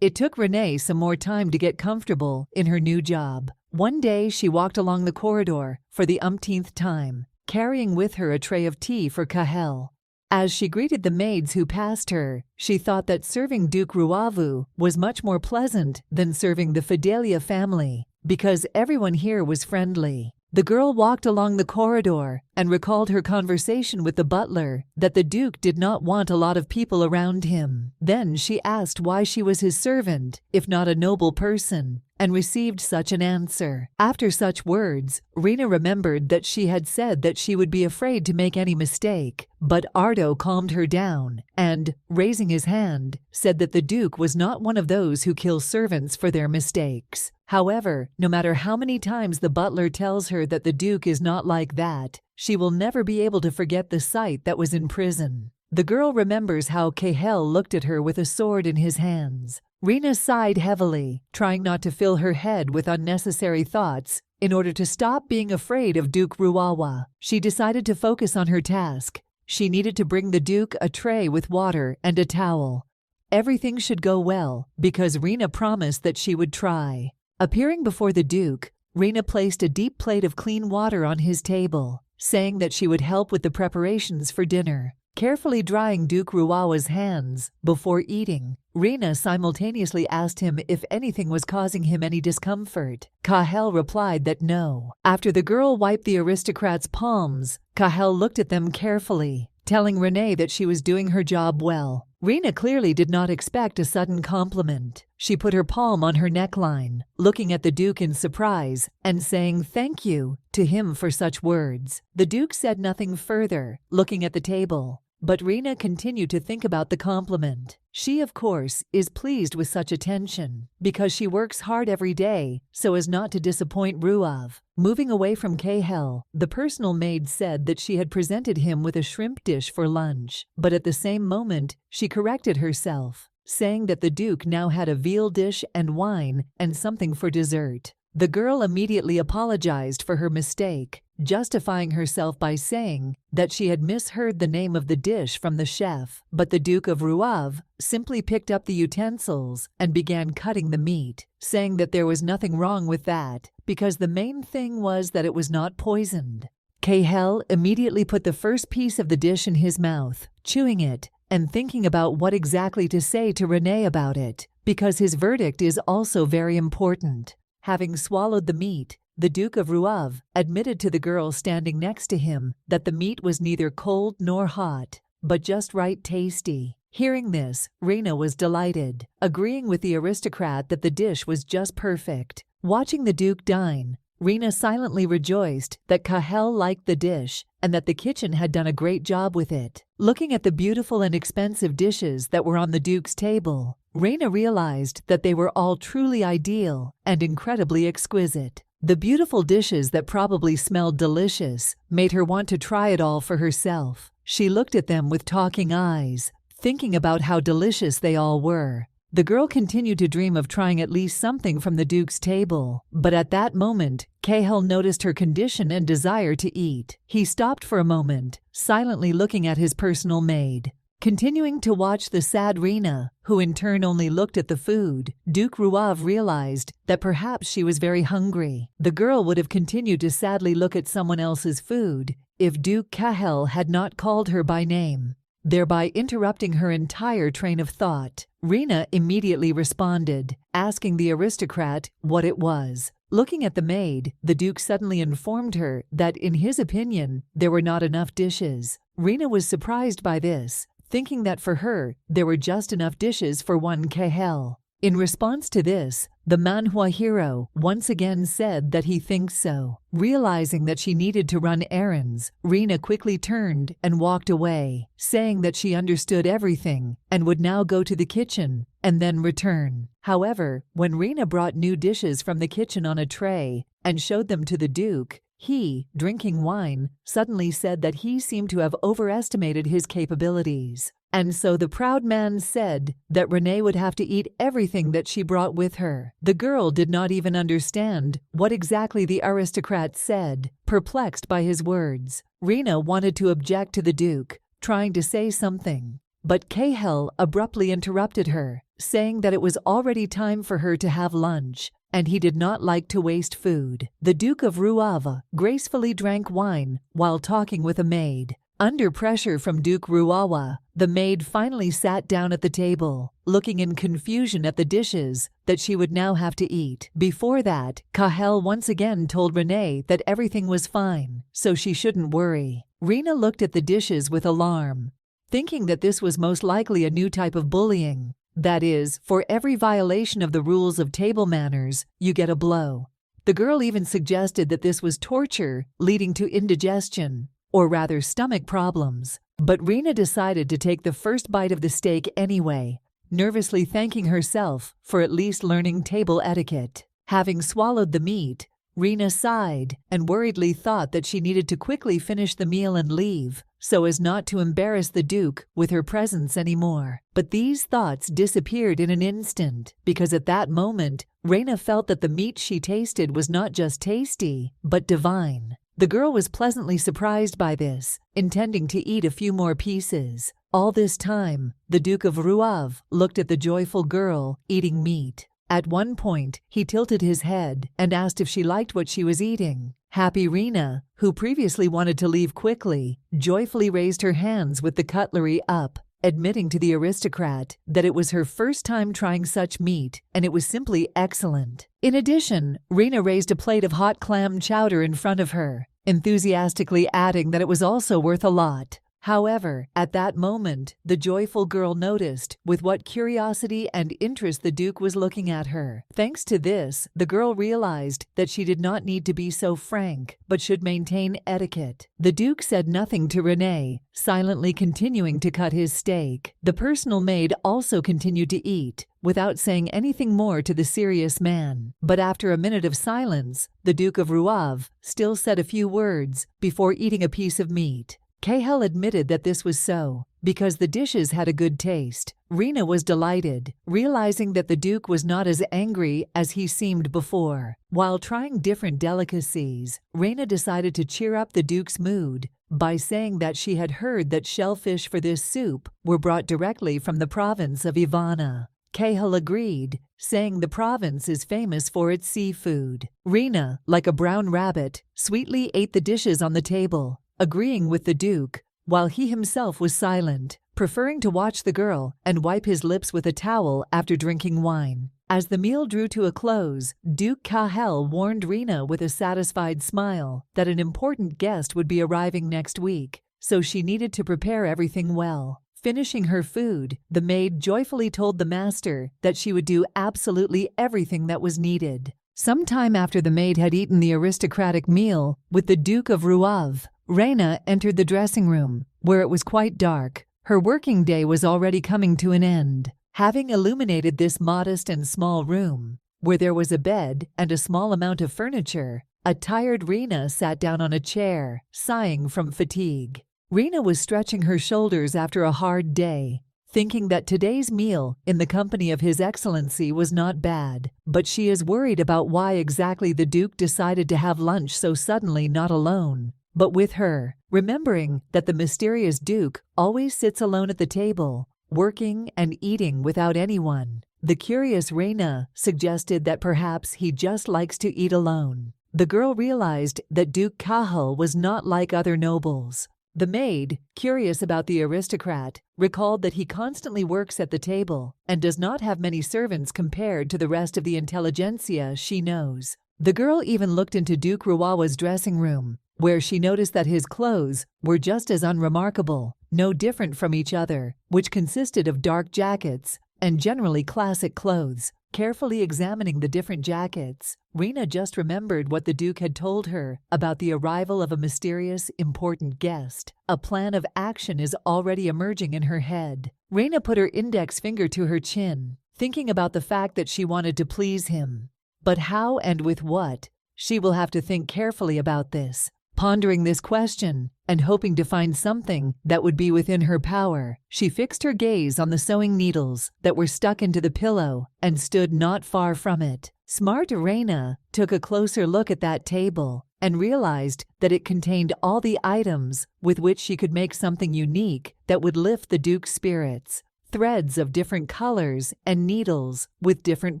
It took Renee some more time to get comfortable in her new job. One day she walked along the corridor for the umpteenth time, carrying with her a tray of tea for Kahel. As she greeted the maids who passed her, she thought that serving Duke Ruavu was much more pleasant than serving the Fidelia family, because everyone here was friendly. The girl walked along the corridor and recalled her conversation with the butler that the Duke did not want a lot of people around him. Then she asked why she was his servant, if not a noble person, and received such an answer. After such words, Raina remembered that she had said that she would be afraid to make any mistake, but Ardo calmed her down and, raising his hand, said that the Duke was not one of those who kill servants for their mistakes. However, no matter how many times the butler tells her that the Duke is not like that, she will never be able to forget the sight that was in prison. The girl remembers how Kahel looked at her with a sword in his hands. Raina sighed heavily, trying not to fill her head with unnecessary thoughts. In order to stop being afraid of Duke Ruawa, she decided to focus on her task. She needed to bring the Duke a tray with water and a towel. Everything should go well, because Raina promised that she would try. Appearing before the Duke, Raina placed a deep plate of clean water on his table, saying that she would help with the preparations for dinner. Carefully drying Duke Ruawa's hands before eating, Raina simultaneously asked him if anything was causing him any discomfort. Kahel replied that no. After the girl wiped the aristocrat's palms, Kahel looked at them carefully, telling Renee that she was doing her job well. Raina clearly did not expect a sudden compliment. She put her palm on her neckline, looking at the Duke in surprise and saying thank you to him for such words. The Duke said nothing further, looking at the table. But Raina continued to think about the compliment. She, of course, is pleased with such attention, because she works hard every day so as not to disappoint Ruav. Moving away from Kahel, the personal maid said that she had presented him with a shrimp dish for lunch, but at the same moment, she corrected herself, saying that the Duke now had a veal dish and wine and something for dessert. The girl immediately apologized for her mistake, justifying herself by saying that she had misheard the name of the dish from the chef, but the Duke of Ruav simply picked up the utensils and began cutting the meat, saying that there was nothing wrong with that, because the main thing was that it was not poisoned. Kahel immediately put the first piece of the dish in his mouth, chewing it and thinking about what exactly to say to Renee about it, because his verdict is also very important. Having swallowed the meat, the Duke of Ruav admitted to the girl standing next to him that the meat was neither cold nor hot, but just right tasty. Hearing this, Raina was delighted, agreeing with the aristocrat that the dish was just perfect. Watching the Duke dine, Raina silently rejoiced that Kahel liked the dish and that the kitchen had done a great job with it. Looking at the beautiful and expensive dishes that were on the Duke's table, Raina realized that they were all truly ideal and incredibly exquisite. The beautiful dishes that probably smelled delicious made her want to try it all for herself. She looked at them with talking eyes, thinking about how delicious they all were. The girl continued to dream of trying at least something from the Duke's table, but at that moment, Kahel noticed her condition and desire to eat. He stopped for a moment, silently looking at his personal maid. Continuing to watch the sad Raina, who in turn only looked at the food, Duke Ruav realized that perhaps she was very hungry. The girl would have continued to sadly look at someone else's food if Duke Kahel had not called her by name, thereby interrupting her entire train of thought. Raina immediately responded, asking the aristocrat what it was. Looking at the maid, the Duke suddenly informed her that in his opinion, there were not enough dishes. Raina was surprised by this, thinking that for her, there were just enough dishes for one Kahel. In response to this, the Manhwa hero once again said that he thinks so. Realizing that she needed to run errands, Raina quickly turned and walked away, saying that she understood everything and would now go to the kitchen and then return. However, when Raina brought new dishes from the kitchen on a tray and showed them to the Duke, He, drinking wine, suddenly said that he seemed to have overestimated his capabilities. And so the proud man said that Renee would have to eat everything that she brought with her. The girl did not even understand what exactly the aristocrat said, perplexed by his words. Raina wanted to object to the Duke, trying to say something. But Cahill abruptly interrupted her, saying that it was already time for her to have lunch, and he did not like to waste food. The Duke of Ruava gracefully drank wine while talking with a maid. Under pressure from Duke Ruawa, the maid finally sat down at the table, looking in confusion at the dishes that she would now have to eat. Before that, Cahill once again told Renee that everything was fine, so she shouldn't worry. Raina looked at the dishes with alarm, thinking that this was most likely a new type of bullying. That is, for every violation of the rules of table manners, you get a blow. The girl even suggested that this was torture, leading to indigestion, or rather stomach problems. But Raina decided to take the first bite of the steak anyway, nervously thanking herself for at least learning table etiquette. Having swallowed the meat, Raina sighed and worriedly thought that she needed to quickly finish the meal and leave, so as not to embarrass the Duke with her presence anymore. But these thoughts disappeared in an instant, because at that moment, Raina felt that the meat she tasted was not just tasty, but divine. The girl was pleasantly surprised by this, intending to eat a few more pieces. All this time, the Duke of Ruav looked at the joyful girl eating meat. At one point, he tilted his head and asked if she liked what she was eating. Happy Raina, who previously wanted to leave quickly, joyfully raised her hands with the cutlery up, admitting to the aristocrat that it was her first time trying such meat, and it was simply excellent. In addition, Raina raised a plate of hot clam chowder in front of her, enthusiastically adding that it was also worth a lot. However, at that moment, the joyful girl noticed with what curiosity and interest the Duke was looking at her. Thanks to this, the girl realized that she did not need to be so frank, but should maintain etiquette. The Duke said nothing to Renee, silently continuing to cut his steak. The personal maid also continued to eat, without saying anything more to the serious man. But after a minute of silence, the Duke of Ruav still said a few words before eating a piece of meat. Cahill admitted that this was so, because the dishes had a good taste. Raina was delighted, realizing that the Duke was not as angry as he seemed before. While trying different delicacies, Raina decided to cheer up the Duke's mood by saying that she had heard that shellfish for this soup were brought directly from the province of Ivana. Cahill agreed, saying the province is famous for its seafood. Raina, like a brown rabbit, sweetly ate the dishes on the table, agreeing with the Duke, while he himself was silent, preferring to watch the girl and wipe his lips with a towel after drinking wine. As the meal drew to a close, Duke Cahill warned Raina with a satisfied smile that an important guest would be arriving next week, so she needed to prepare everything well. Finishing her food, the maid joyfully told the master that she would do absolutely everything that was needed. Some time after the maid had eaten the aristocratic meal with the Duke of Ruav, Raina entered the dressing room, where it was quite dark. Her working day was already coming to an end. Having illuminated this modest and small room, where there was a bed and a small amount of furniture, a tired Raina sat down on a chair, sighing from fatigue. Raina was stretching her shoulders after a hard day, thinking that today's meal in the company of His Excellency was not bad, but she is worried about why exactly the Duke decided to have lunch so suddenly, not alone, but with her, remembering that the mysterious Duke always sits alone at the table, working and eating without anyone. The curious Raina suggested that perhaps he just likes to eat alone. The girl realized that Duke Cahill was not like other nobles. The maid, curious about the aristocrat, recalled that he constantly works at the table and does not have many servants compared to the rest of the intelligentsia she knows. The girl even looked into Duke Ruawa's dressing room, where she noticed that his clothes were just as unremarkable, no different from each other, which consisted of dark jackets and generally classic clothes. Carefully examining the different jackets, Raina just remembered what the Duke had told her about the arrival of a mysterious, important guest. A plan of action is already emerging in her head. Raina put her index finger to her chin, thinking about the fact that she wanted to please him. But how and with what? She will have to think carefully about this. Pondering this question and hoping to find something that would be within her power, she fixed her gaze on the sewing needles that were stuck into the pillow and stood not far from it. Smart Raina took a closer look at that table and realized that it contained all the items with which she could make something unique that would lift the Duke's spirits. Threads of different colors and needles with different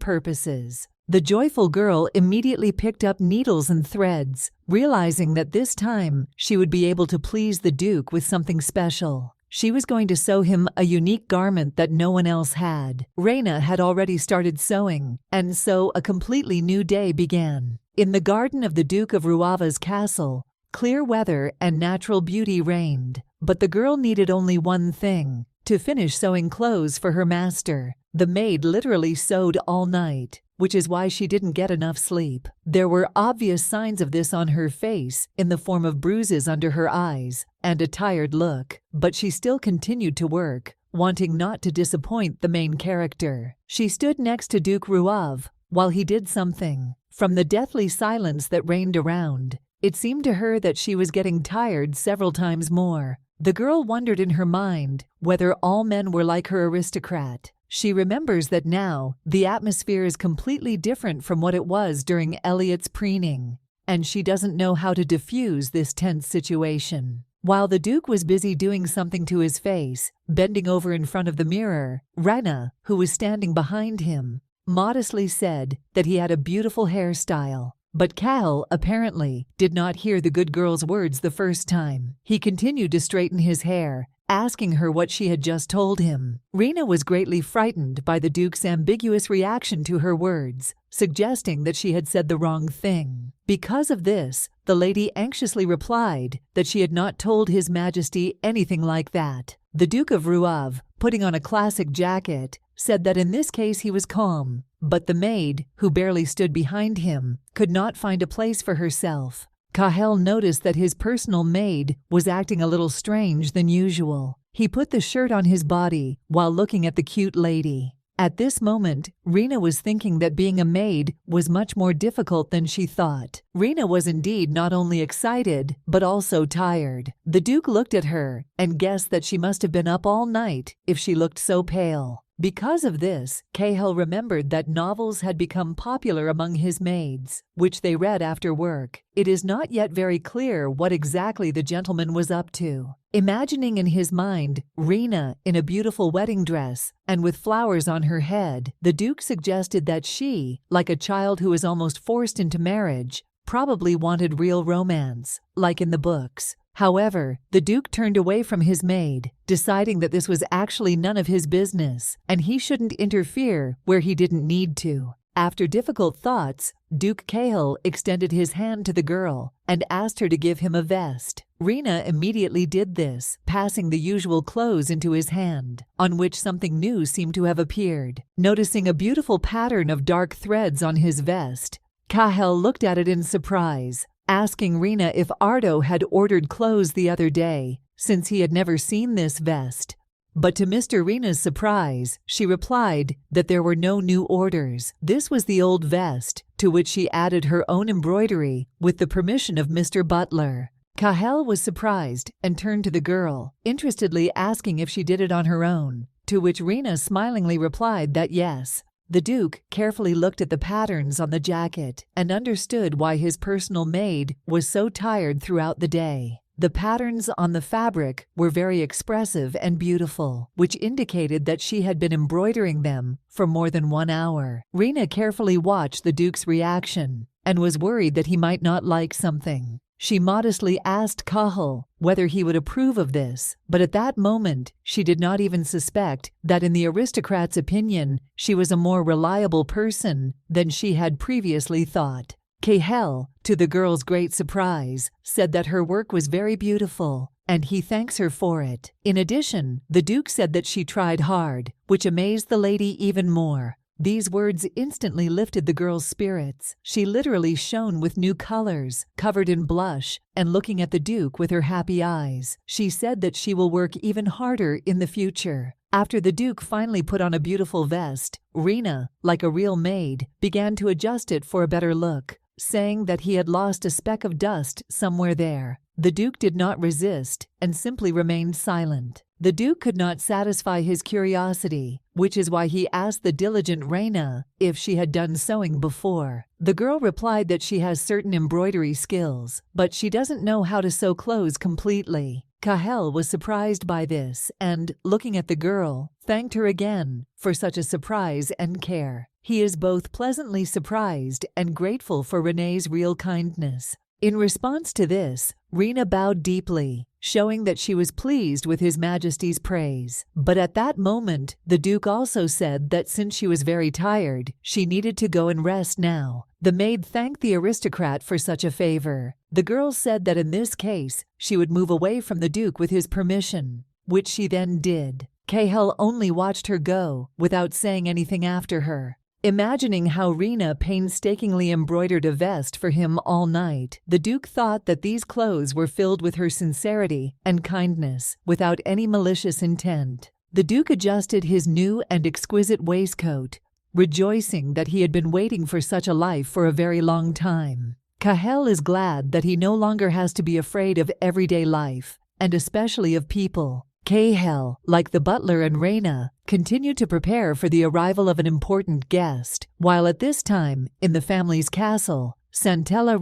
purposes. The joyful girl immediately picked up needles and threads, realizing that this time she would be able to please the Duke with something special. She was going to sew him a unique garment that no one else had. Raina had already started sewing, and so a completely new day began. In the garden of the Duke of Ruava's castle, clear weather and natural beauty reigned, but the girl needed only one thing: to finish sewing clothes for her master. The maid literally sewed all night, which is why she didn't get enough sleep. There were obvious signs of this on her face in the form of bruises under her eyes and a tired look, but she still continued to work, wanting not to disappoint the main character. She stood next to Duke Ruav while he did something. From the deathly silence that reigned around, it seemed to her that she was getting tired several times more. The girl wondered in her mind whether all men were like her aristocrat. She remembers that now the atmosphere is completely different from what it was during Elliot's preening, and she doesn't know how to diffuse this tense situation. While the Duke was busy doing something to his face, bending over in front of the mirror, Raina, who was standing behind him, modestly said that he had a beautiful hairstyle. But Cal, apparently, did not hear the good girl's words the first time. He continued to straighten his hair, asking her what she had just told him. Raina was greatly frightened by the Duke's ambiguous reaction to her words, suggesting that she had said the wrong thing. Because of this, the lady anxiously replied that she had not told His Majesty anything like that. The Duke of Ruav, putting on a classic jacket, said that in this case he was calm, but the maid, who barely stood behind him, could not find a place for herself. Kahel noticed that his personal maid was acting a little strange than usual. He put the shirt on his body while looking at the cute lady. At this moment, Raina was thinking that being a maid was much more difficult than she thought. Raina was indeed not only excited, but also tired. The Duke looked at her and guessed that she must have been up all night if she looked so pale. Because of this, Cahill remembered that novels had become popular among his maids, which they read after work. It is not yet very clear what exactly the gentleman was up to. Imagining in his mind Raina in a beautiful wedding dress and with flowers on her head, the Duke suggested that she, like a child who is almost forced into marriage, probably wanted real romance, like in the books. However, the Duke turned away from his maid, deciding that this was actually none of his business, and he shouldn't interfere where he didn't need to. After difficult thoughts, Duke Cahill extended his hand to the girl and asked her to give him a vest. Raina immediately did this, passing the usual clothes into his hand, on which something new seemed to have appeared. Noticing a beautiful pattern of dark threads on his vest, Cahill looked at it in surprise, asking Raina if Ardo had ordered clothes the other day, since he had never seen this vest. But to Mr. Raina's surprise, she replied that there were no new orders. This was the old vest, to which she added her own embroidery with the permission of Mr. Butler. Cahill was surprised and turned to the girl, interestedly asking if she did it on her own, to which Raina smilingly replied that yes. The Duke carefully looked at the patterns on the jacket and understood why his personal maid was so tired throughout the day. The patterns on the fabric were very expressive and beautiful, which indicated that she had been embroidering them for more than 1 hour. Raina carefully watched the Duke's reaction and was worried that he might not like something. She modestly asked Cahill whether he would approve of this, but at that moment she did not even suspect that in the aristocrat's opinion she was a more reliable person than she had previously thought. Cahill, to the girl's great surprise, said that her work was very beautiful, and he thanks her for it. In addition, the Duke said that she tried hard, which amazed the lady even more. These words instantly lifted the girl's spirits. She literally shone with new colors, covered in blush, and looking at the Duke with her happy eyes. She said that she will work even harder in the future. After the Duke finally put on a beautiful vest, Raina, like a real maid, began to adjust it for a better look. saying that he had lost a speck of dust somewhere there. The Duke did not resist and simply remained silent. The Duke could not satisfy his curiosity, which is why he asked the diligent Raina if she had done sewing before. The girl replied that she has certain embroidery skills, but she doesn't know how to sew clothes completely. Kahel was surprised by this and, looking at the girl, thanked her again for such a surprise and care. He is both pleasantly surprised and grateful for Renee's real kindness. In response to this, Raina bowed deeply, showing that she was pleased with His Majesty's praise. But at that moment, the Duke also said that since she was very tired, she needed to go and rest now. The maid thanked the aristocrat for such a favor. The girl said that in this case, she would move away from the Duke with his permission, which she then did. Kahel only watched her go, without saying anything after her. Imagining how Raina painstakingly embroidered a vest for him all night, the Duke thought that these clothes were filled with her sincerity and kindness, without any malicious intent. The Duke adjusted his new and exquisite waistcoat, rejoicing that he had been waiting for such a life for a very long time. Kahel is glad that he no longer has to be afraid of everyday life, and especially of people. Kahel, like the butler and Raina, continued to prepare for the arrival of an important guest, while at this time, in the family's castle, Santella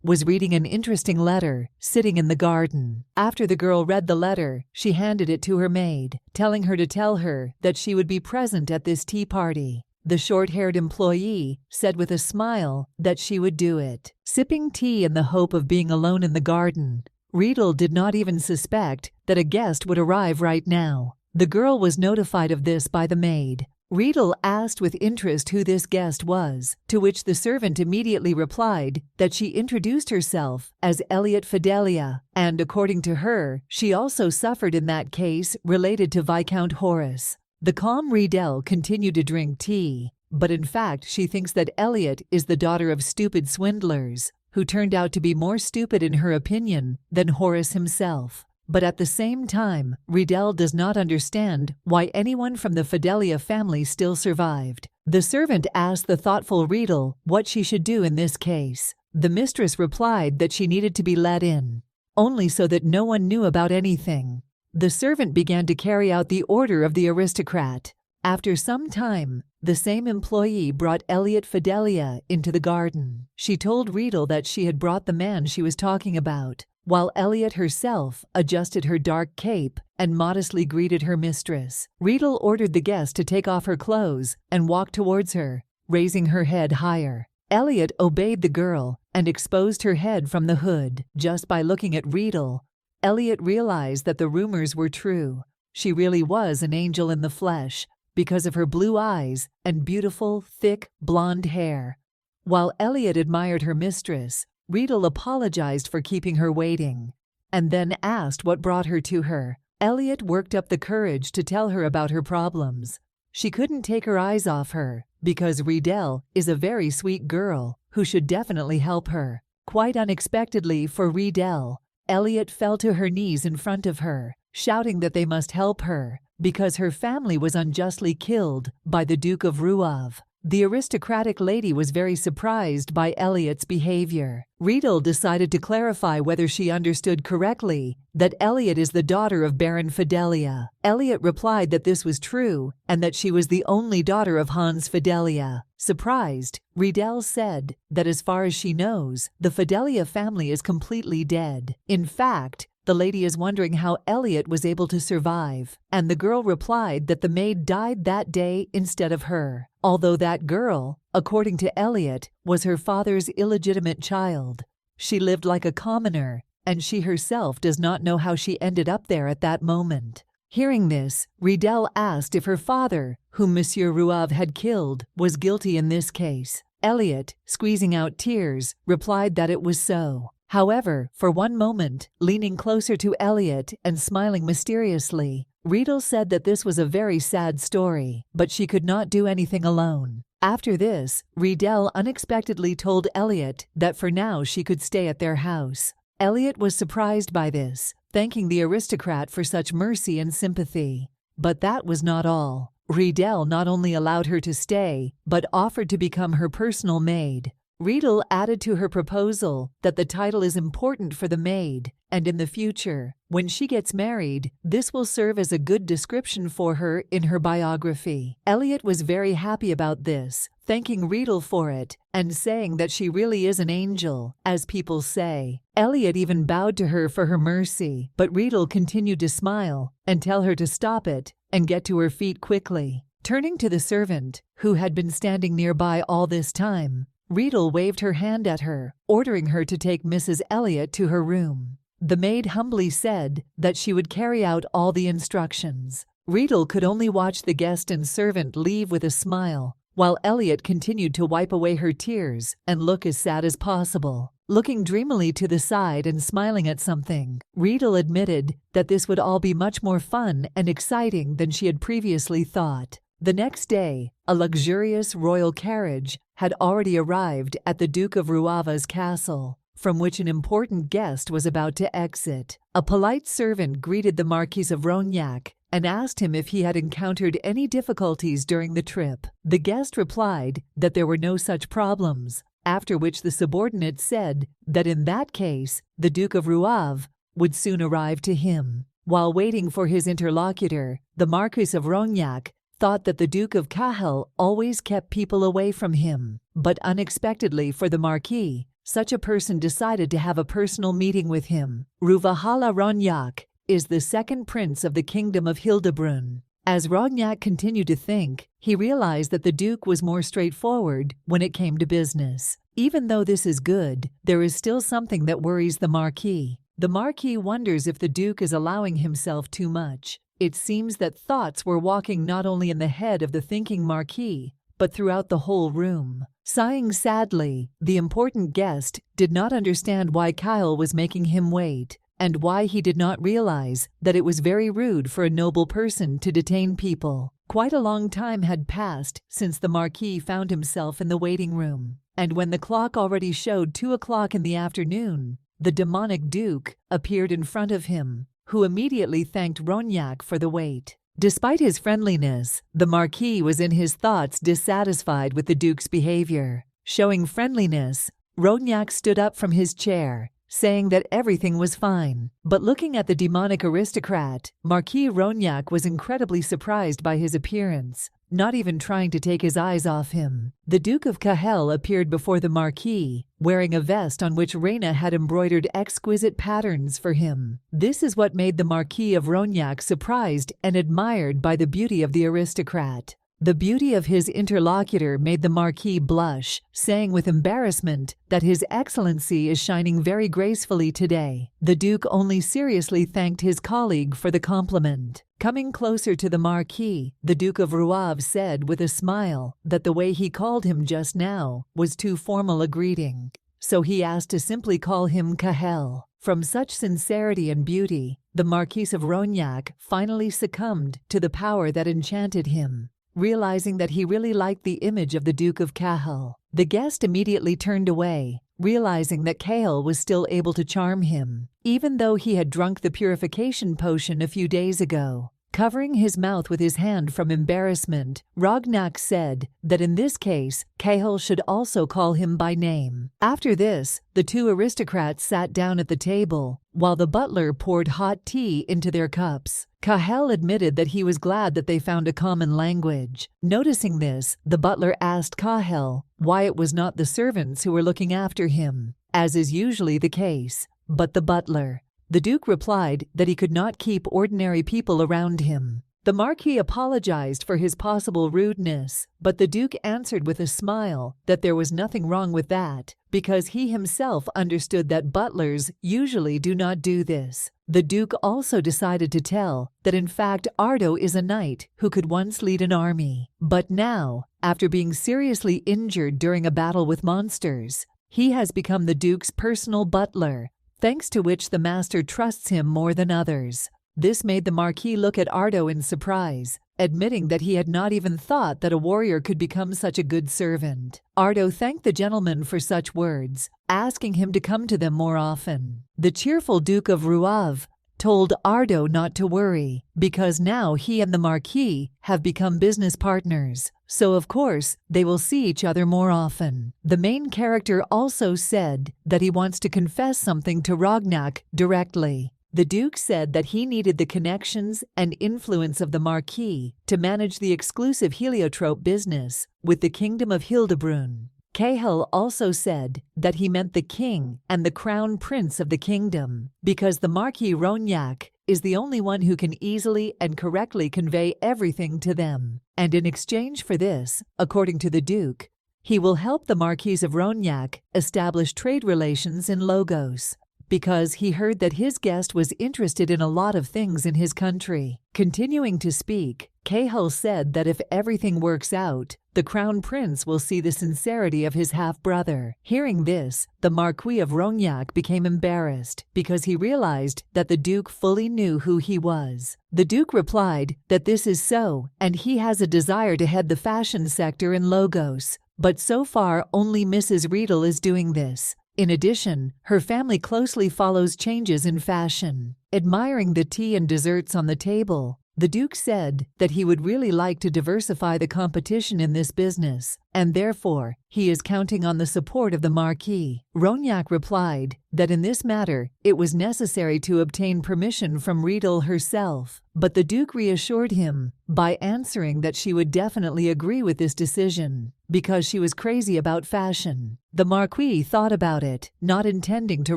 was reading an interesting letter, sitting in the garden. After the girl read the letter, she handed it to her maid, telling her to tell her that she would be present at this tea party. The short-haired employee said with a smile that she would do it. Sipping tea in the hope of being alone in the garden, Riedel did not even suspect that a guest would arrive right now. The girl was notified of this by the maid. Riedel asked with interest who this guest was, to which the servant immediately replied that she introduced herself as Elliot Fidelia, and according to her, she also suffered in that case related to Viscount Horace. The calm Riedel continued to drink tea, but in fact she thinks that Elliot is the daughter of stupid swindlers, who turned out to be more stupid in her opinion than Horace himself. But at the same time, Riedel does not understand why anyone from the Fidelia family still survived. The servant asked the thoughtful Riedel what she should do in this case. The mistress replied that she needed to be let in, only so that no one knew about anything. The servant began to carry out the order of the aristocrat. After some time, the same employee brought Elliot Fidelia into the garden. She told Riedel that she had brought the man she was talking about, while Elliot herself adjusted her dark cape and modestly greeted her mistress. Riedel ordered the guest to take off her clothes and walk towards her, raising her head higher. Elliot obeyed the girl and exposed her head from the hood. Just by looking at Riedel, Elliot realized that the rumors were true. She really was an angel in the flesh, because of her blue eyes and beautiful, thick, blonde hair. While Elliot admired her mistress, Riedel apologized for keeping her waiting, and then asked what brought her to her. Elliot worked up the courage to tell her about her problems. She couldn't take her eyes off her, because Riedel is a very sweet girl who should definitely help her. Quite unexpectedly for Riedel, Elliot fell to her knees in front of her, shouting that they must help her, because her family was unjustly killed by the Duke of Ruav. The aristocratic lady was very surprised by Elliot's behavior. Riedel decided to clarify whether she understood correctly that Elliot is the daughter of Baron Fidelia. Elliot replied that this was true and that she was the only daughter of Hans Fidelia. Surprised, Riedel said that as far as she knows, the Fidelia family is completely dead. In fact, the lady is wondering how Elliot was able to survive, and the girl replied that the maid died that day instead of her, although that girl, according to Elliot, was her father's illegitimate child. She lived like a commoner, and she herself does not know how she ended up there at that moment. Hearing this, Riedel asked if her father, whom Monsieur Ruav had killed, was guilty in this case. Elliot, squeezing out tears, replied that it was so. However, for one moment, leaning closer to Elliot and smiling mysteriously, Riedel said that this was a very sad story, but she could not do anything alone. After this, Riedel unexpectedly told Elliot that for now she could stay at their house. Elliot was surprised by this, thanking the aristocrat for such mercy and sympathy. But that was not all. Riedel not only allowed her to stay, but offered to become her personal maid. Riedel added to her proposal that the title is important for the maid, and in the future, when she gets married, this will serve as a good description for her in her biography. Elliot was very happy about this, thanking Riedel for it, and saying that she really is an angel, as people say. Elliot even bowed to her for her mercy, but Riedel continued to smile and tell her to stop it and get to her feet quickly. Turning to the servant, who had been standing nearby all this time, Riedel waved her hand at her, ordering her to take Mrs. Elliot to her room. The maid humbly said that she would carry out all the instructions. Riedel could only watch the guest and servant leave with a smile, while Elliot continued to wipe away her tears and look as sad as possible. Looking dreamily to the side and smiling at something, Riedel admitted that this would all be much more fun and exciting than she had previously thought. The next day, a luxurious royal carriage had already arrived at the Duke of Ruava's castle, from which an important guest was about to exit. A polite servant greeted the Marquis of Rognac and asked him if he had encountered any difficulties during the trip. The guest replied that there were no such problems, after which the subordinate said that in that case, the Duke of Rouave would soon arrive to him. While waiting for his interlocutor, the Marquis of Rognac thought that the Duke of Cahel always kept people away from him, but unexpectedly for the Marquis, such a person decided to have a personal meeting with him. Rouvahala Rognac is the second prince of the kingdom of Hildebrun. As Rognac continued to think, he realized that the Duke was more straightforward when it came to business. Even though this is good, there is still something that worries the Marquis. The Marquis wonders if the Duke is allowing himself too much. It seems that thoughts were walking not only in the head of the thinking Marquis, but throughout the whole room. Sighing sadly, the important guest did not understand why Kyle was making him wait, and why he did not realize that it was very rude for a noble person to detain people. Quite a long time had passed since the Marquis found himself in the waiting room, and when the clock already showed 2 o'clock in the afternoon, the demonic Duke appeared in front of him, who immediately thanked Rognac for the wait. Despite his friendliness, the Marquis was in his thoughts dissatisfied with the Duke's behavior. Showing friendliness, Rognac stood up from his chair, saying that everything was fine. But looking at the demonic aristocrat, Marquis Rognac was incredibly surprised by his appearance, not even trying to take his eyes off him. The Duke of Cahel appeared before the Marquis, wearing a vest on which Raina had embroidered exquisite patterns for him. This is what made the Marquis of Rognac surprised and admired by the beauty of the aristocrat. The beauty of his interlocutor made the Marquis blush, saying with embarrassment that His Excellency is shining very gracefully today. The Duke only seriously thanked his colleague for the compliment. Coming closer to the Marquis, the Duke of Rouave said with a smile that the way he called him just now was too formal a greeting, so he asked to simply call him Cahel. From such sincerity and beauty, the Marquis of Rognac finally succumbed to the power that enchanted him. Realizing that he really liked the image of the Duke of Cahel, the guest immediately turned away, realizing that Cahel was still able to charm him, even though he had drunk the purification potion a few days ago. Covering his mouth with his hand from embarrassment, Rognac said that in this case, Cahel should also call him by name. After this, the two aristocrats sat down at the table, while the butler poured hot tea into their cups. Cahel admitted that he was glad that they found a common language. Noticing this, the butler asked Cahel why it was not the servants who were looking after him, as is usually the case, but the butler. The Duke replied that he could not keep ordinary people around him. The Marquis apologized for his possible rudeness, but the Duke answered with a smile that there was nothing wrong with that, because he himself understood that butlers usually do not do this. The Duke also decided to tell that in fact Ardo is a knight who could once lead an army, but now, after being seriously injured during a battle with monsters, he has become the Duke's personal butler, thanks to which the master trusts him more than others. This made the Marquis look at Ardo in surprise, admitting that he had not even thought that a warrior could become such a good servant. Ardo thanked the gentleman for such words, asking him to come to them more often. The cheerful Duke of Rouave told Ardo not to worry, because now he and the Marquee have become business partners, so of course they will see each other more often. The main character also said that he wants to confess something to Rognak directly. The Duke said that he needed the connections and influence of the Marquee to manage the exclusive Heliotrope business with the Kingdom of Hildebrun. Cahill also said that he meant the king and the crown prince of the kingdom, because the Marquis Rognak is the only one who can easily and correctly convey everything to them. And in exchange for this, according to the Duke, he will help the Marquis of Rognak establish trade relations in Logos, because he heard that his guest was interested in a lot of things in his country. Continuing to speak, Cahill said that if everything works out, the Crown Prince will see the sincerity of his half-brother. Hearing this, the Marquis of Rognak became embarrassed because he realized that the Duke fully knew who he was. The Duke replied that this is so, and he has a desire to head the fashion sector in Logos, but so far only Mrs. Riedel is doing this. In addition, her family closely follows changes in fashion. Admiring the tea and desserts on the table, the Duke said that he would really like to diversify the competition in this business, and therefore he is counting on the support of the Marquis. Rognak replied that in this matter it was necessary to obtain permission from Riedel herself, but the Duke reassured him by answering that she would definitely agree with this decision, because she was crazy about fashion. The Marquis thought about it, not intending to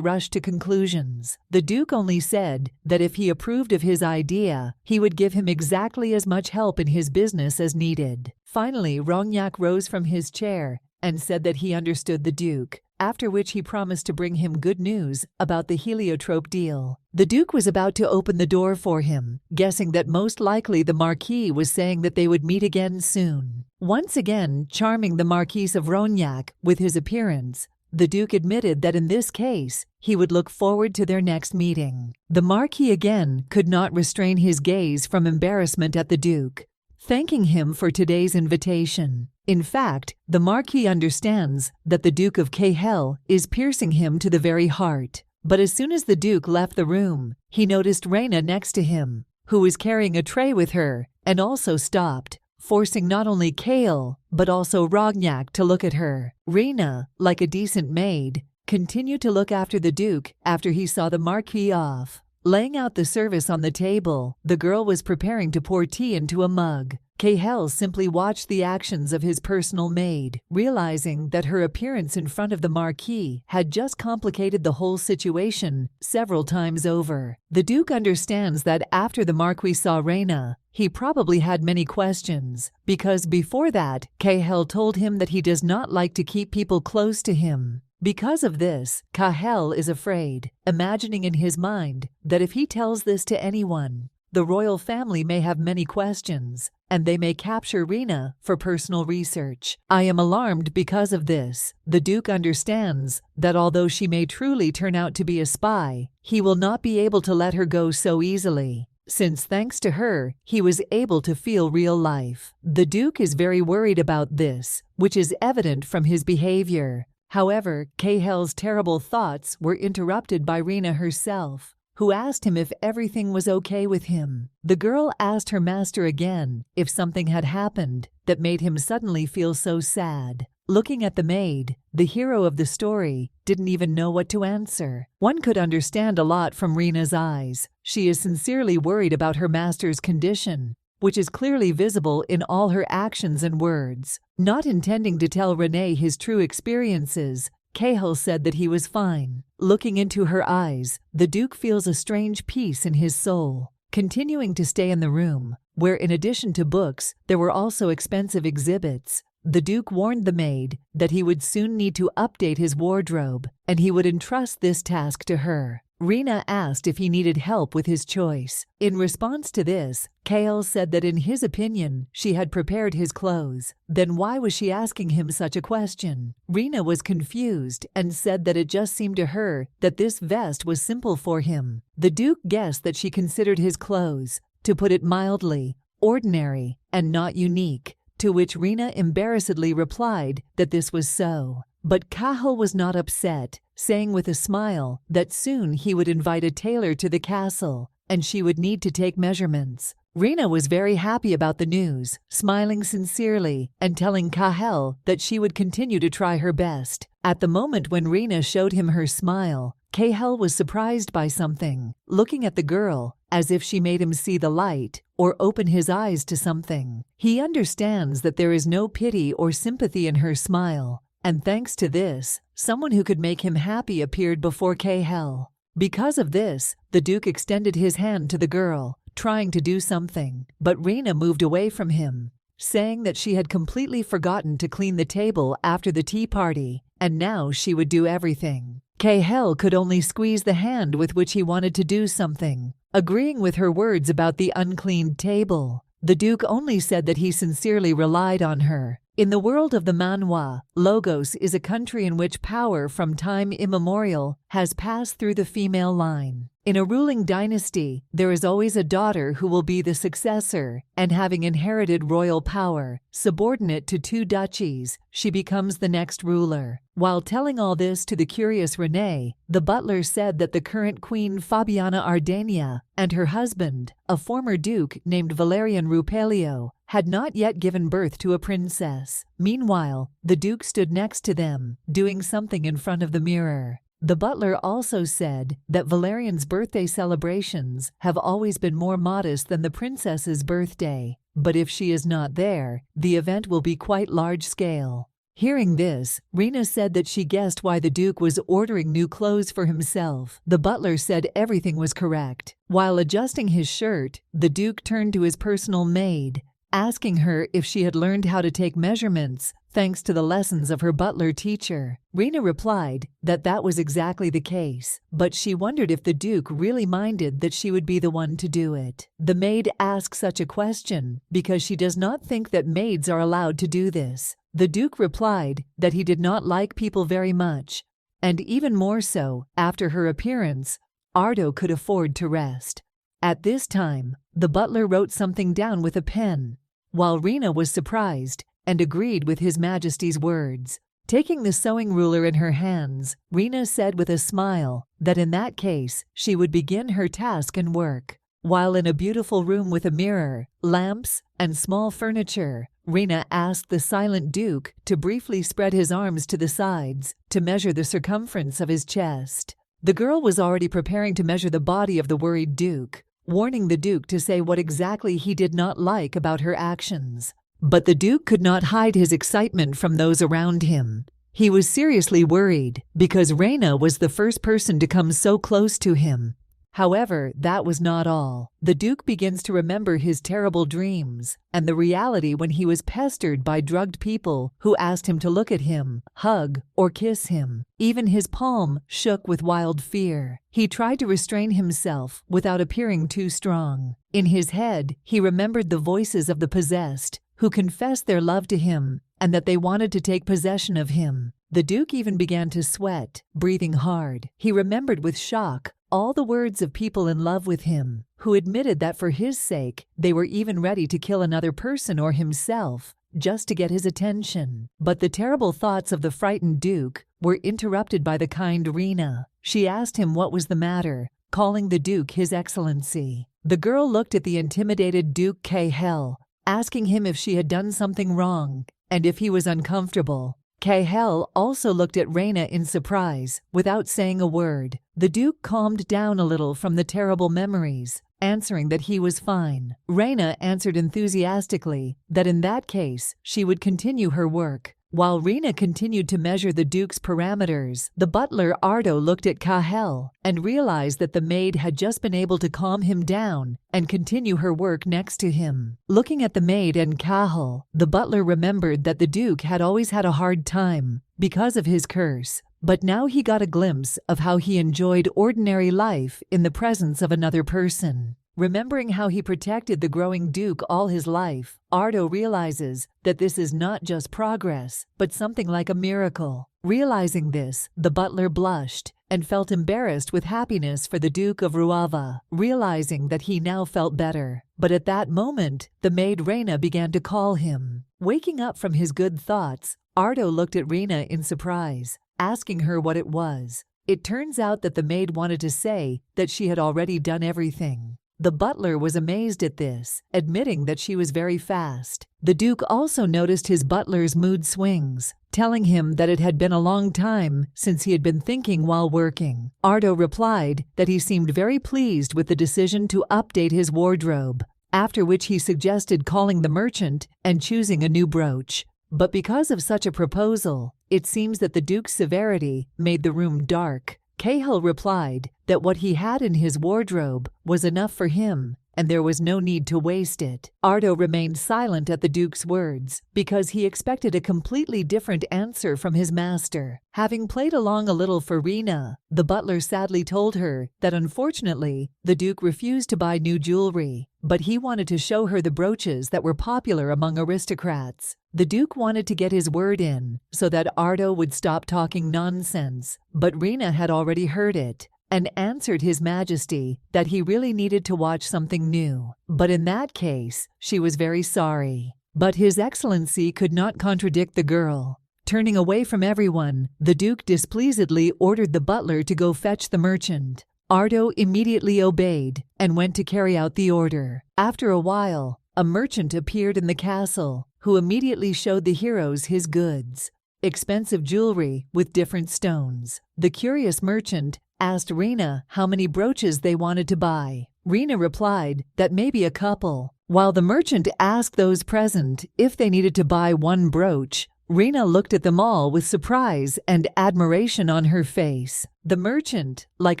rush to conclusions. The Duke only said that if he approved of his idea, he would give him exactly as much help in his business as needed. Finally, Rognak rose from his chair and said that he understood the Duke, after which he promised to bring him good news about the Heliotrope deal. The Duke was about to open the door for him, guessing that most likely the Marquis was saying that they would meet again soon. Once again charming the Marquis of Rognak with his appearance, the Duke admitted that in this case, he would look forward to their next meeting. The Marquis again could not restrain his gaze from embarrassment at the Duke, thanking him for today's invitation. In fact, the Marquis understands that the Duke of Cahill is piercing him to the very heart. But as soon as the Duke left the room, he noticed Raina next to him, who was carrying a tray with her, and also stopped, forcing not only Cahill, but also Rognak to look at her. Raina, like a decent maid, continued to look after the Duke after he saw the Marquis off. Laying out the service on the table, the girl was preparing to pour tea into a mug. Cahill simply watched the actions of his personal maid, realizing that her appearance in front of the Marquis had just complicated the whole situation several times over. The Duke understands that after the Marquis saw Raina, he probably had many questions, because before that, Cahill told him that he does not like to keep people close to him. Because of this, Cahill is afraid, imagining in his mind that if he tells this to anyone, the royal family may have many questions, and they may capture Raina for personal research. I am alarmed because of this. The Duke understands that although she may truly turn out to be a spy, he will not be able to let her go so easily, since thanks to her, he was able to feel real life. The Duke is very worried about this, which is evident from his behavior. However, Cahill's terrible thoughts were interrupted by Raina herself, who asked him if everything was okay with him. The girl asked her master again if something had happened that made him suddenly feel so sad. Looking at the maid, the hero of the story didn't even know what to answer. One could understand a lot from Raina's eyes. She is sincerely worried about her master's condition, which is clearly visible in all her actions and words. Not intending to tell Renee his true experiences, Cahill said that he was fine. Looking into her eyes, the Duke feels a strange peace in his soul. Continuing to stay in the room, where in addition to books, there were also expensive exhibits, the Duke warned the maid that he would soon need to update his wardrobe, and he would entrust this task to her. Raina asked if he needed help with his choice. In response to this, Cahill said that in his opinion, she had prepared his clothes. Then why was she asking him such a question? Raina was confused and said that it just seemed to her that this vest was simple for him. The Duke guessed that she considered his clothes, to put it mildly, ordinary and not unique, to which Raina embarrassedly replied that this was so. But Cahill was not upset, saying with a smile that soon he would invite a tailor to the castle and she would need to take measurements. Raina was very happy about the news, smiling sincerely and telling Kahel that she would continue to try her best. At the moment when Raina showed him her smile, Kahel was surprised by something, looking at the girl as if she made him see the light or open his eyes to something. He understands that there is no pity or sympathy in her smile, and thanks to this, someone who could make him happy appeared before Kahel. Because of this, the Duke extended his hand to the girl, trying to do something, but Raina moved away from him, saying that she had completely forgotten to clean the table after the tea party, and now she would do everything. Kahel could only squeeze the hand with which he wanted to do something, agreeing with her words about the uncleaned table. The Duke only said that he sincerely relied on her. In the world of the Manhwa, Logos is a country in which power from time immemorial has passed through the female line. In a ruling dynasty, there is always a daughter who will be the successor, and having inherited royal power, subordinate to 2 duchies, she becomes the next ruler. While telling all this to the curious Renée, the butler said that the current queen Fabiana Ardania and her husband, a former duke named Valerian Rupelio, had not yet given birth to a princess. Meanwhile, the duke stood next to them, doing something in front of the mirror. The butler also said that Valerian's birthday celebrations have always been more modest than the princess's birthday, but if she is not there, the event will be quite large-scale. Hearing this, Raina said that she guessed why the Duke was ordering new clothes for himself. The butler said everything was correct. While adjusting his shirt, the Duke turned to his personal maid, asking her if she had learned how to take measurements thanks to the lessons of her butler teacher. Raina replied that that was exactly the case, but she wondered if the Duke really minded that she would be the one to do it. The maid asked such a question because she does not think that maids are allowed to do this. The Duke replied that he did not like people very much, and even more so, after her appearance, Ardo could afford to rest. At this time, the butler wrote something down with a pen, while Raina was surprised and agreed with His Majesty's words. Taking the sewing ruler in her hands, Raina said with a smile that in that case she would begin her task and work. While in a beautiful room with a mirror, lamps, and small furniture, Raina asked the silent Duke to briefly spread his arms to the sides to measure the circumference of his chest. The girl was already preparing to measure the body of the worried Duke, warning the Duke to say what exactly he did not like about her actions. But the Duke could not hide his excitement from those around him. He was seriously worried because Raina was the first person to come so close to him. However, that was not all. The Duke begins to remember his terrible dreams and the reality when he was pestered by drugged people who asked him to look at him, hug, or kiss him. Even his palm shook with wild fear. He tried to restrain himself without appearing too strong. In his head, he remembered the voices of the possessed, who confessed their love to him and that they wanted to take possession of him. The Duke even began to sweat, breathing hard. He remembered with shock all the words of people in love with him, who admitted that for his sake they were even ready to kill another person or himself just to get his attention. But the terrible thoughts of the frightened Duke were interrupted by the kind Raina. She asked him what was the matter, calling the Duke His Excellency. The girl looked at the intimidated Duke Kahel, asking him if she had done something wrong and if he was uncomfortable. Kahel also looked at Raina in surprise, without saying a word. The Duke calmed down a little from the terrible memories, answering that he was fine. Raina answered enthusiastically that in that case she would continue her work. While Raina continued to measure the Duke's parameters, the butler Ardo looked at Kahel and realized that the maid had just been able to calm him down and continue her work next to him. Looking at the maid and Kahel, the butler remembered that the Duke had always had a hard time because of his curse, but now he got a glimpse of how he enjoyed ordinary life in the presence of another person. Remembering how he protected the growing Duke all his life, Ardo realizes that this is not just progress, but something like a miracle. Realizing this, the butler blushed and felt embarrassed with happiness for the Duke of Ruava, realizing that he now felt better. But at that moment, the maid Raina began to call him. Waking up from his good thoughts, Ardo looked at Raina in surprise, asking her what it was. It turns out that the maid wanted to say that she had already done everything. The butler was amazed at this, admitting that she was very fast. The Duke also noticed his butler's mood swings, telling him that it had been a long time since he had been thinking while working. Ardo replied that he seemed very pleased with the decision to update his wardrobe, after which he suggested calling the merchant and choosing a new brooch. But because of such a proposal, it seems that the Duke's severity made the room dark. Cahill replied that what he had in his wardrobe was enough for him, and there was no need to waste it. Ardo remained silent at the Duke's words because he expected a completely different answer from his master. Having played along a little for Raina, the butler sadly told her that unfortunately the Duke refused to buy new jewelry, but he wanted to show her the brooches that were popular among aristocrats. The Duke wanted to get his word in so that Ardo would stop talking nonsense, but Raina had already heard it and answered His Majesty that he really needed to watch something new. But in that case, she was very sorry. But His Excellency could not contradict the girl. Turning away from everyone, the Duke displeasedly ordered the butler to go fetch the merchant. Ardo immediately obeyed and went to carry out the order. After a while, a merchant appeared in the castle, who immediately showed the heroes his goods. Expensive jewelry with different stones. The curious merchant asked Raina how many brooches they wanted to buy. Raina replied that maybe a couple. While the merchant asked those present if they needed to buy one brooch, Raina looked at them all with surprise and admiration on her face. The merchant, like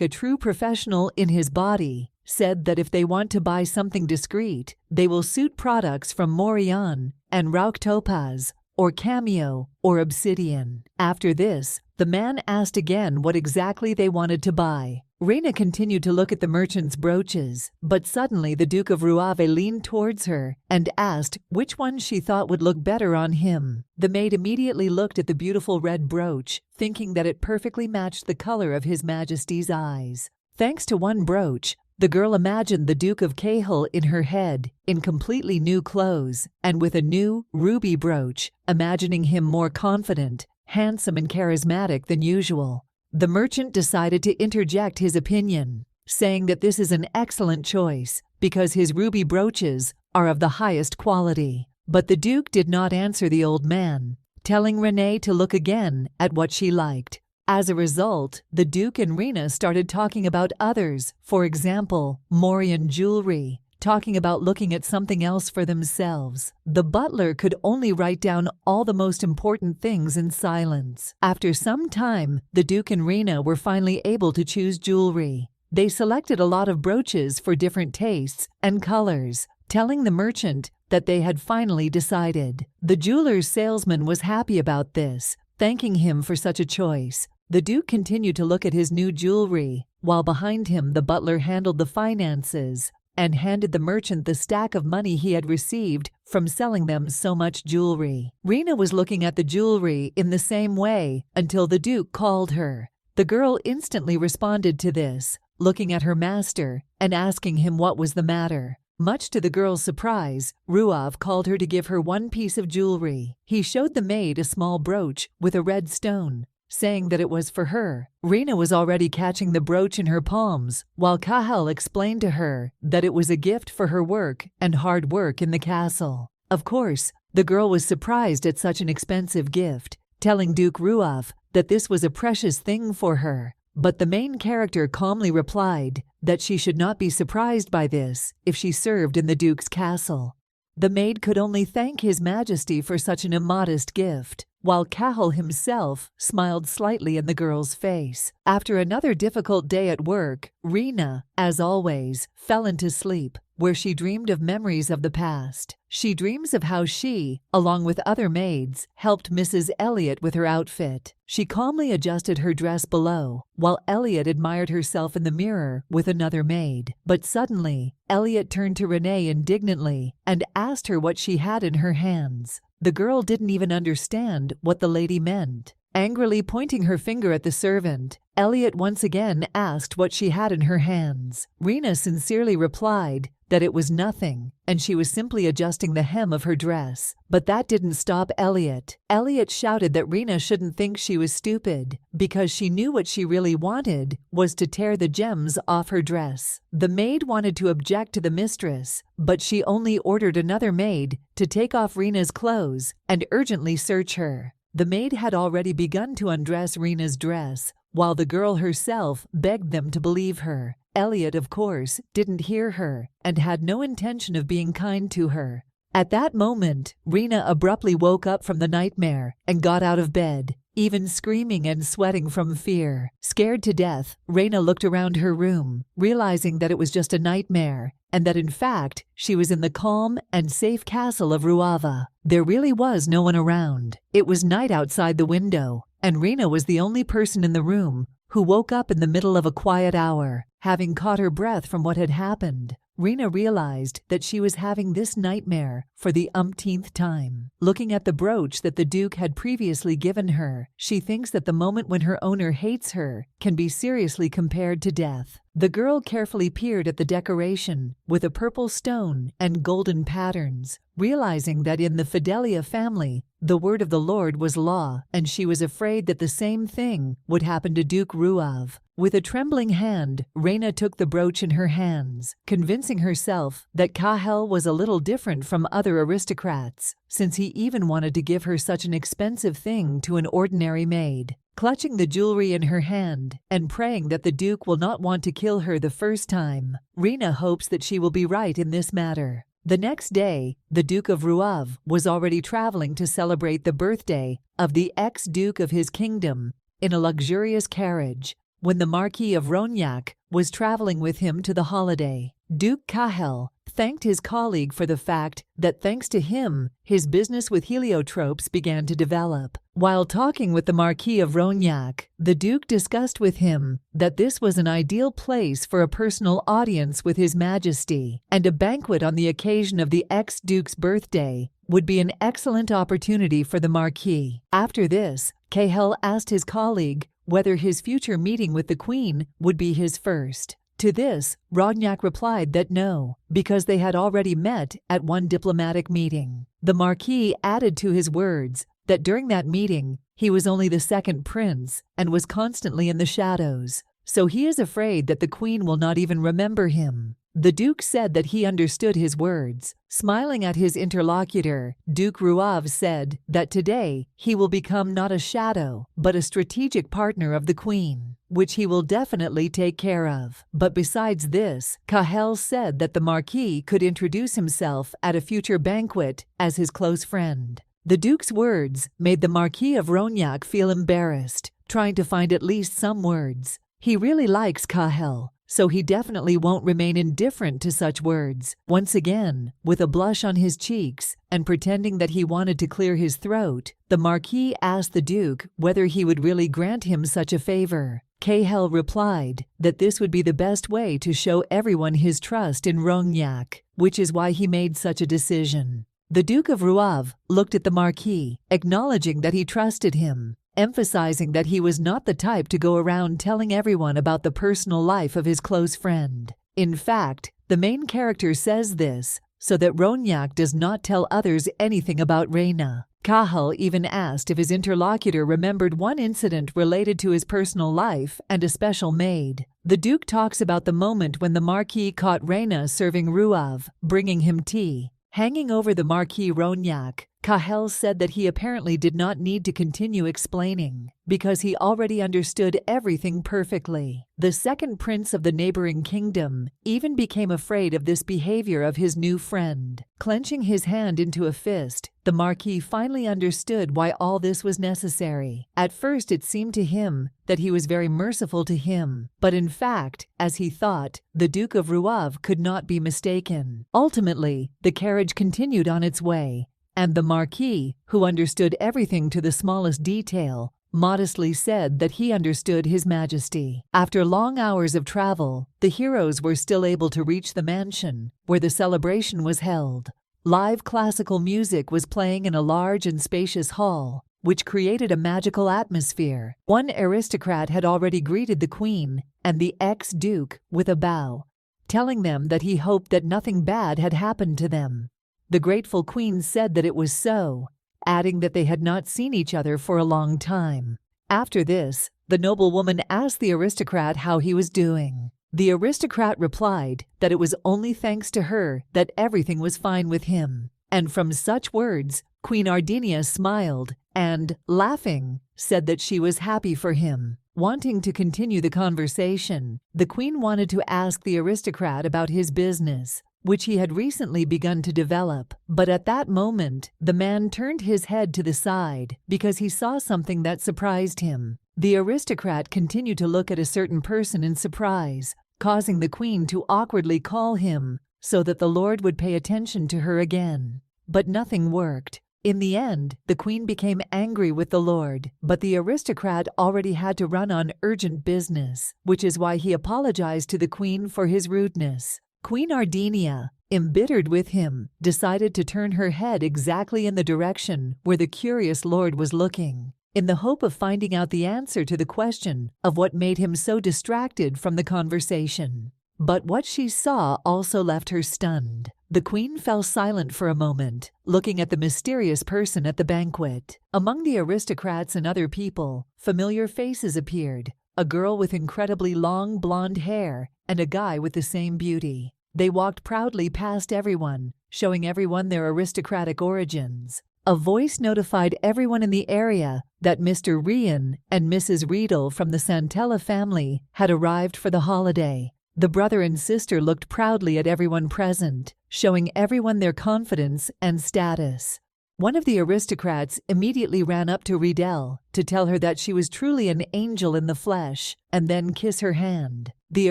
a true professional in his body, said that if they want to buy something discreet, they will suit products from Morion and Rauk Topaz, or Cameo, or Obsidian. After this, the man asked again what exactly they wanted to buy. Raina continued to look at the merchant's brooches, but suddenly the Duke of Ruave leaned towards her and asked which one she thought would look better on him. The maid immediately looked at the beautiful red brooch, thinking that it perfectly matched the color of His Majesty's eyes. Thanks to one brooch, the girl imagined the Duke of Cahill in her head, in completely new clothes, and with a new ruby brooch, imagining him more confident, handsome and charismatic than usual. The merchant decided to interject his opinion, saying that this is an excellent choice because his ruby brooches are of the highest quality. But the Duke did not answer the old man, telling Renee to look again at what she liked. As a result, the Duke and Raina started talking about others, for example, Morion jewelry, talking about looking at something else for themselves. The butler could only write down all the most important things in silence. After some time, the Duke and Raina were finally able to choose jewelry. They selected a lot of brooches for different tastes and colors, telling the merchant that they had finally decided. The jeweler's salesman was happy about this, thanking him for such a choice. The Duke continued to look at his new jewelry, while behind him the butler handled the finances and handed the merchant the stack of money he had received from selling them so much jewelry. Raina was looking at the jewelry in the same way until the Duke called her. The girl instantly responded to this, looking at her master and asking him what was the matter. Much to the girl's surprise, Ruav called her to give her one piece of jewelry. He showed the maid a small brooch with a red stone, saying that it was for her. Raina was already catching the brooch in her palms, while Cahill explained to her that it was a gift for her work and hard work in the castle. Of course, the girl was surprised at such an expensive gift, telling Duke Ruav that this was a precious thing for her. But the main character calmly replied that she should not be surprised by this if she served in the Duke's castle. The maid could only thank His Majesty for such an immodest gift, while Cahill himself smiled slightly in the girl's face. After another difficult day at work, Raina, as always, fell into sleep, where she dreamed of memories of the past. She dreams of how she, along with other maids, helped Mrs. Elliot with her outfit. She calmly adjusted her dress below, while Elliot admired herself in the mirror with another maid. But suddenly, Elliot turned to Renee indignantly and asked her what she had in her hands. The girl didn't even understand what the lady meant, Angrily pointing her finger at the servant, Elliot once again asked what she had in her hands. Raina sincerely replied that it was nothing, and she was simply adjusting the hem of her dress. But that didn't stop Elliot. Elliot shouted that Raina shouldn't think she was stupid, because she knew what she really wanted was to tear the gems off her dress. The maid wanted to object to the mistress, but she only ordered another maid to take off Raina's clothes and urgently search her. The maid had already begun to undress Raina's dress, while the girl herself begged them to believe her. Elliot, of course, didn't hear her and had no intention of being kind to her. At that moment, Raina abruptly woke up from the nightmare and got out of bed, even screaming and sweating from fear. Scared to death, Raina looked around her room, realizing that it was just a nightmare, and that in fact, she was in the calm and safe castle of Ruava. There really was no one around. It was night outside the window, and Raina was the only person in the room who woke up in the middle of a quiet hour. Having caught her breath from what had happened, Raina realized that she was having this nightmare for the umpteenth time. Looking at the brooch that the Duke had previously given her, she thinks that the moment when her owner hates her can be seriously compared to death. The girl carefully peered at the decoration with a purple stone and golden patterns, realizing that in the Fidelia family, the word of the Lord was law, and she was afraid that the same thing would happen to Duke Ruav. With a trembling hand, Raina took the brooch in her hands, convincing herself that Kahel was a little different from other aristocrats, since he even wanted to give her such an expensive thing to an ordinary maid. Clutching the jewelry in her hand and praying that the Duke will not want to kill her the first time, Raina hopes that she will be right in this matter. The next day, the Duke of Ruav was already traveling to celebrate the birthday of the ex-duke of his kingdom in a luxurious carriage, when the Marquee of Rognac was traveling with him to the holiday. Duke Kahel thanked his colleague for the fact that thanks to him, his business with heliotropes began to develop. While talking with the Marquis of Rognac, the Duke discussed with him that this was an ideal place for a personal audience with His Majesty, and a banquet on the occasion of the ex-Duke's birthday would be an excellent opportunity for the Marquis. After this, Kahel asked his colleague whether his future meeting with the Queen would be his first. To this, Rognac replied that no, because they had already met at one diplomatic meeting. The Marquis added to his words that during that meeting, he was only the second prince and was constantly in the shadows, so he is afraid that the Queen will not even remember him. The Duke said that he understood his words. Smiling at his interlocutor, Duke Ruav said that today he will become not a shadow, but a strategic partner of the Queen, which he will definitely take care of. But besides this, Kahel said that the Marquis could introduce himself at a future banquet as his close friend. The Duke's words made the Marquis of Rognac feel embarrassed, trying to find at least some words. He really likes Kahel, so he definitely won't remain indifferent to such words. Once again, with a blush on his cheeks and pretending that he wanted to clear his throat, the Marquis asked the Duke whether he would really grant him such a favor. Kahel replied that this would be the best way to show everyone his trust in Rognac, which is why he made such a decision. The Duke of Ruav looked at the Marquis, acknowledging that he trusted him, emphasizing that he was not the type to go around telling everyone about the personal life of his close friend. In fact, the main character says this so that Rognac does not tell others anything about Raina. Kahel even asked if his interlocutor remembered one incident related to his personal life and a special maid. The Duke talks about the moment when the Marquis caught Raina serving Ruav, bringing him tea. Hanging over the Marquis Rognac, Kahel said that he apparently did not need to continue explaining, because he already understood everything perfectly. The second prince of the neighboring kingdom even became afraid of this behavior of his new friend. Clenching his hand into a fist, the Marquis finally understood why all this was necessary. At first it seemed to him that he was very merciful to him, but in fact, as he thought, the Duke of Ruav could not be mistaken. Ultimately, the carriage continued on its way, and the Marquis, who understood everything to the smallest detail, modestly said that he understood His Majesty. After long hours of travel, the heroes were still able to reach the mansion where the celebration was held. Live classical music was playing in a large and spacious hall, which created a magical atmosphere. One aristocrat had already greeted the queen and the ex-duke with a bow, telling them that he hoped that nothing bad had happened to them. The grateful queen said that it was so, adding that they had not seen each other for a long time. After this, the noblewoman asked the aristocrat how he was doing. The aristocrat replied that it was only thanks to her that everything was fine with him. And from such words, Queen Ardinia smiled and, laughing, said that she was happy for him. Wanting to continue the conversation, the queen wanted to ask the aristocrat about his business, which he had recently begun to develop. But at that moment, the man turned his head to the side because he saw something that surprised him. The aristocrat continued to look at a certain person in surprise, causing the queen to awkwardly call him so that the lord would pay attention to her again. But nothing worked. In the end, the queen became angry with the lord, but the aristocrat already had to run on urgent business, which is why he apologized to the queen for his rudeness. Queen Ardinia, embittered with him, decided to turn her head exactly in the direction where the curious lord was looking, in the hope of finding out the answer to the question of what made him so distracted from the conversation. But what she saw also left her stunned. The queen fell silent for a moment, looking at the mysterious person at the banquet. Among the aristocrats and other people, familiar faces appeared, a girl with incredibly long blonde hair and a guy with the same beauty. They walked proudly past everyone, showing everyone their aristocratic origins. A voice notified everyone in the area that Mr. Rian and Mrs. Riedel from the Santella family had arrived for the holiday. The brother and sister looked proudly at everyone present, showing everyone their confidence and status. One of the aristocrats immediately ran up to Riedel to tell her that she was truly an angel in the flesh, and then kiss her hand. The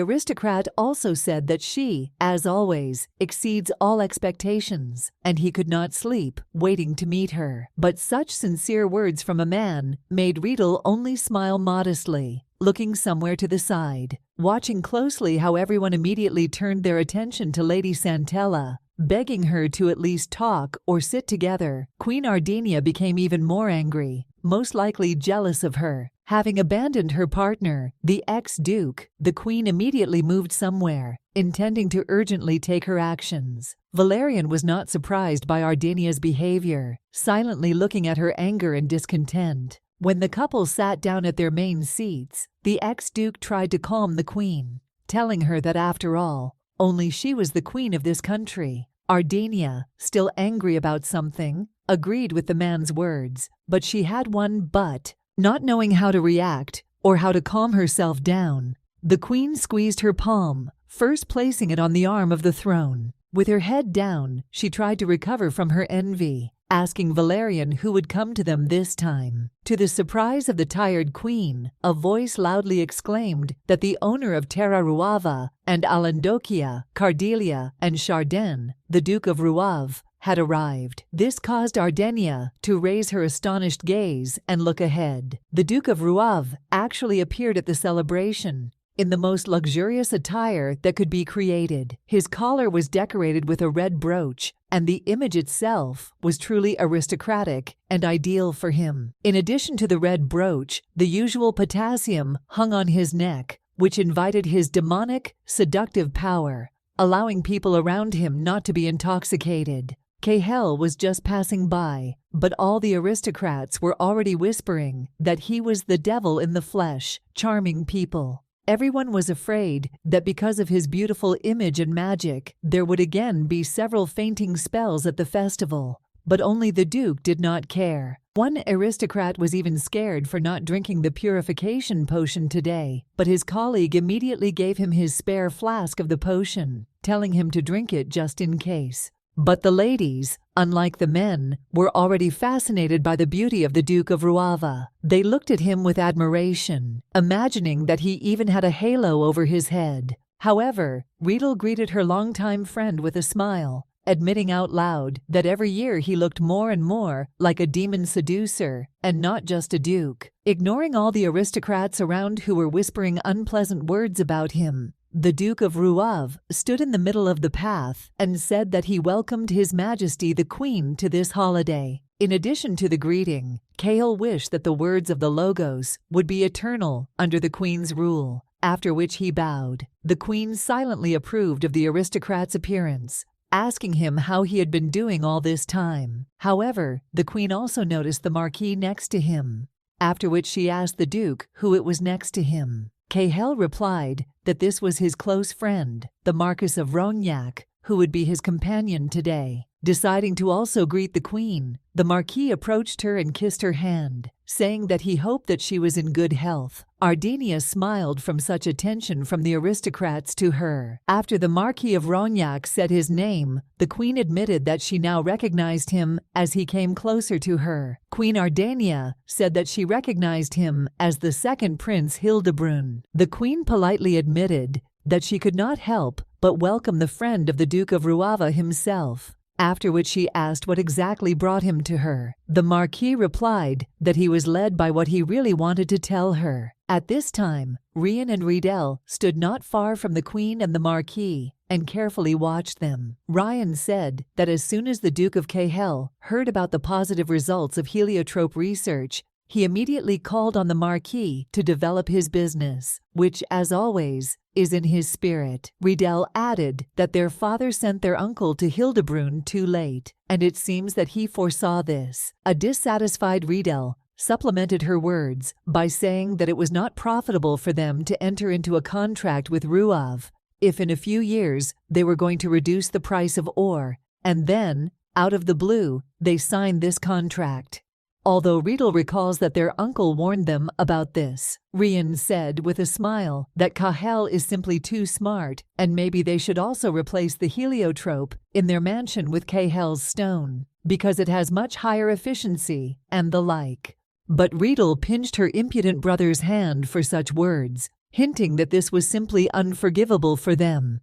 aristocrat also said that she, as always, exceeds all expectations, and he could not sleep, waiting to meet her. But such sincere words from a man made Riedel only smile modestly, looking somewhere to the side, watching closely how everyone immediately turned their attention to Lady Santella, begging her to at least talk or sit together. Queen Ardinia became even more angry, most likely jealous of her. Having abandoned her partner, the ex-duke, the queen immediately moved somewhere, intending to urgently take her actions. Valerian was not surprised by Ardinia's behavior, silently looking at her anger and discontent. When the couple sat down at their main seats, the ex-duke tried to calm the queen, telling her that after all, only she was the queen of this country. Ardinia, still angry about something, agreed with the man's words, but she had one but. Not knowing how to react or how to calm herself down, the queen squeezed her palm, first placing it on the arm of the throne. With her head down, she tried to recover from her envy, asking Valerian who would come to them this time. To the surprise of the tired queen, a voice loudly exclaimed that the owner of Terra Ruava and Alandokia, Cardelia, and Chardin, the Duke of Ruave, had arrived. This caused Ardinia to raise her astonished gaze and look ahead. The Duke of Ruave actually appeared at the celebration in the most luxurious attire that could be created. His collar was decorated with a red brooch, and the image itself was truly aristocratic and ideal for him. In addition to the red brooch, the usual potassium hung on his neck, which invited his demonic, seductive power, allowing people around him not to be intoxicated. Cahel was just passing by, but all the aristocrats were already whispering that he was the devil in the flesh, charming people. Everyone was afraid that because of his beautiful image and magic, there would again be several fainting spells at the festival. But only the Duke did not care. One aristocrat was even scared for not drinking the purification potion today, but his colleague immediately gave him his spare flask of the potion, telling him to drink it just in case. But the ladies, unlike the men, were already fascinated by the beauty of the Duke of Ruava. They looked at him with admiration, imagining that he even had a halo over his head. However, Riedel greeted her longtime friend with a smile, admitting out loud that every year he looked more and more like a demon seducer and not just a duke. Ignoring all the aristocrats around who were whispering unpleasant words about him, the Duke of Rouave, stood in the middle of the path and said that he welcomed His Majesty the Queen to this holiday. In addition to the greeting, Cahill wished that the words of the Logos would be eternal under the Queen's rule, after which he bowed. The Queen silently approved of the aristocrat's appearance, asking him how he had been doing all this time. However, the Queen also noticed the Marquee next to him, after which she asked the Duke who it was next to him. Cahill replied that this was his close friend, the Marquis of Rognac, who would be his companion today. Deciding to also greet the Queen, the Marquis approached her and kissed her hand, saying that he hoped that she was in good health. Ardenia smiled from such attention from the aristocrats to her. After the Marquis of Rognac said his name, the Queen admitted that she now recognized him as he came closer to her. Queen Ardenia said that she recognized him as the second Prince Hildebrand. The Queen politely admitted that she could not help but welcome the friend of the Duke of Rouave himself, after which she asked what exactly brought him to her. The Marquis replied that he was led by what he really wanted to tell her. At this time, Rian and Riedel stood not far from the Queen and the Marquis and carefully watched them. Ryan said that as soon as the Duke of Cahill heard about the positive results of heliotrope research, he immediately called on the Marquis to develop his business, which, as always, is in his spirit. Riedel added that their father sent their uncle to Hildebrand too late, and it seems that he foresaw this. A dissatisfied Riedel supplemented her words by saying that it was not profitable for them to enter into a contract with Rouave if in a few years they were going to reduce the price of ore, and then, out of the blue, they signed this contract. Although Riedel recalls that their uncle warned them about this, Rian said with a smile that Cahill is simply too smart and maybe they should also replace the heliotrope in their mansion with Cahill's stone, because it has much higher efficiency and the like. But Riedel pinched her impudent brother's hand for such words, hinting that this was simply unforgivable for them.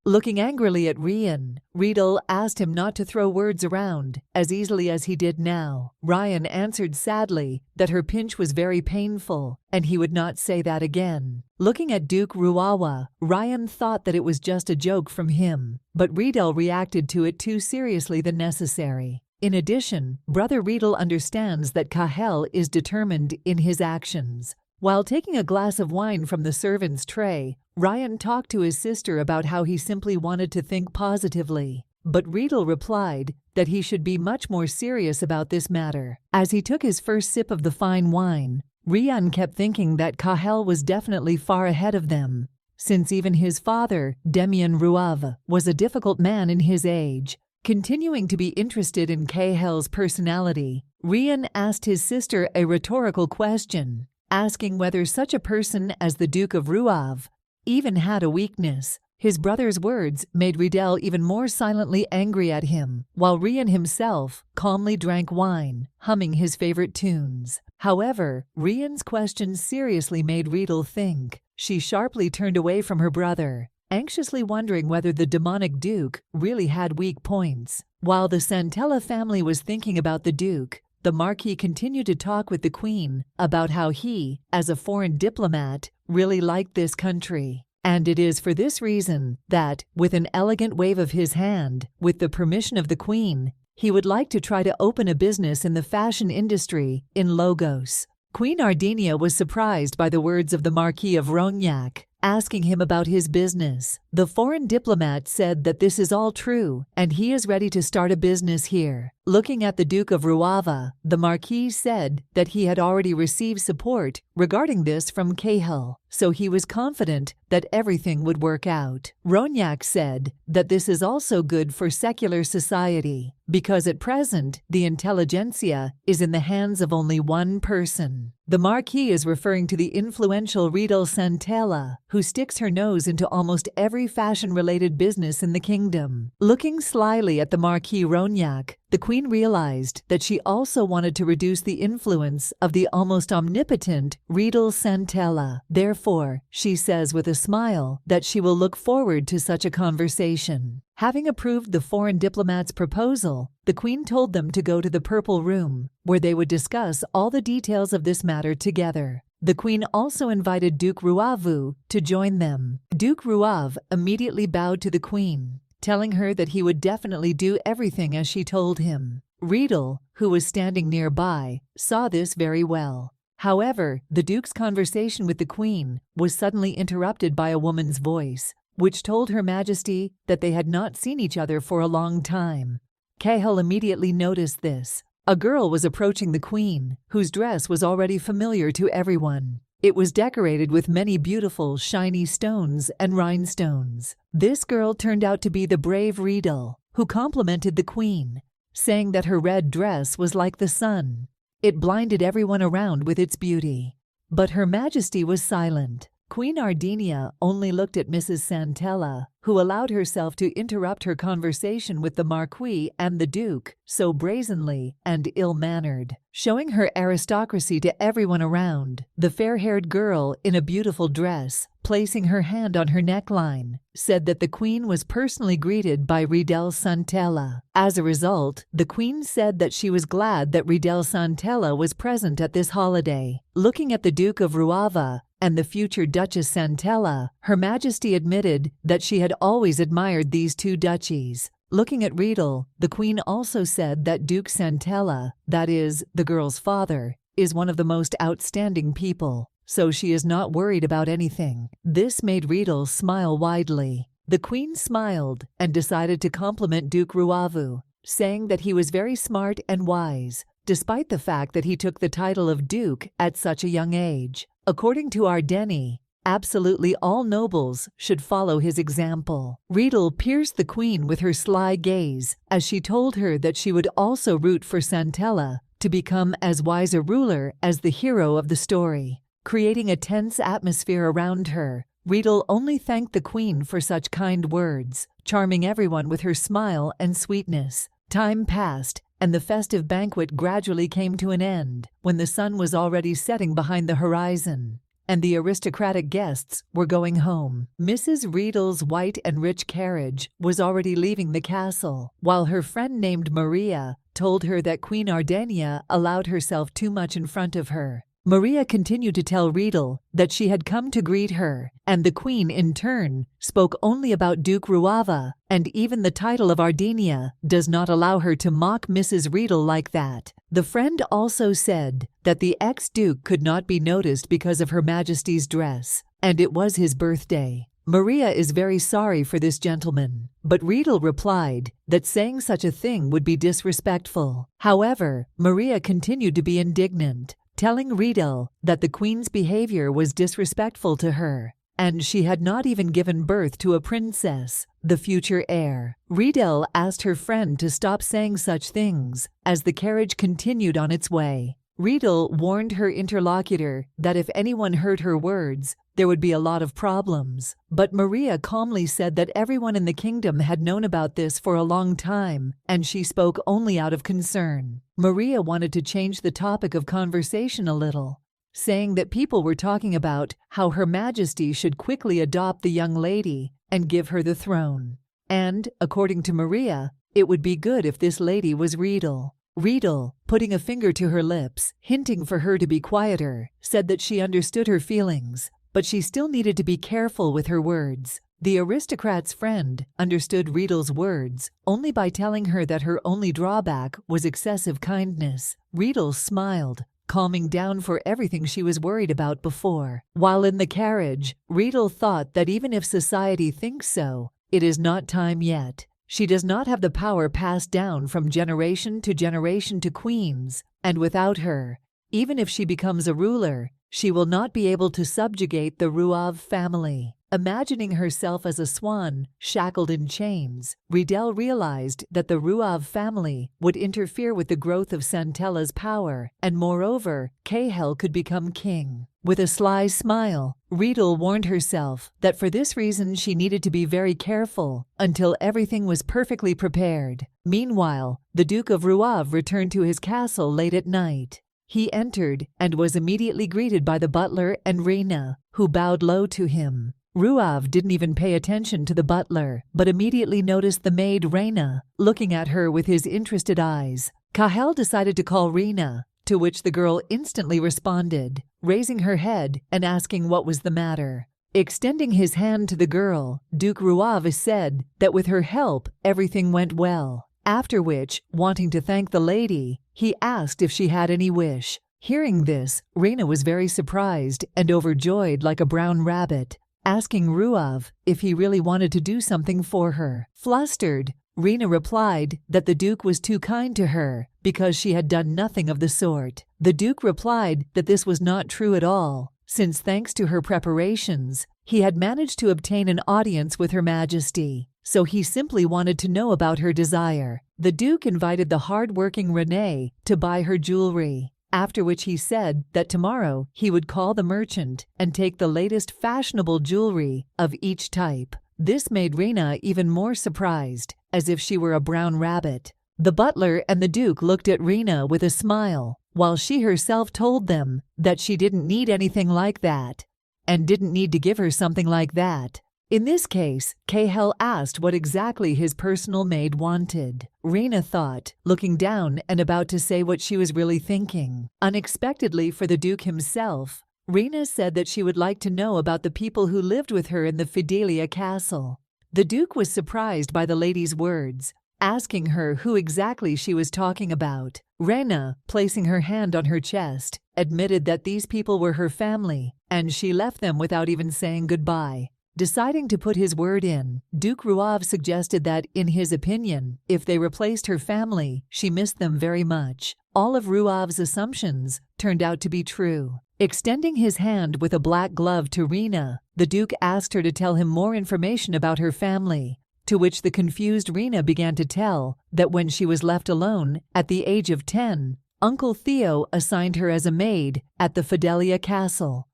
Looking angrily at Rian, Riedel asked him not to throw words around as easily as he did now. Ryan answered sadly that her pinch was very painful and he would not say that again. Looking at Duke Ruawa, Ryan thought that it was just a joke from him, but Riedel reacted to it too seriously than necessary. In addition, Brother Riedel understands that Cahill is determined in his actions. While taking a glass of wine from the servant's tray, Ryan talked to his sister about how he simply wanted to think positively, but Riedel replied that he should be much more serious about this matter. As he took his first sip of the fine wine, Rian kept thinking that Cahill was definitely far ahead of them, since even his father, Demian Rouave, was a difficult man in his age. Continuing to be interested in Cahill's personality, Rian asked his sister a rhetorical question, asking whether such a person as the Duke of Rouave even had a weakness. His brother's words made Riedel even more silently angry at him, while Rian himself calmly drank wine, humming his favorite tunes. However, Rian's question seriously made Riedel think. She sharply turned away from her brother, anxiously wondering whether the demonic Duke really had weak points. While the Santella family was thinking about the Duke, the Marquis continued to talk with the Queen about how he, as a foreign diplomat, really liked this country. And it is for this reason that, with an elegant wave of his hand, with the permission of the Queen, he would like to try to open a business in the fashion industry in Logos. Queen Ardenia was surprised by the words of the Marquis of Rognac, asking him about his business. The foreign diplomat said that this is all true, and he is ready to start a business here. Looking at the Duke of Rouave, the Marquis said that he had already received support regarding this from Cahill, so he was confident that everything would work out. Rognac said that this is also good for secular society, because at present the intelligentsia is in the hands of only one person. The Marquis is referring to the influential Riedel Santella, who sticks her nose into almost every fashion-related business in the kingdom. Looking slyly at the Marquis Rognac, the Queen realized that she also wanted to reduce the influence of the almost omnipotent Riedel Santella. Therefore, she says with a smile that she will look forward to such a conversation. Having approved the foreign diplomat's proposal, the Queen told them to go to the Purple Room, where they would discuss all the details of this matter together. The queen also invited Duke Ruavu to join them. Duke Ruav immediately bowed to the queen, telling her that he would definitely do everything as she told him. Riedel, who was standing nearby, saw this very well. However, the Duke's conversation with the queen was suddenly interrupted by a woman's voice, which told Her Majesty that they had not seen each other for a long time. Cahill immediately noticed this. A girl was approaching the queen, whose dress was already familiar to everyone. It was decorated with many beautiful, shiny stones and rhinestones. This girl turned out to be the brave Riedel, who complimented the queen, saying that her red dress was like the sun. It blinded everyone around with its beauty. But Her Majesty was silent. Queen Ardenia only looked at Mrs. Santella, who allowed herself to interrupt her conversation with the Marquee and the Duke so brazenly and ill-mannered, showing her aristocracy to everyone around. The fair-haired girl in a beautiful dress, placing her hand on her neckline, said that the queen was personally greeted by Riedel Santella. As a result, the queen said that she was glad that Riedel Santella was present at this holiday. Looking at the Duke of Ruava and the future Duchess Santella, Her Majesty admitted that she had always admired these two duchies. Looking at Riedel, the queen also said that Duke Santella, that is, the girl's father, is one of the most outstanding people, so she is not worried about anything. This made Riedel smile widely. The queen smiled and decided to compliment Duke Ruavu, saying that he was very smart and wise, despite the fact that he took the title of Duke at such a young age. According to Ardan, absolutely all nobles should follow his example. Riedel pierced the queen with her sly gaze as she told her that she would also root for Santella to become as wise a ruler as the hero of the story. Creating a tense atmosphere around her, Riedel only thanked the queen for such kind words, charming everyone with her smile and sweetness. Time passed, and the festive banquet gradually came to an end when the sun was already setting behind the horizon, and the aristocratic guests were going home. Mrs. Riedel's white and rich carriage was already leaving the castle, while her friend named Maria told her that Queen Ardania allowed herself too much in front of her. Maria continued to tell Riedel that she had come to greet her, and the queen, in turn, spoke only about Duke Ruava, and even the title of Ardenia does not allow her to mock Mrs. Riedel like that. The friend also said that the ex-duke could not be noticed because of Her Majesty's dress, and it was his birthday. Maria is very sorry for this gentleman, but Riedel replied that saying such a thing would be disrespectful. However, Maria continued to be indignant, telling Riedel that the queen's behavior was disrespectful to her, and she had not even given birth to a princess, the future heir. Riedel asked her friend to stop saying such things as the carriage continued on its way. Riedel warned her interlocutor that if anyone heard her words, there would be a lot of problems. But Maria calmly said that everyone in the kingdom had known about this for a long time, and she spoke only out of concern. Maria wanted to change the topic of conversation a little, saying that people were talking about how Her Majesty should quickly adopt the young lady and give her the throne. And, according to Maria, it would be good if this lady was Riedel. Riedel, putting a finger to her lips, hinting for her to be quieter, said that she understood her feelings, but she still needed to be careful with her words. The aristocrat's friend understood Riedel's words only by telling her that her only drawback was excessive kindness. Riedel smiled, calming down for everything she was worried about before. While in the carriage, Riedel thought that even if society thinks so, it is not time yet. She does not have the power passed down from generation to queens, and without her, even if she becomes a ruler, she will not be able to subjugate the Ruav family. Imagining herself as a swan shackled in chains, Riedel realized that the Ruav family would interfere with the growth of Santella's power, and moreover, Cahill could become king. With a sly smile, Riedel warned herself that for this reason she needed to be very careful until everything was perfectly prepared. Meanwhile, the Duke of Ruav returned to his castle late at night. He entered and was immediately greeted by the butler and Raina, who bowed low to him. Ruav didn't even pay attention to the butler, but immediately noticed the maid Raina, looking at her with his interested eyes. Cahill decided to call Raina, to which the girl instantly responded, raising her head and asking what was the matter. Extending his hand to the girl, Duke Ruave said that with her help, everything went well. After which, wanting to thank the lady, he asked if she had any wish. Hearing this, Raina was very surprised and overjoyed like a brown rabbit, asking Ruave if he really wanted to do something for her. Flustered, Raina replied that the Duke was too kind to her because she had done nothing of the sort. The Duke replied that this was not true at all, since thanks to her preparations, he had managed to obtain an audience with Her Majesty, so he simply wanted to know about her desire. The Duke invited the hard-working Raina to buy her jewelry, after which he said that tomorrow he would call the merchant and take the latest fashionable jewelry of each type. This made Raina even more surprised, as if she were a brown rabbit. The butler and the Duke looked at Raina with a smile, while she herself told them that she didn't need anything like that, and didn't need to give her something like that. In this case, Cahill asked what exactly his personal maid wanted. Raina thought, looking down and about to say what she was really thinking. Unexpectedly for the Duke himself, Raina said that she would like to know about the people who lived with her in the Fidelia castle. The Duke was surprised by the lady's words, asking her who exactly she was talking about. Raina, placing her hand on her chest, admitted that these people were her family, and she left them without even saying goodbye. Deciding to put his word in, Duke Ruave suggested that, in his opinion, if they replaced her family, she missed them very much. All of Ruave's assumptions turned out to be true. Extending his hand with a black glove to Raina, the Duke asked her to tell him more information about her family, to which the confused Raina began to tell that when she was left alone at the age of 10, Uncle Theo assigned her as a maid at the Fidelia castle.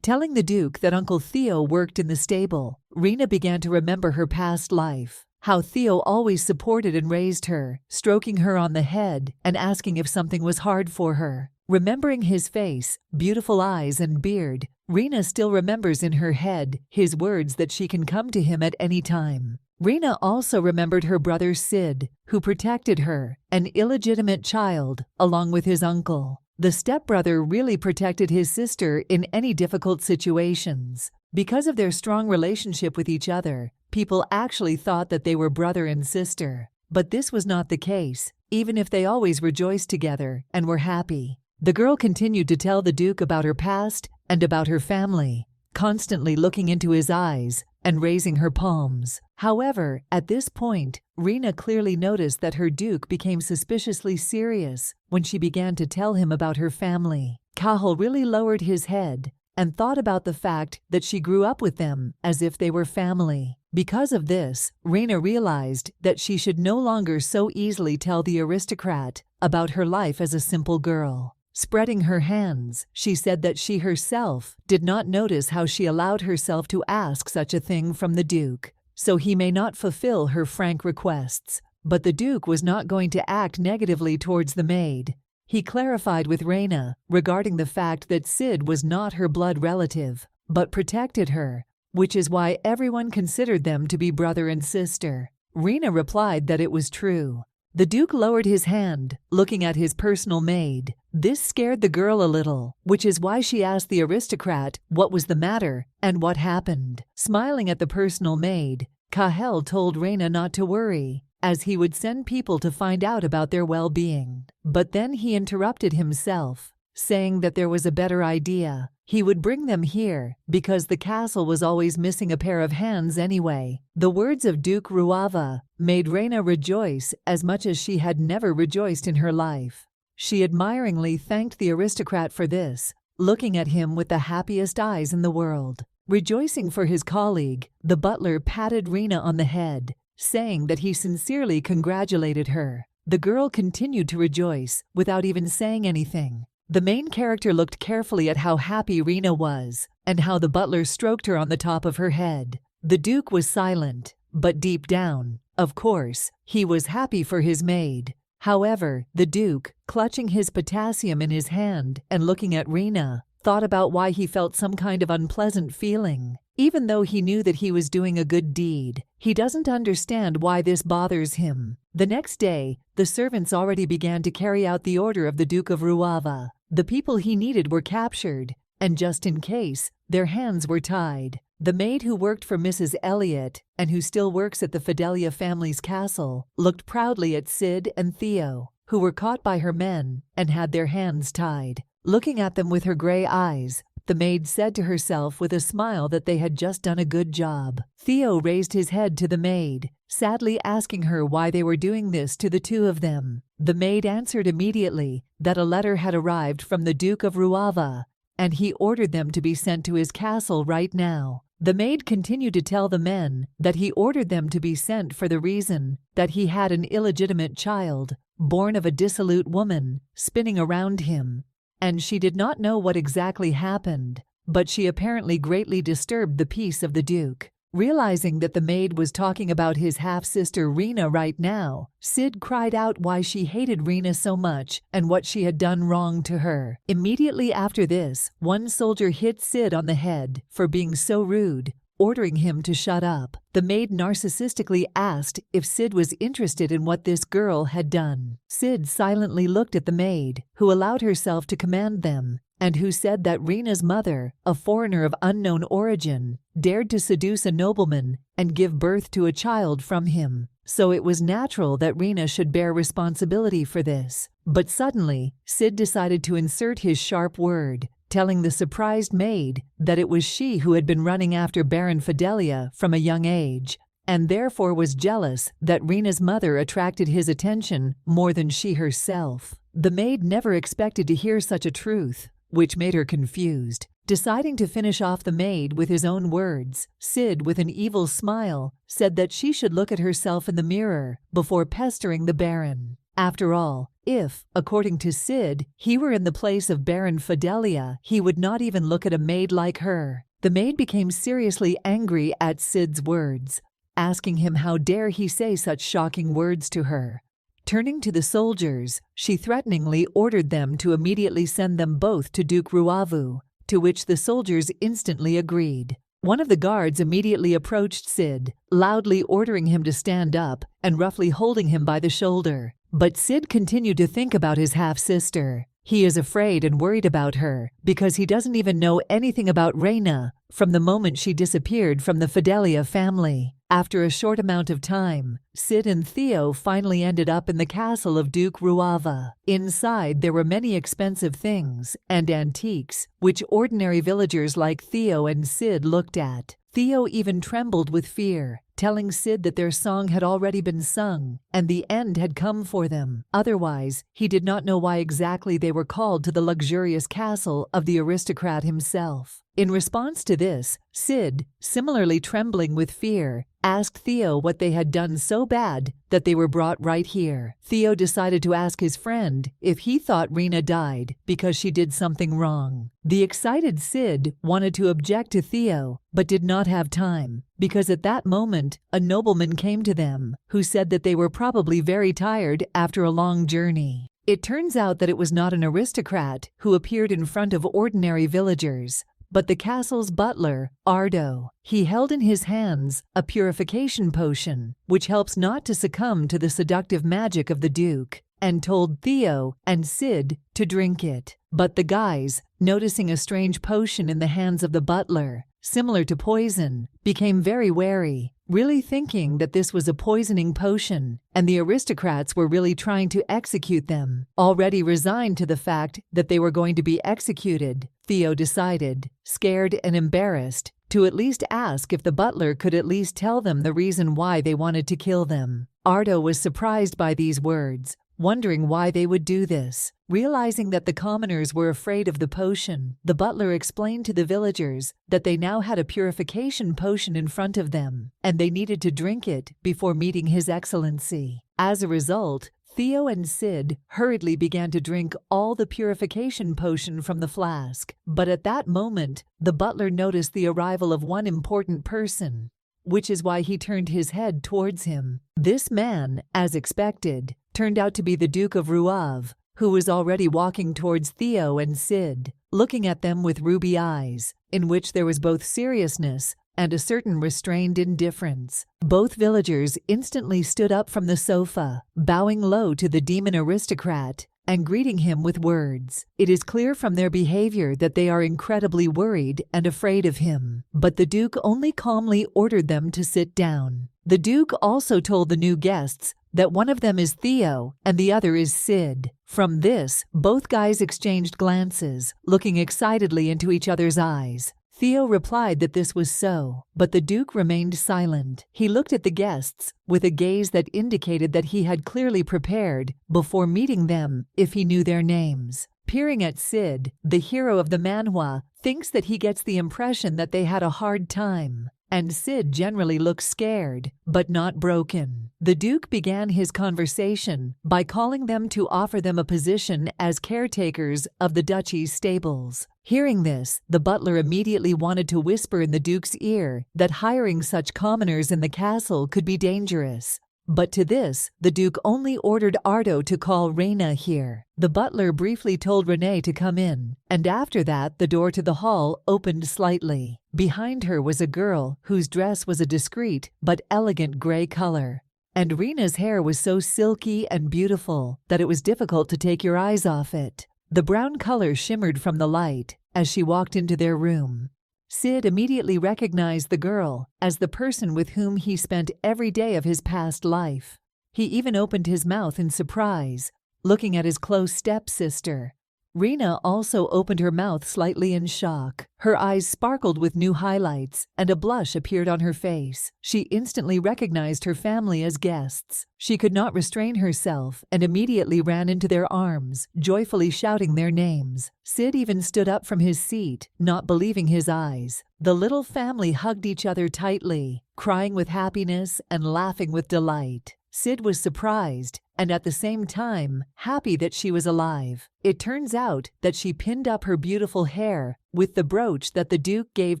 Telling the Duke that Uncle Theo worked in the stable, Raina began to remember her past life, how Theo always supported and raised her, stroking her on the head and asking if something was hard for her. Remembering his face, beautiful eyes and beard, Raina still remembers in her head his words that she can come to him at any time. Raina also remembered her brother Sid, who protected her, an illegitimate child, along with his uncle. The stepbrother really protected his sister in any difficult situations. Because of their strong relationship with each other, people actually thought that they were brother and sister. But this was not the case, even if they always rejoiced together and were happy. The girl continued to tell the Duke about her past and about her family, constantly looking into his eyes and raising her palms. However, at this point, Raina clearly noticed that her Duke became suspiciously serious when she began to tell him about her family. Cahill really lowered his head and thought about the fact that she grew up with them as if they were family. Because of this, Raina realized that she should no longer so easily tell the aristocrat about her life as a simple girl. Spreading her hands, she said that she herself did not notice how she allowed herself to ask such a thing from the Duke, so he may not fulfill her frank requests. But the Duke was not going to act negatively towards the maid. He clarified with Raina regarding the fact that Sid was not her blood relative, but protected her, which is why everyone considered them to be brother and sister. Raina replied that it was true. The Duke lowered his hand, looking at his personal maid. This scared the girl a little, which is why she asked the aristocrat what was the matter and what happened. Smiling at the personal maid, Cahill told Raina not to worry, as he would send people to find out about their well-being. But then he interrupted himself, saying that there was a better idea. He would bring them here, because the castle was always missing a pair of hands anyway. The words of Duke Ruava made Raina rejoice as much as she had never rejoiced in her life. She admiringly thanked the aristocrat for this, looking at him with the happiest eyes in the world. Rejoicing for his colleague, the butler patted Raina on the head, saying that he sincerely congratulated her. The girl continued to rejoice without even saying anything. The main character looked carefully at how happy Raina was and how the butler stroked her on the top of her head. The Duke was silent, but deep down, of course, he was happy for his maid. However, the Duke, clutching his potassium in his hand and looking at Raina, thought about why he felt some kind of unpleasant feeling. Even though he knew that he was doing a good deed, he doesn't understand why this bothers him. The next day, the servants already began to carry out the order of the Duke of Ruava. The people he needed were captured, and just in case, their hands were tied. The maid who worked for Mrs. Elliot, and who still works at the Fidelia family's castle, looked proudly at Sid and Theo, who were caught by her men and had their hands tied. Looking at them with her gray eyes, the maid said to herself with a smile that they had just done a good job. Theo raised his head to the maid, sadly asking her why they were doing this to the two of them. The maid answered immediately that a letter had arrived from the Duke of Ruava, and he ordered them to be sent to his castle right now. The maid continued to tell the men that he ordered them to be sent for the reason that he had an illegitimate child, born of a dissolute woman, spinning around him. And she did not know what exactly happened, but she apparently greatly disturbed the peace of the Duke. Realizing that the maid was talking about his half-sister Raina right now, Sid cried out why she hated Raina so much and what she had done wrong to her. Immediately after this, one soldier hit Sid on the head for being so rude, ordering him to shut up. The maid narcissistically asked if Sid was interested in what this girl had done. Sid silently looked at the maid, who allowed herself to command them, and who said that Raina's mother, a foreigner of unknown origin, dared to seduce a nobleman and give birth to a child from him. So it was natural that Raina should bear responsibility for this. But suddenly, Sid decided to insert his sharp word, telling the surprised maid that it was she who had been running after Baron Fidelia from a young age, and therefore was jealous that Raina's mother attracted his attention more than she herself. The maid never expected to hear such a truth, which made her confused. Deciding to finish off the maid with his own words, Sid, with an evil smile, said that she should look at herself in the mirror before pestering the Baron. After all, if, according to Sid, he were in the place of Baron Fidelia, he would not even look at a maid like her. The maid became seriously angry at Sid's words, asking him how dare he say such shocking words to her. Turning to the soldiers, she threateningly ordered them to immediately send them both to Duke Ruavu, to which the soldiers instantly agreed. One of the guards immediately approached Sid, loudly ordering him to stand up and roughly holding him by the shoulder. But Sid continued to think about his half-sister. He is afraid and worried about her because he doesn't even know anything about Raina from the moment she disappeared from the Fidelia family. After a short amount of time, Sid and Theo finally ended up in the castle of Duke Ruava. Inside, there were many expensive things and antiques, which ordinary villagers like Theo and Sid looked at. Theo even trembled with fear, telling Sid that their song had already been sung and the end had come for them. Otherwise, he did not know why exactly they were called to the luxurious castle of the aristocrat himself. In response to this, Sid, similarly trembling with fear, asked Theo what they had done so bad that they were brought right here. Theo decided to ask his friend if he thought Raina died because she did something wrong. The excited Sid wanted to object to Theo, but did not have time, because at that moment, a nobleman came to them, who said that they were probably very tired after a long journey. It turns out that it was not an aristocrat who appeared in front of ordinary villagers, but the castle's butler, Ardan. He held in his hands a purification potion, which helps not to succumb to the seductive magic of the Duke, and told Theo and Sid to drink it. But the guys, noticing a strange potion in the hands of the butler, similar to poison, became very wary, really thinking that this was a poisoning potion, and the aristocrats were really trying to execute them. Already resigned to the fact that they were going to be executed, Theo decided, scared and embarrassed, to at least ask if the butler could at least tell them the reason why they wanted to kill them. Ardan was surprised by these words, wondering why they would do this. Realizing that the commoners were afraid of the potion, the butler explained to the villagers that they now had a purification potion in front of them, and they needed to drink it before meeting His Excellency. As a result, Theo and Sid hurriedly began to drink all the purification potion from the flask. But at that moment, the butler noticed the arrival of one important person, which is why he turned his head towards him. This man, as expected, turned out to be the Duke of Ruav, who was already walking towards Theo and Sid, looking at them with ruby eyes, in which there was both seriousness and a certain restrained indifference. Both villagers instantly stood up from the sofa, bowing low to the demon aristocrat and greeting him with words. It is clear from their behavior that they are incredibly worried and afraid of him. But the Duke only calmly ordered them to sit down. The Duke also told the new guests that one of them is Theo and the other is Sid. From this, both guys exchanged glances, looking excitedly into each other's eyes. Theo replied that this was so, but the Duke remained silent. He looked at the guests with a gaze that indicated that he had clearly prepared before meeting them if he knew their names. Peering at Sid, the hero of the manhwa thinks that he gets the impression that they had a hard time. And Sid generally looks scared, but not broken. The Duke began his conversation by calling them to offer them a position as caretakers of the duchy's stables. Hearing this, the butler immediately wanted to whisper in the Duke's ear that hiring such commoners in the castle could be dangerous. But to this, the Duke only ordered Ardo to call Raina here. The butler briefly told Renee to come in, and after that the door to the hall opened slightly. Behind her was a girl whose dress was a discreet but elegant gray color. And Rena's hair was so silky and beautiful that it was difficult to take your eyes off it. The brown color shimmered from the light as she walked into their room. Sid immediately recognized the girl as the person with whom he spent every day of his past life. He even opened his mouth in surprise, looking at his close stepsister. Raina also opened her mouth slightly in shock. Her eyes sparkled with new highlights, and a blush appeared on her face. She instantly recognized her family as guests. She could not restrain herself and immediately ran into their arms, joyfully shouting their names. Sid even stood up from his seat, not believing his eyes. The little family hugged each other tightly, crying with happiness and laughing with delight. Sid was surprised and at the same time happy that she was alive. It turns out that she pinned up her beautiful hair with the brooch that the Duke gave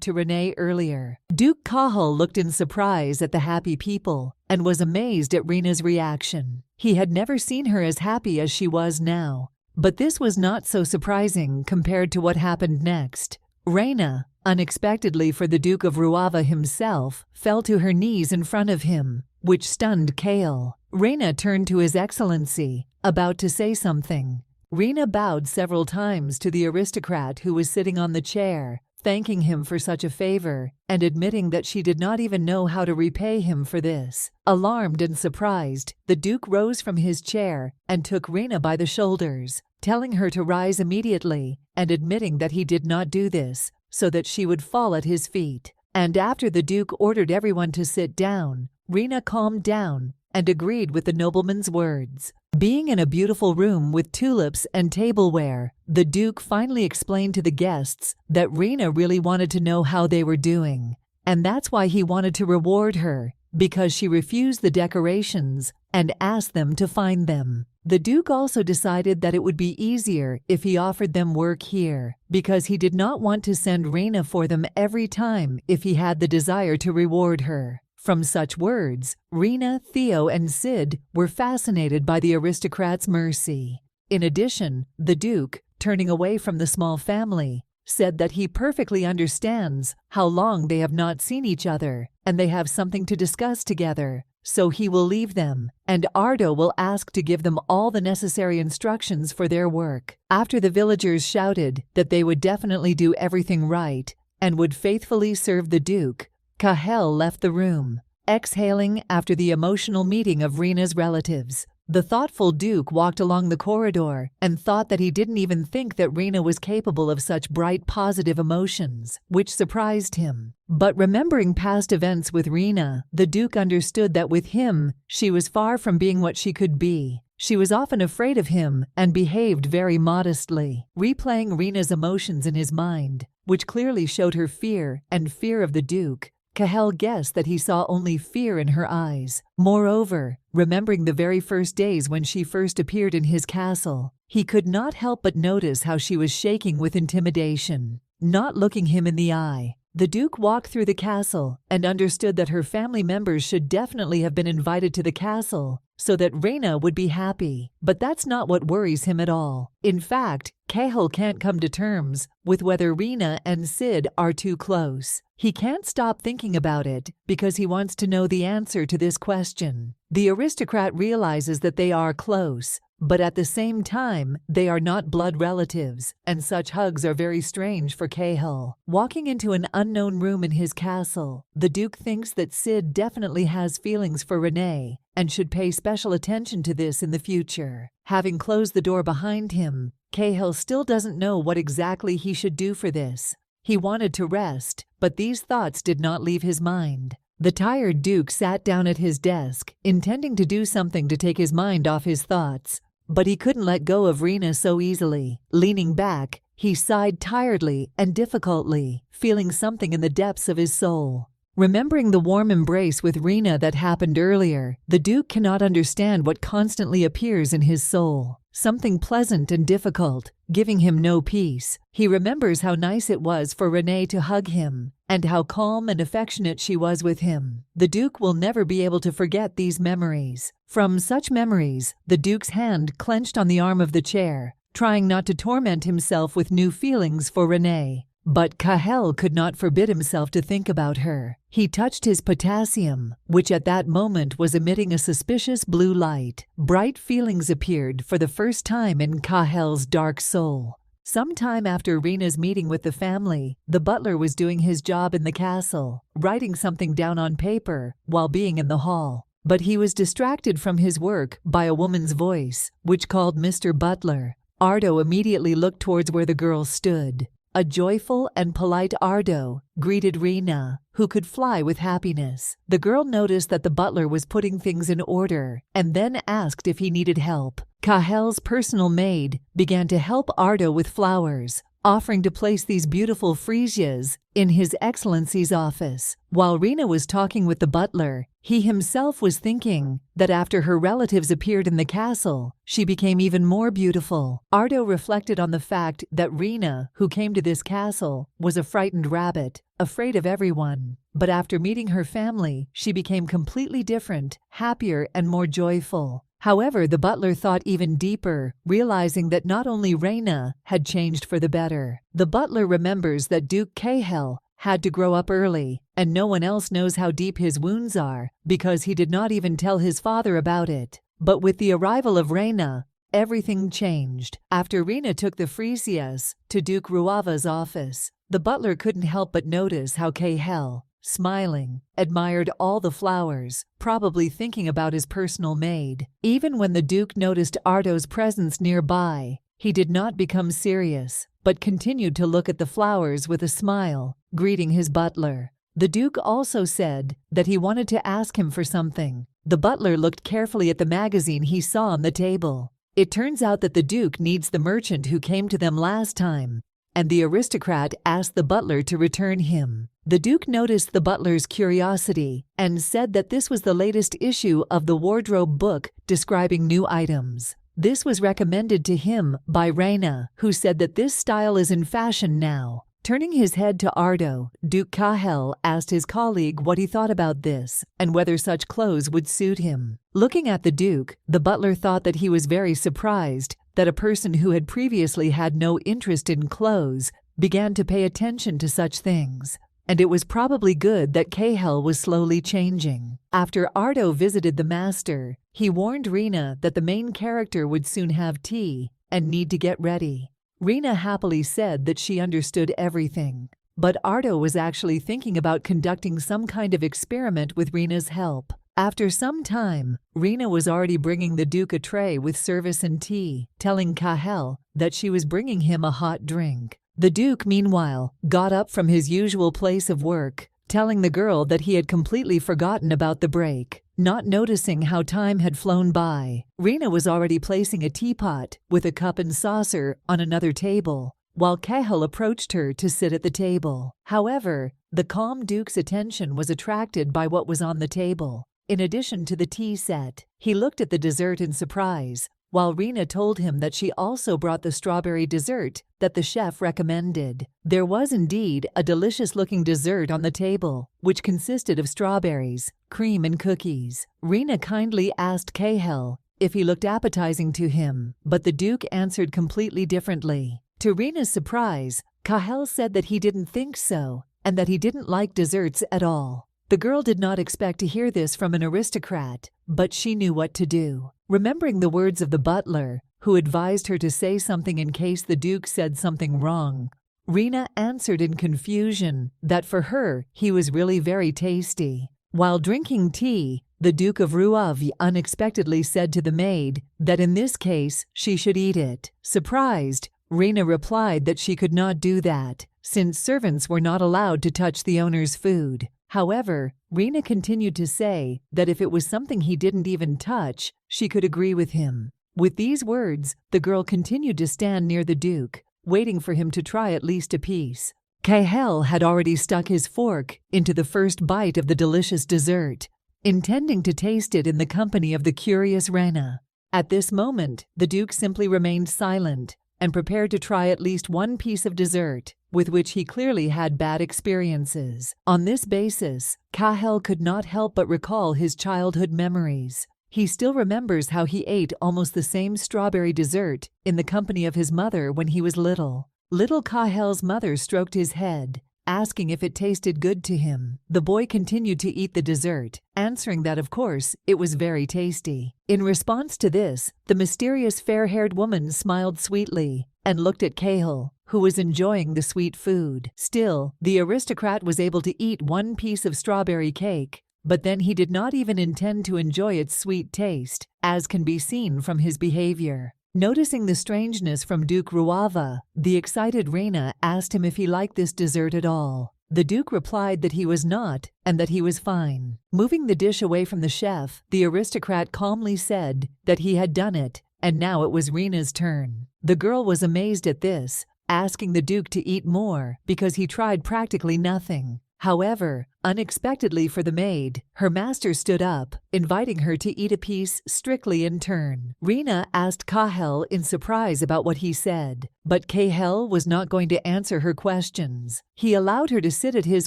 to Renee earlier. Duke Cahal looked in surprise at the happy people and was amazed at Rena's reaction. He had never seen her as happy as she was now. But this was not so surprising compared to what happened next. Raina, unexpectedly for the Duke of Ruava himself, fell to her knees in front of him, which stunned Kale. Raina turned to His Excellency, about to say something. Raina bowed several times to the aristocrat who was sitting on the chair, thanking him for such a favor and admitting that she did not even know how to repay him for this. Alarmed and surprised, the Duke rose from his chair and took Raina by the shoulders, telling her to rise immediately and admitting that he did not do this so that she would fall at his feet. And after the Duke ordered everyone to sit down, Raina calmed down and agreed with the nobleman's words. Being in a beautiful room with tulips and tableware, the Duke finally explained to the guests that Raina really wanted to know how they were doing. And that's why he wanted to reward her, because she refused the decorations and asked them to find them. The Duke also decided that it would be easier if he offered them work here, because he did not want to send Raina for them every time if he had the desire to reward her. From such words, Raina, Theo, and Sid were fascinated by the aristocrat's mercy. In addition, the Duke, turning away from the small family, said that he perfectly understands how long they have not seen each other and they have something to discuss together, so he will leave them, and Ardo will ask to give them all the necessary instructions for their work. After the villagers shouted that they would definitely do everything right and would faithfully serve the Duke, Cahel left the room, exhaling after the emotional meeting of Rena's relatives. The thoughtful Duke walked along the corridor and thought that he didn't even think that Raina was capable of such bright positive emotions, which surprised him. But remembering past events with Raina, the Duke understood that with him, she was far from being what she could be. She was often afraid of him and behaved very modestly, replaying Rena's emotions in his mind, which clearly showed her fear and fear of the Duke. Cahel guessed that he saw only fear in her eyes. Moreover, remembering the very first days when she first appeared in his castle, he could not help but notice how she was shaking with intimidation. Not looking him in the eye, the Duke walked through the castle and understood that her family members should definitely have been invited to the castle so that Raina would be happy. But that's not what worries him at all. In fact, Cahill can't come to terms with whether Raina and Sid are too close. He can't stop thinking about it because he wants to know the answer to this question. The aristocrat realizes that they are close, but at the same time, they are not blood relatives, and such hugs are very strange for Cahill. Walking into an unknown room in his castle, the Duke thinks that Sid definitely has feelings for Renee and should pay special attention to this in the future. Having closed the door behind him, Cahill still doesn't know what exactly he should do for this. He wanted to rest, but these thoughts did not leave his mind. The tired Duke sat down at his desk, intending to do something to take his mind off his thoughts. But he couldn't let go of Raina so easily. Leaning back, he sighed tiredly and difficultly, feeling something in the depths of his soul. Remembering the warm embrace with Raina that happened earlier, the Duke cannot understand what constantly appears in his soul. Something pleasant and difficult, giving him no peace. He remembers how nice it was for Renee to hug him, and how calm and affectionate she was with him. The Duke will never be able to forget these memories. From such memories, the Duke's hand clenched on the arm of the chair, trying not to torment himself with new feelings for Renee. But Cahill could not forbid himself to think about her. He touched his potassium, which at that moment was emitting a suspicious blue light. Bright feelings appeared for the first time in Cahill's dark soul. Sometime after Raina's meeting with the family, the butler was doing his job in the castle, writing something down on paper while being in the hall. But he was distracted from his work by a woman's voice, which called Mr. Butler. Ardo immediately looked towards where the girl stood. A joyful and polite Ardo greeted Raina, who could fly with happiness. The girl noticed that the butler was putting things in order and then asked if he needed help. Cahill's personal maid began to help Ardo with flowers, offering to place these beautiful freesias in His Excellency's office. While Raina was talking with the butler, he himself was thinking that after her relatives appeared in the castle, she became even more beautiful. Ardo reflected on the fact that Raina, who came to this castle, was a frightened rabbit, afraid of everyone. But after meeting her family, she became completely different, happier and more joyful. However, the butler thought even deeper, realizing that not only Raina had changed for the better. The butler remembers that Duke Cahill had to grow up early, and no one else knows how deep his wounds are, because he did not even tell his father about it. But with the arrival of Raina, everything changed. After Raina took the freesias to Duke Ruava's office, the butler couldn't help but notice how Cahill, smiling, admired all the flowers, probably thinking about his personal maid. Even when the Duke noticed Ardo's presence nearby, he did not become serious, but continued to look at the flowers with a smile, greeting his butler. The Duke also said that he wanted to ask him for something. The butler looked carefully at the magazine he saw on the table. It turns out that the Duke needs the merchant who came to them last time, and the aristocrat asked the butler to return him. The Duke noticed the butler's curiosity and said that this was the latest issue of the wardrobe book describing new items. This was recommended to him by Raina, who said that this style is in fashion now. Turning his head to Ardo, Duke Cahill asked his colleague what he thought about this and whether such clothes would suit him. Looking at the Duke, the butler thought that he was very surprised that a person who had previously had no interest in clothes began to pay attention to such things. And it was probably good that Cahill was slowly changing. After Ardo visited the master, he warned Raina that the main character would soon have tea and need to get ready. Raina happily said that she understood everything, but Ardo was actually thinking about conducting some kind of experiment with Raina's help. After some time, Raina was already bringing the Duke a tray with service and tea, telling Cahill that she was bringing him a hot drink. The Duke, meanwhile, got up from his usual place of work, telling the girl that he had completely forgotten about the break, not noticing how time had flown by. Raina was already placing a teapot with a cup and saucer on another table, while Cahill approached her to sit at the table. However, the calm Duke's attention was attracted by what was on the table. In addition to the tea set, he looked at the dessert in surprise, while Raina told him that she also brought the strawberry dessert that the chef recommended. There was indeed a delicious-looking dessert on the table, which consisted of strawberries, cream, and cookies. Raina kindly asked Cahill if he looked appetizing to him, but the Duke answered completely differently. To Raina's surprise, Cahill said that he didn't think so, and that he didn't like desserts at all. The girl did not expect to hear this from an aristocrat, but she knew what to do. Remembering the words of the butler, who advised her to say something in case the Duke said something wrong, Raina answered in confusion that for her, he was really very tasty. While drinking tea, the Duke of Ruav unexpectedly said to the maid that in this case she should eat it. Surprised, Raina replied that she could not do that, since servants were not allowed to touch the owner's food. However, Raina continued to say that if it was something he didn't even touch, she could agree with him. With these words, the girl continued to stand near the Duke, waiting for him to try at least a piece. Cahill had already stuck his fork into the first bite of the delicious dessert, intending to taste it in the company of the curious Raina. At this moment, the Duke simply remained silent and prepared to try at least one piece of dessert, with which he clearly had bad experiences. On this basis, Cahill could not help but recall his childhood memories. He still remembers how he ate almost the same strawberry dessert in the company of his mother when he was little. Little Cahill's mother stroked his head, asking if it tasted good to him. The boy continued to eat the dessert, answering that of course it was very tasty. In response to this, the mysterious fair-haired woman smiled sweetly and looked at Cahill, who was enjoying the sweet food. Still, the aristocrat was able to eat one piece of strawberry cake, but then he did not even intend to enjoy its sweet taste, as can be seen from his behavior. Noticing the strangeness from Duke Ruava, the excited Raina asked him if he liked this dessert at all. The Duke replied that he was not, and that he was fine. Moving the dish away from the chef, the aristocrat calmly said that he had done it, and now it was Raina's turn. The girl was amazed at this, asking the Duke to eat more because he tried practically nothing. However, unexpectedly for the maid, her master stood up, inviting her to eat a piece strictly in turn. Raina asked Cahill in surprise about what he said, but Cahill was not going to answer her questions. He allowed her to sit at his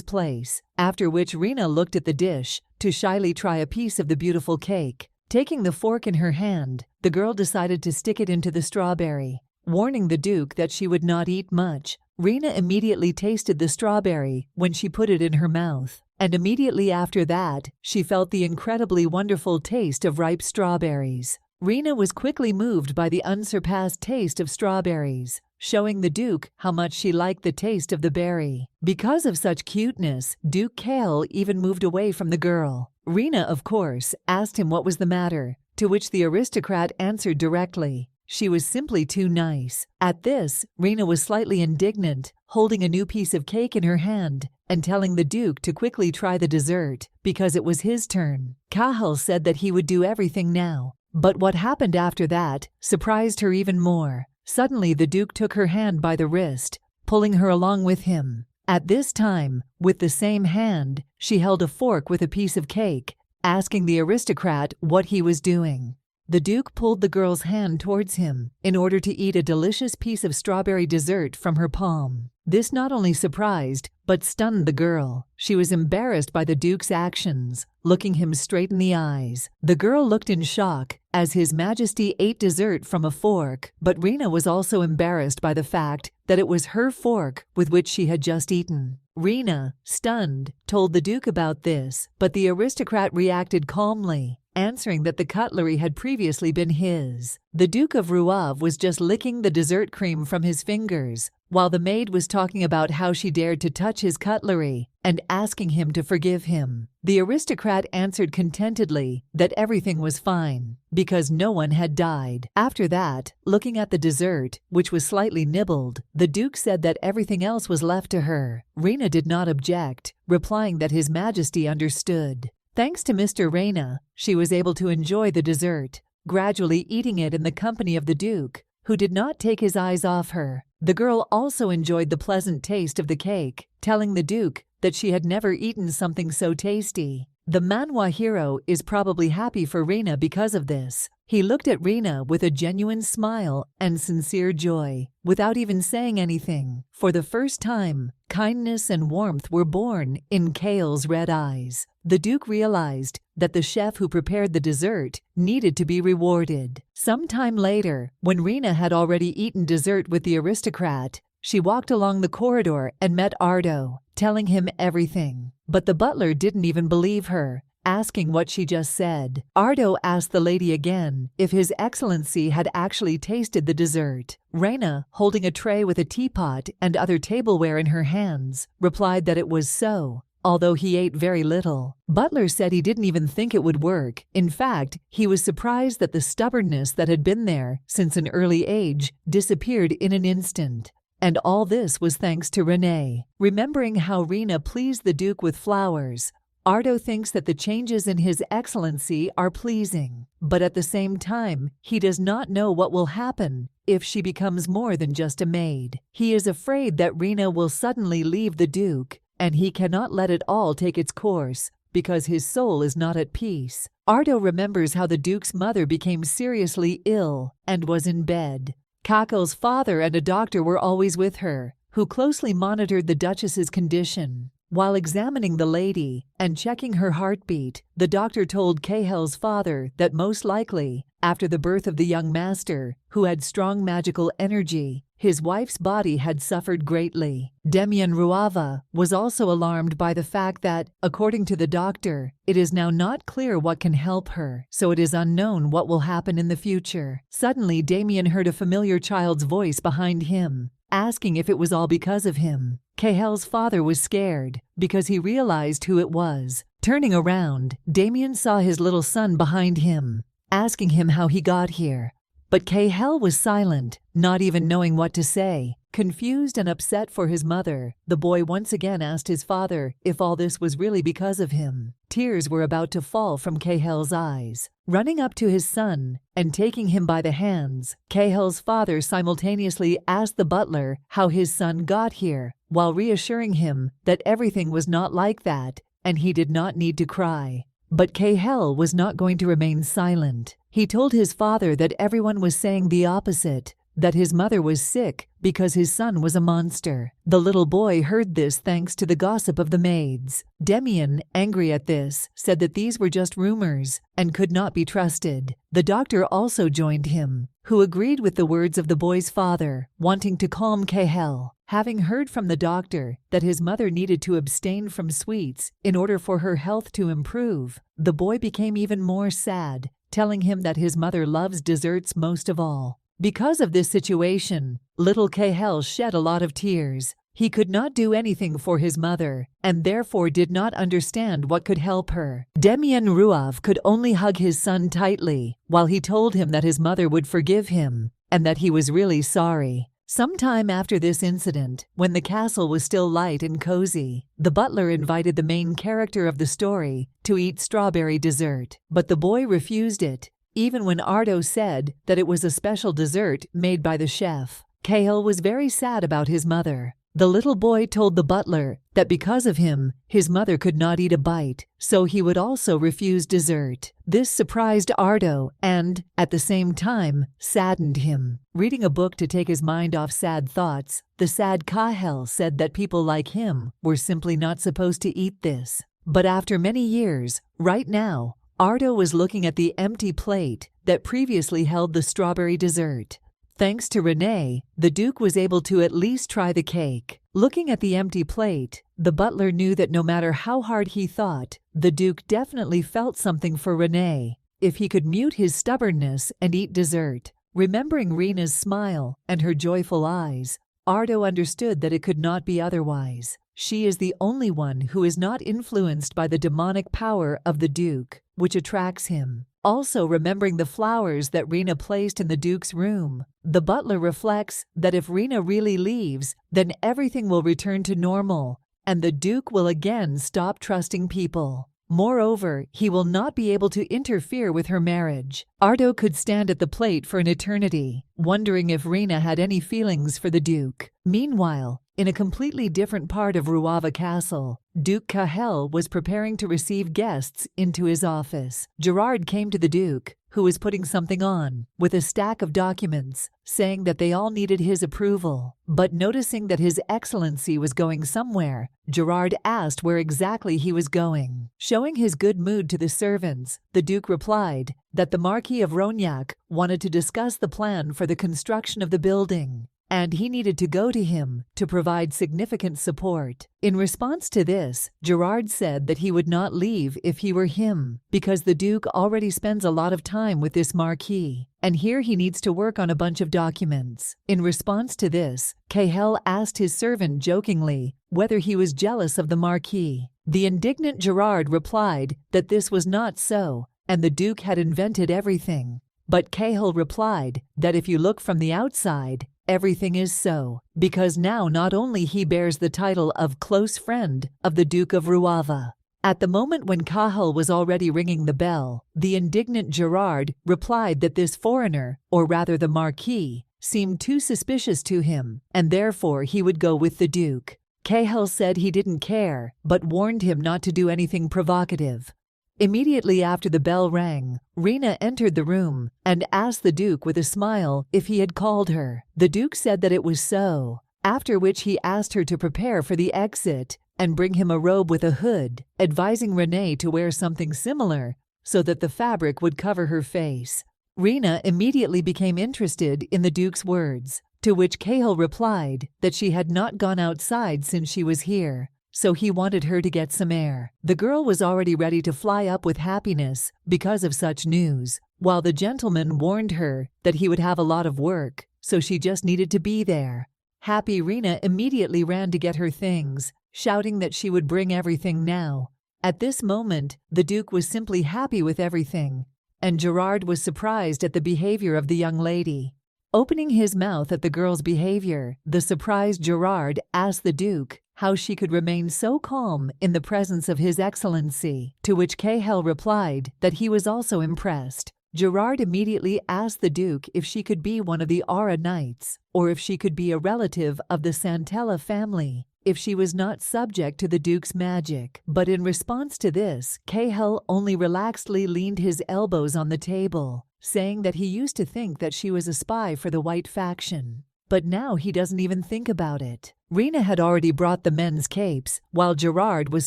place, after which Raina looked at the dish to shyly try a piece of the beautiful cake. Taking the fork in her hand, the girl decided to stick it into the strawberry, warning the Duke that she would not eat much. Raina immediately tasted the strawberry when she put it in her mouth, and immediately after that, she felt the incredibly wonderful taste of ripe strawberries. Raina was quickly moved by the unsurpassed taste of strawberries, showing the Duke how much she liked the taste of the berry. Because of such cuteness, Duke Cahill even moved away from the girl. Raina, of course, asked him what was the matter, to which the aristocrat answered directly. She was simply too nice. At this, Raina was slightly indignant, holding a new piece of cake in her hand and telling the Duke to quickly try the dessert because it was his turn. Cahill said that he would do everything now, but what happened after that surprised her even more. Suddenly, the Duke took her hand by the wrist, pulling her along with him. At this time, with the same hand, she held a fork with a piece of cake, asking the aristocrat what he was doing. The Duke pulled the girl's hand towards him in order to eat a delicious piece of strawberry dessert from her palm. This not only surprised, but stunned the girl. She was embarrassed by the Duke's actions, looking him straight in the eyes. The girl looked in shock as His Majesty ate dessert from a fork, but Raina was also embarrassed by the fact that it was her fork with which she had just eaten. Raina, stunned, told the Duke about this, but the aristocrat reacted calmly, answering that the cutlery had previously been his. The Duke of Ruav was just licking the dessert cream from his fingers, while the maid was talking about how she dared to touch his cutlery and asking him to forgive him. The aristocrat answered contentedly that everything was fine, because no one had died. After that, looking at the dessert, which was slightly nibbled, the Duke said that everything else was left to her. Raina did not object, replying that His Majesty understood. Thanks to Mr. Raina, she was able to enjoy the dessert, gradually eating it in the company of the Duke, who did not take his eyes off her. The girl also enjoyed the pleasant taste of the cake, telling the Duke that she had never eaten something so tasty. The manhwa hero is probably happy for Raina because of this. He looked at Raina with a genuine smile and sincere joy, without even saying anything. For the first time, kindness and warmth were born in Kale's red eyes. The Duke realized that the chef who prepared the dessert needed to be rewarded. Some time later, when Raina had already eaten dessert with the aristocrat, she walked along the corridor and met Ardo, telling him everything. But the butler didn't even believe her, asking what she just said. Ardo asked the lady again if His Excellency had actually tasted the dessert. Raina, holding a tray with a teapot and other tableware in her hands, replied that it was so, although he ate very little. Butler said he didn't even think it would work. In fact, he was surprised that the stubbornness that had been there since an early age disappeared in an instant. And all this was thanks to Renee. Remembering how Raina pleased the Duke with flowers, Ardo thinks that the changes in His Excellency are pleasing, but at the same time, he does not know what will happen if she becomes more than just a maid. He is afraid that Raina will suddenly leave the Duke, and he cannot let it all take its course because his soul is not at peace. Ardo remembers how the Duke's mother became seriously ill and was in bed. Kako's father and a doctor were always with her, who closely monitored the Duchess's condition. While examining the lady and checking her heartbeat, the doctor told Kahel's father that most likely, after the birth of the young master, who had strong magical energy, his wife's body had suffered greatly. Demian Ruava was also alarmed by the fact that, according to the doctor, it is now not clear what can help her, so it is unknown what will happen in the future. Suddenly, Damien heard a familiar child's voice behind him, asking if it was all because of him. Kahel's father was scared because he realized who it was. Turning around, Damien saw his little son behind him, asking him how he got here. But Kahel was silent, not even knowing what to say. Confused and upset for his mother, the boy once again asked his father if all this was really because of him. Tears were about to fall from Kahel's eyes. Running up to his son and taking him by the hands, Kahel's father simultaneously asked the butler how his son got here, while reassuring him that everything was not like that and he did not need to cry. But Kahel was not going to remain silent. He told his father that everyone was saying the opposite, that his mother was sick because his son was a monster. The little boy heard this thanks to the gossip of the maids. Demian, angry at this, said that these were just rumors and could not be trusted. The doctor also joined him, who agreed with the words of the boy's father, wanting to calm Kahel. Having heard from the doctor that his mother needed to abstain from sweets in order for her health to improve, the boy became even more sad, telling him that his mother loves desserts most of all. Because of this situation, little Kahel shed a lot of tears. He could not do anything for his mother, and therefore did not understand what could help her. Demian Ruav could only hug his son tightly, while he told him that his mother would forgive him, and that he was really sorry. Sometime after this incident, when the castle was still light and cozy, the butler invited the main character of the story to eat strawberry dessert, but the boy refused it, even when Ardo said that it was a special dessert made by the chef. Kahel was very sad about his mother. The little boy told the butler that because of him, his mother could not eat a bite, so he would also refuse dessert. This surprised Ardo and, at the same time, saddened him. Reading a book to take his mind off sad thoughts, the sad Kahel said that people like him were simply not supposed to eat this. But after many years, right now, Ardo was looking at the empty plate that previously held the strawberry dessert. Thanks to Renee, the Duke was able to at least try the cake. Looking at the empty plate, the butler knew that no matter how hard he thought, the Duke definitely felt something for Renee, if he could mute his stubbornness and eat dessert. Remembering Rena's smile and her joyful eyes, Ardo understood that it could not be otherwise. She is the only one who is not influenced by the demonic power of the Duke, which attracts him. Also remembering the flowers that Rena placed in the Duke's room, the butler reflects that if Rena really leaves, then everything will return to normal, and the Duke will again stop trusting people. Moreover, he will not be able to interfere with her marriage. Ardo could stand at the plate for an eternity, wondering if Rena had any feelings for the Duke. Meanwhile, In a completely different part of Ruava Castle, Duke Cahel was preparing to receive guests into his office. Gerard came to the Duke, who was putting something on, with a stack of documents, saying that they all needed his approval. But noticing that His Excellency was going somewhere, Gerard asked where exactly he was going. Showing his good mood to the servants, the Duke replied that the Marquis of Rognac wanted to discuss the plan for the construction of the building, and he needed to go to him to provide significant support. In response to this, Gerard said that he would not leave if he were him, because the Duke already spends a lot of time with this Marquis, and here he needs to work on a bunch of documents. In response to this, Cahel asked his servant jokingly whether he was jealous of the Marquis. The indignant Gerard replied that this was not so, and the Duke had invented everything. But Cahel replied that if you look from the outside, everything is so, because now not only he bears the title of close friend of the Duke of Ruava. At the moment when Cahel was already ringing the bell, the indignant Gerard replied that this foreigner, or rather the Marquis, seemed too suspicious to him, and therefore he would go with the Duke. Cahel said he didn't care, but warned him not to do anything provocative. Immediately after the bell rang, Raina entered the room and asked the Duke with a smile if he had called her. The Duke said that it was so, after which he asked her to prepare for the exit and bring him a robe with a hood, advising Renee to wear something similar so that the fabric would cover her face. Raina immediately became interested in the Duke's words, to which Cahel replied that she had not gone outside since she was here, so he wanted her to get some air. The girl was already ready to fly up with happiness because of such news, while the gentleman warned her that he would have a lot of work, so she just needed to be there. Happy Raina immediately ran to get her things, shouting that she would bring everything now. At this moment, the Duke was simply happy with everything, and Gerard was surprised at the behavior of the young lady. Opening his mouth at the girl's behavior, the surprised Gerard asked the Duke how she could remain so calm in the presence of His Excellency, to which Cahel replied that he was also impressed. Gerard immediately asked the Duke if she could be one of the Aura Knights, or if she could be a relative of the Santella family, if she was not subject to the Duke's magic. But in response to this, Cahel only relaxedly leaned his elbows on the table, saying that he used to think that she was a spy for the White faction, but now he doesn't even think about it. Raina had already brought the men's capes, while Gerard was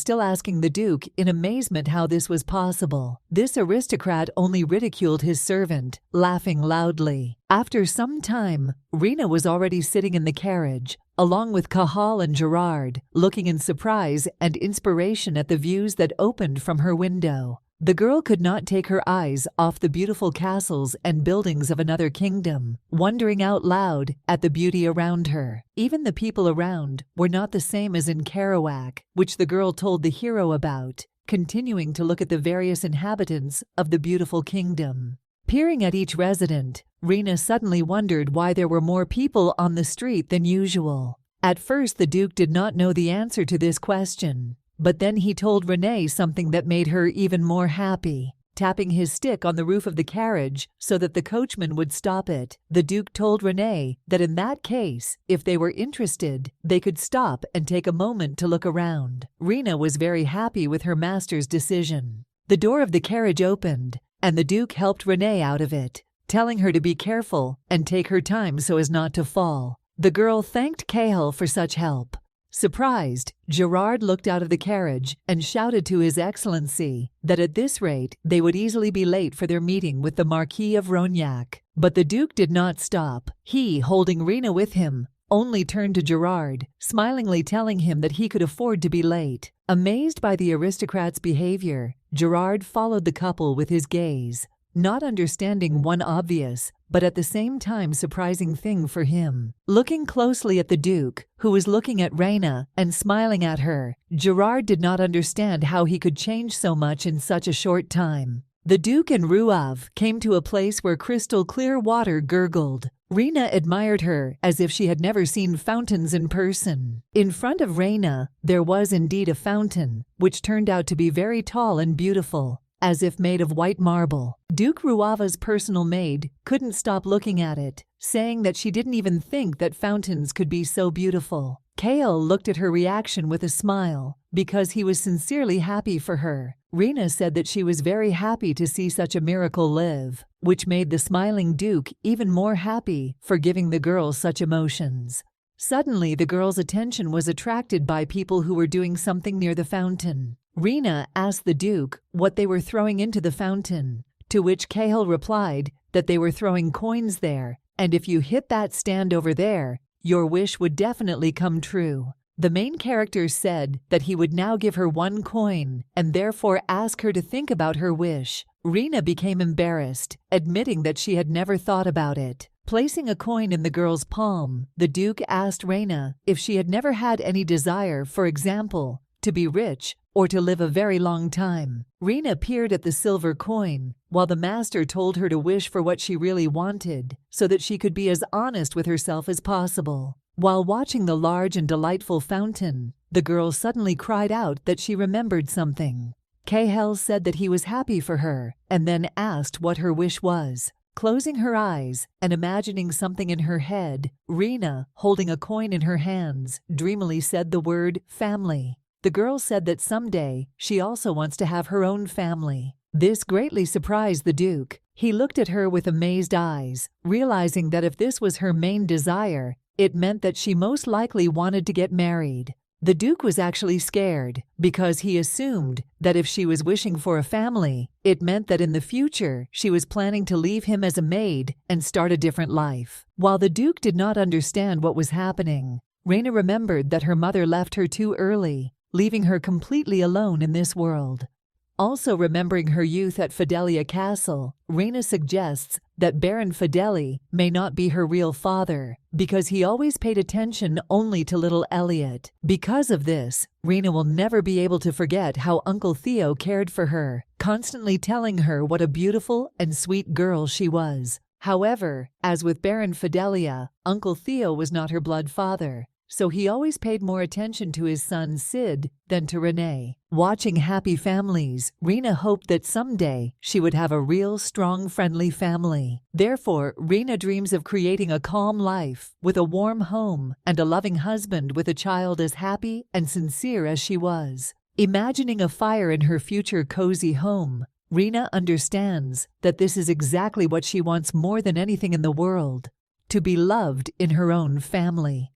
still asking the Duke in amazement how this was possible. This aristocrat only ridiculed his servant, laughing loudly. After some time, Raina was already sitting in the carriage, along with Cahel and Gerard, looking in surprise and inspiration at the views that opened from her window. The girl could not take her eyes off the beautiful castles and buildings of another kingdom, wondering out loud at the beauty around her. Even the people around were not the same as in Kerouac, which the girl told the hero about, continuing to look at the various inhabitants of the beautiful kingdom. Peering at each resident, Raina suddenly wondered why there were more people on the street than usual. At first, the Duke did not know the answer to this question. But then he told Renee something that made her even more happy. Tapping his stick on the roof of the carriage so that the coachman would stop it, the Duke told Renee that in that case, if they were interested, they could stop and take a moment to look around. Raina was very happy with her master's decision. The door of the carriage opened, and the Duke helped Renee out of it, telling her to be careful and take her time so as not to fall. The girl thanked Cahel for such help. Surprised, Gerard looked out of the carriage and shouted to His Excellency that at this rate they would easily be late for their meeting with the Marquis of Rognac. But the Duke did not stop. He, holding Raina with him, only turned to Gerard, smilingly telling him that he could afford to be late. Amazed by the aristocrat's behavior, Gerard followed the couple with his gaze, not understanding one obvious, but at the same time surprising thing for him. Looking closely at the Duke, who was looking at Raina and smiling at her, Gerard did not understand how he could change so much in such a short time. The Duke and Ruav came to a place where crystal clear water gurgled. Raina admired her as if she had never seen fountains in person. In front of Raina, there was indeed a fountain, which turned out to be very tall and beautiful. as if made of white marble. Duke Ruava's personal maid couldn't stop looking at it, saying that she didn't even think that fountains could be so beautiful. Kale looked at her reaction with a smile, because he was sincerely happy for her. Raina said that she was very happy to see such a miracle live, which made the smiling Duke even more happy for giving the girl such emotions. Suddenly, the girl's attention was attracted by people who were doing something near the fountain. Raina asked the Duke what they were throwing into the fountain, to which Cahill replied that they were throwing coins there, and if you hit that stand over there, your wish would definitely come true. The main character said that he would now give her 1 coin and therefore ask her to think about her wish. Raina became embarrassed, admitting that she had never thought about it. Placing a coin in the girl's palm, the Duke asked Raina if she had never had any desire, for example, to be rich or to live a very long time. Raina peered at the silver coin, while the master told her to wish for what she really wanted, so that she could be as honest with herself as possible. While watching the large and delightful fountain, the girl suddenly cried out that she remembered something. Cahill said that he was happy for her, and then asked what her wish was. Closing her eyes and imagining something in her head, Raina, holding a coin in her hands, dreamily said the word family. The girl said that someday she also wants to have her own family. This greatly surprised the Duke. He looked at her with amazed eyes, realizing that if this was her main desire, it meant that she most likely wanted to get married. The Duke was actually scared, because he assumed that if she was wishing for a family, it meant that in the future she was planning to leave him as a maid and start a different life. While the Duke did not understand what was happening, Raina remembered that her mother left her too early, leaving her completely alone in this world. Also remembering her youth at Fidelia Castle, Raina suggests that Baron Fideli may not be her real father, because he always paid attention only to little Elliot. Because of this, Raina will never be able to forget how Uncle Theo cared for her, constantly telling her what a beautiful and sweet girl she was. However, as with Baron Fidelia, Uncle Theo was not her blood father, so he always paid more attention to his son Sid than to Renee. Watching happy families, Raina hoped that someday she would have a real, strong, friendly family. Therefore, Raina dreams of creating a calm life, with a warm home, and a loving husband with a child as happy and sincere as she was. Imagining a fire in her future cozy home, Raina understands that this is exactly what she wants more than anything in the world, to be loved in her own family.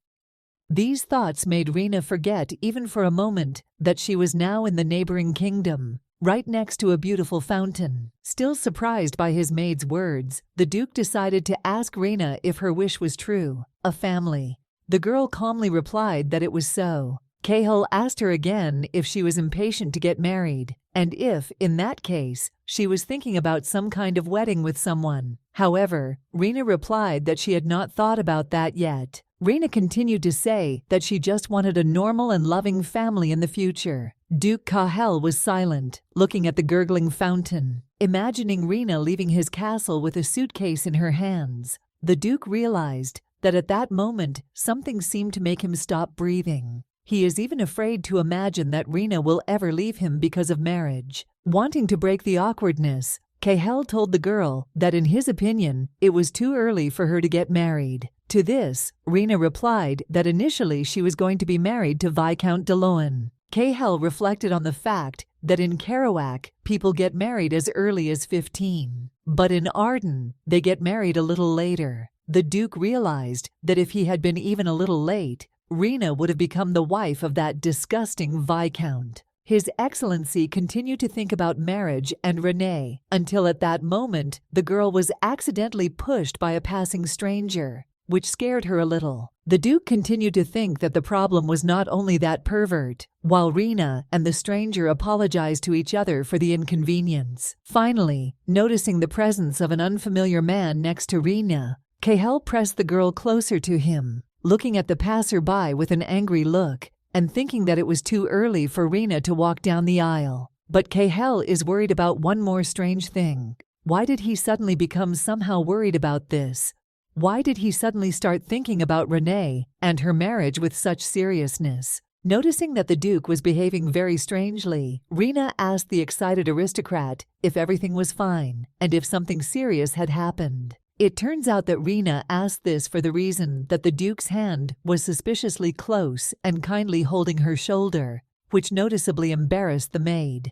These thoughts made Raina forget even for a moment that she was now in the neighboring kingdom, right next to a beautiful fountain. Still surprised by his maid's words, the Duke decided to ask Raina if her wish was true, a family. The girl calmly replied that it was so. Cahill asked her again if she was impatient to get married, and if, in that case, she was thinking about some kind of wedding with someone. However, Raina replied that she had not thought about that yet. Raina continued to say that she just wanted a normal and loving family in the future. Duke Cahill was silent, looking at the gurgling fountain. Imagining Raina leaving his castle with a suitcase in her hands, the Duke realized that at that moment something seemed to make him stop breathing. He is even afraid to imagine that Raina will ever leave him because of marriage. Wanting to break the awkwardness, Cahill told the girl that in his opinion, it was too early for her to get married. To this, Raina replied that initially she was going to be married to Viscount de Loan. Cahill reflected on the fact that in Kerouac, people get married as early as 15. But in Ardan, they get married a little later. The Duke realized that if he had been even a little late, Raina would have become the wife of that disgusting Viscount. His Excellency continued to think about marriage and Renee, until at that moment the girl was accidentally pushed by a passing stranger, which scared her a little. The Duke continued to think that the problem was not only that pervert, while Raina and the stranger apologized to each other for the inconvenience. Finally, noticing the presence of an unfamiliar man next to Raina, Cahill pressed the girl closer to him, looking at the passerby with an angry look, and thinking that it was too early for Raina to walk down the aisle. But Cahill is worried about one more strange thing. Why did he suddenly become somehow worried about this? Why did he suddenly start thinking about Renee and her marriage with such seriousness? Noticing that the Duke was behaving very strangely, Raina asked the excited aristocrat if everything was fine and if something serious had happened. It turns out that Raina asked this for the reason that the Duke's hand was suspiciously close and kindly holding her shoulder, which noticeably embarrassed the maid.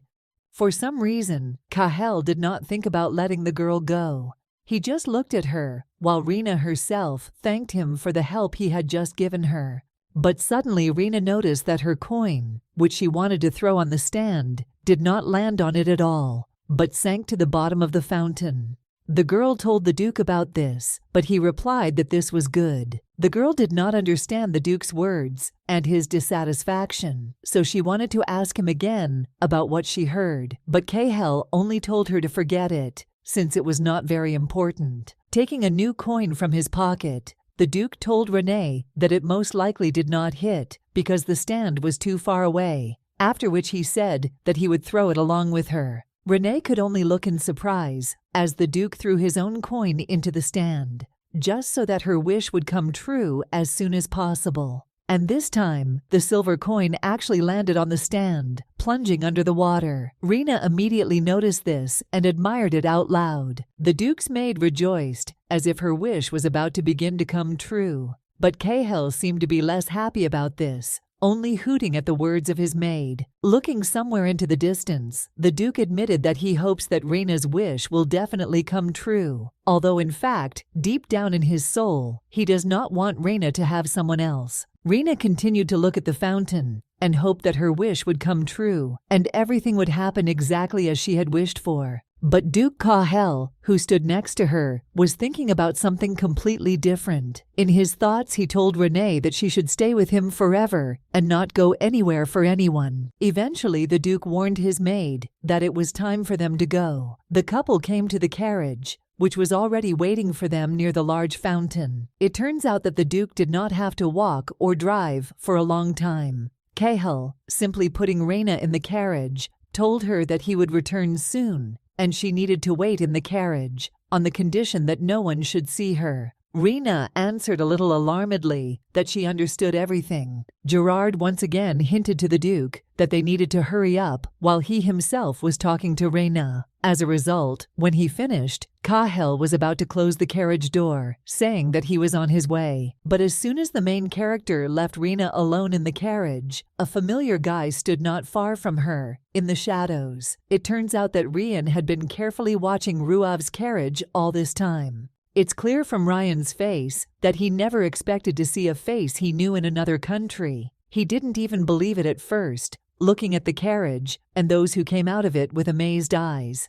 For some reason, Cahel did not think about letting the girl go. He just looked at her, while Raina herself thanked him for the help he had just given her. But suddenly Raina noticed that her coin, which she wanted to throw on the stand, did not land on it at all, but sank to the bottom of the fountain. The girl told the Duke about this, but he replied that this was good. The girl did not understand the Duke's words and his dissatisfaction, so she wanted to ask him again about what she heard, but Cahel only told her to forget it, since it was not very important. Taking a new coin from his pocket, the Duke told Renee that it most likely did not hit because the stand was too far away, after which he said that he would throw it along with her. Renee could only look in surprise as the Duke threw his own coin into the stand, just so that her wish would come true as soon as possible. And this time, the silver coin actually landed on the stand, plunging under the water. Raina immediately noticed this and admired it out loud. The Duke's maid rejoiced, as if her wish was about to begin to come true. But Cahel seemed to be less happy about this, only hooting at the words of his maid. Looking somewhere into the distance, the Duke admitted that he hopes that Raina's wish will definitely come true, although in fact, deep down in his soul, he does not want Raina to have someone else. Raina continued to look at the fountain and hoped that her wish would come true and everything would happen exactly as she had wished for. But Duke Cahel, who stood next to her, was thinking about something completely different. In his thoughts, he told Renee that she should stay with him forever and not go anywhere for anyone. Eventually, the Duke warned his maid that it was time for them to go. The couple came to the carriage, which was already waiting for them near the large fountain. It turns out that the Duke did not have to walk or drive for a long time. Cahel, simply putting Raina in the carriage, told her that he would return soon, and she needed to wait in the carriage, on the condition that no one should see her. Raina answered a little alarmedly that she understood everything. Gerard once again hinted to the Duke that they needed to hurry up while he himself was talking to Raina. As a result, when he finished, Cahel was about to close the carriage door, saying that he was on his way. But as soon as the main character left Raina alone in the carriage, a familiar guy stood not far from her, in the shadows. It turns out that Rian had been carefully watching Ruav's carriage all this time. It's clear from Ryan's face that he never expected to see a face he knew in another country. He didn't even believe it at first, looking at the carriage and those who came out of it with amazed eyes.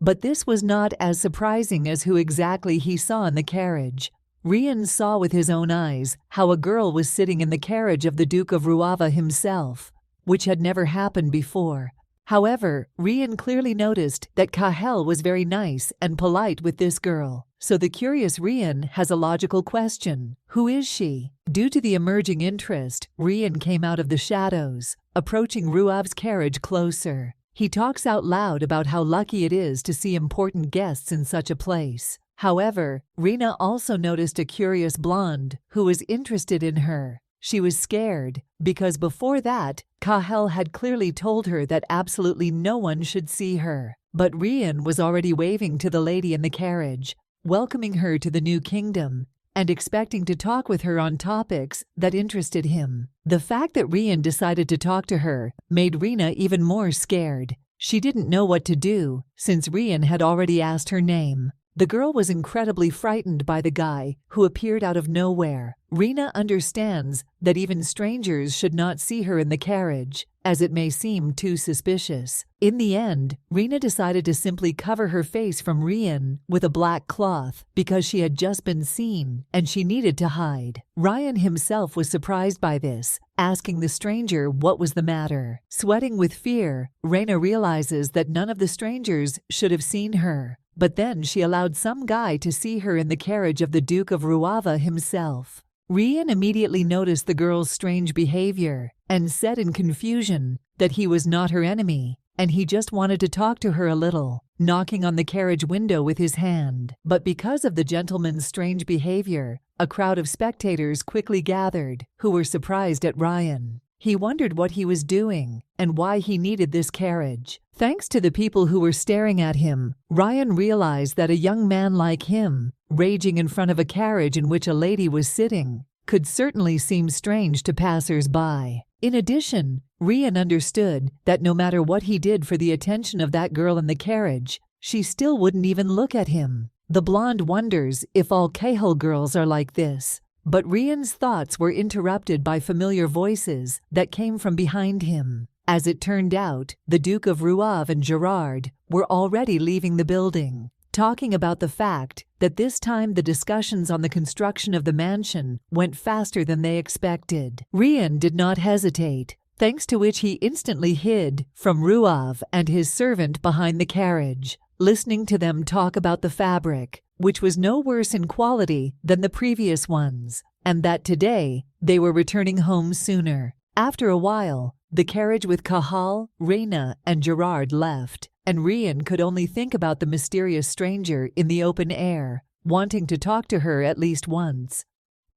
But this was not as surprising as who exactly he saw in the carriage. Rian saw with his own eyes how a girl was sitting in the carriage of the Duke of Ruava himself, which had never happened before. However, Rian clearly noticed that Cahel was very nice and polite with this girl. So the curious Rian has a logical question. Who is she? Due to the emerging interest, Rian came out of the shadows, approaching Ruav's carriage closer. He talks out loud about how lucky it is to see important guests in such a place. However, Raina also noticed a curious blonde who was interested in her. She was scared because before that, Cahel had clearly told her that absolutely no one should see her. But Rian was already waving to the lady in the carriage, welcoming her to the new kingdom, and expecting to talk with her on topics that interested him. The fact that Rian decided to talk to her made Raina even more scared. She didn't know what to do, since Rian had already asked her name. The girl was incredibly frightened by the guy who appeared out of nowhere. Raina understands that even strangers should not see her in the carriage, as it may seem too suspicious. In the end, Raina decided to simply cover her face from Rian with a black cloth because she had just been seen and she needed to hide. Ryan himself was surprised by this, asking the stranger what was the matter. Sweating with fear, Raina realizes that none of the strangers should have seen her. But then she allowed some guy to see her in the carriage of the Duke of Ruava himself. Rian immediately noticed the girl's strange behavior and said in confusion that he was not her enemy and he just wanted to talk to her a little, knocking on the carriage window with his hand. But because of the gentleman's strange behavior, a crowd of spectators quickly gathered who were surprised at Ryan. He wondered what he was doing and why he needed this carriage. Thanks to the people who were staring at him, Ryan realized that a young man like him, raging in front of a carriage in which a lady was sitting, could certainly seem strange to passers-by. In addition, Ryan understood that no matter what he did for the attention of that girl in the carriage, she still wouldn't even look at him. The blonde wonders if all Cahill girls are like this. But Ryan's thoughts were interrupted by familiar voices that came from behind him. As it turned out, the Duke of Rouave and Gerard were already leaving the building, talking about the fact that this time the discussions on the construction of the mansion went faster than they expected. Ryan did not hesitate, thanks to which he instantly hid from Rouave and his servant behind the carriage, listening to them talk about the fabric, which was no worse in quality than the previous ones, and that today they were returning home sooner. After a while, the carriage with Cahal, Raina, and Gerard left, and Ryan could only think about the mysterious stranger in the open air, wanting to talk to her at least once.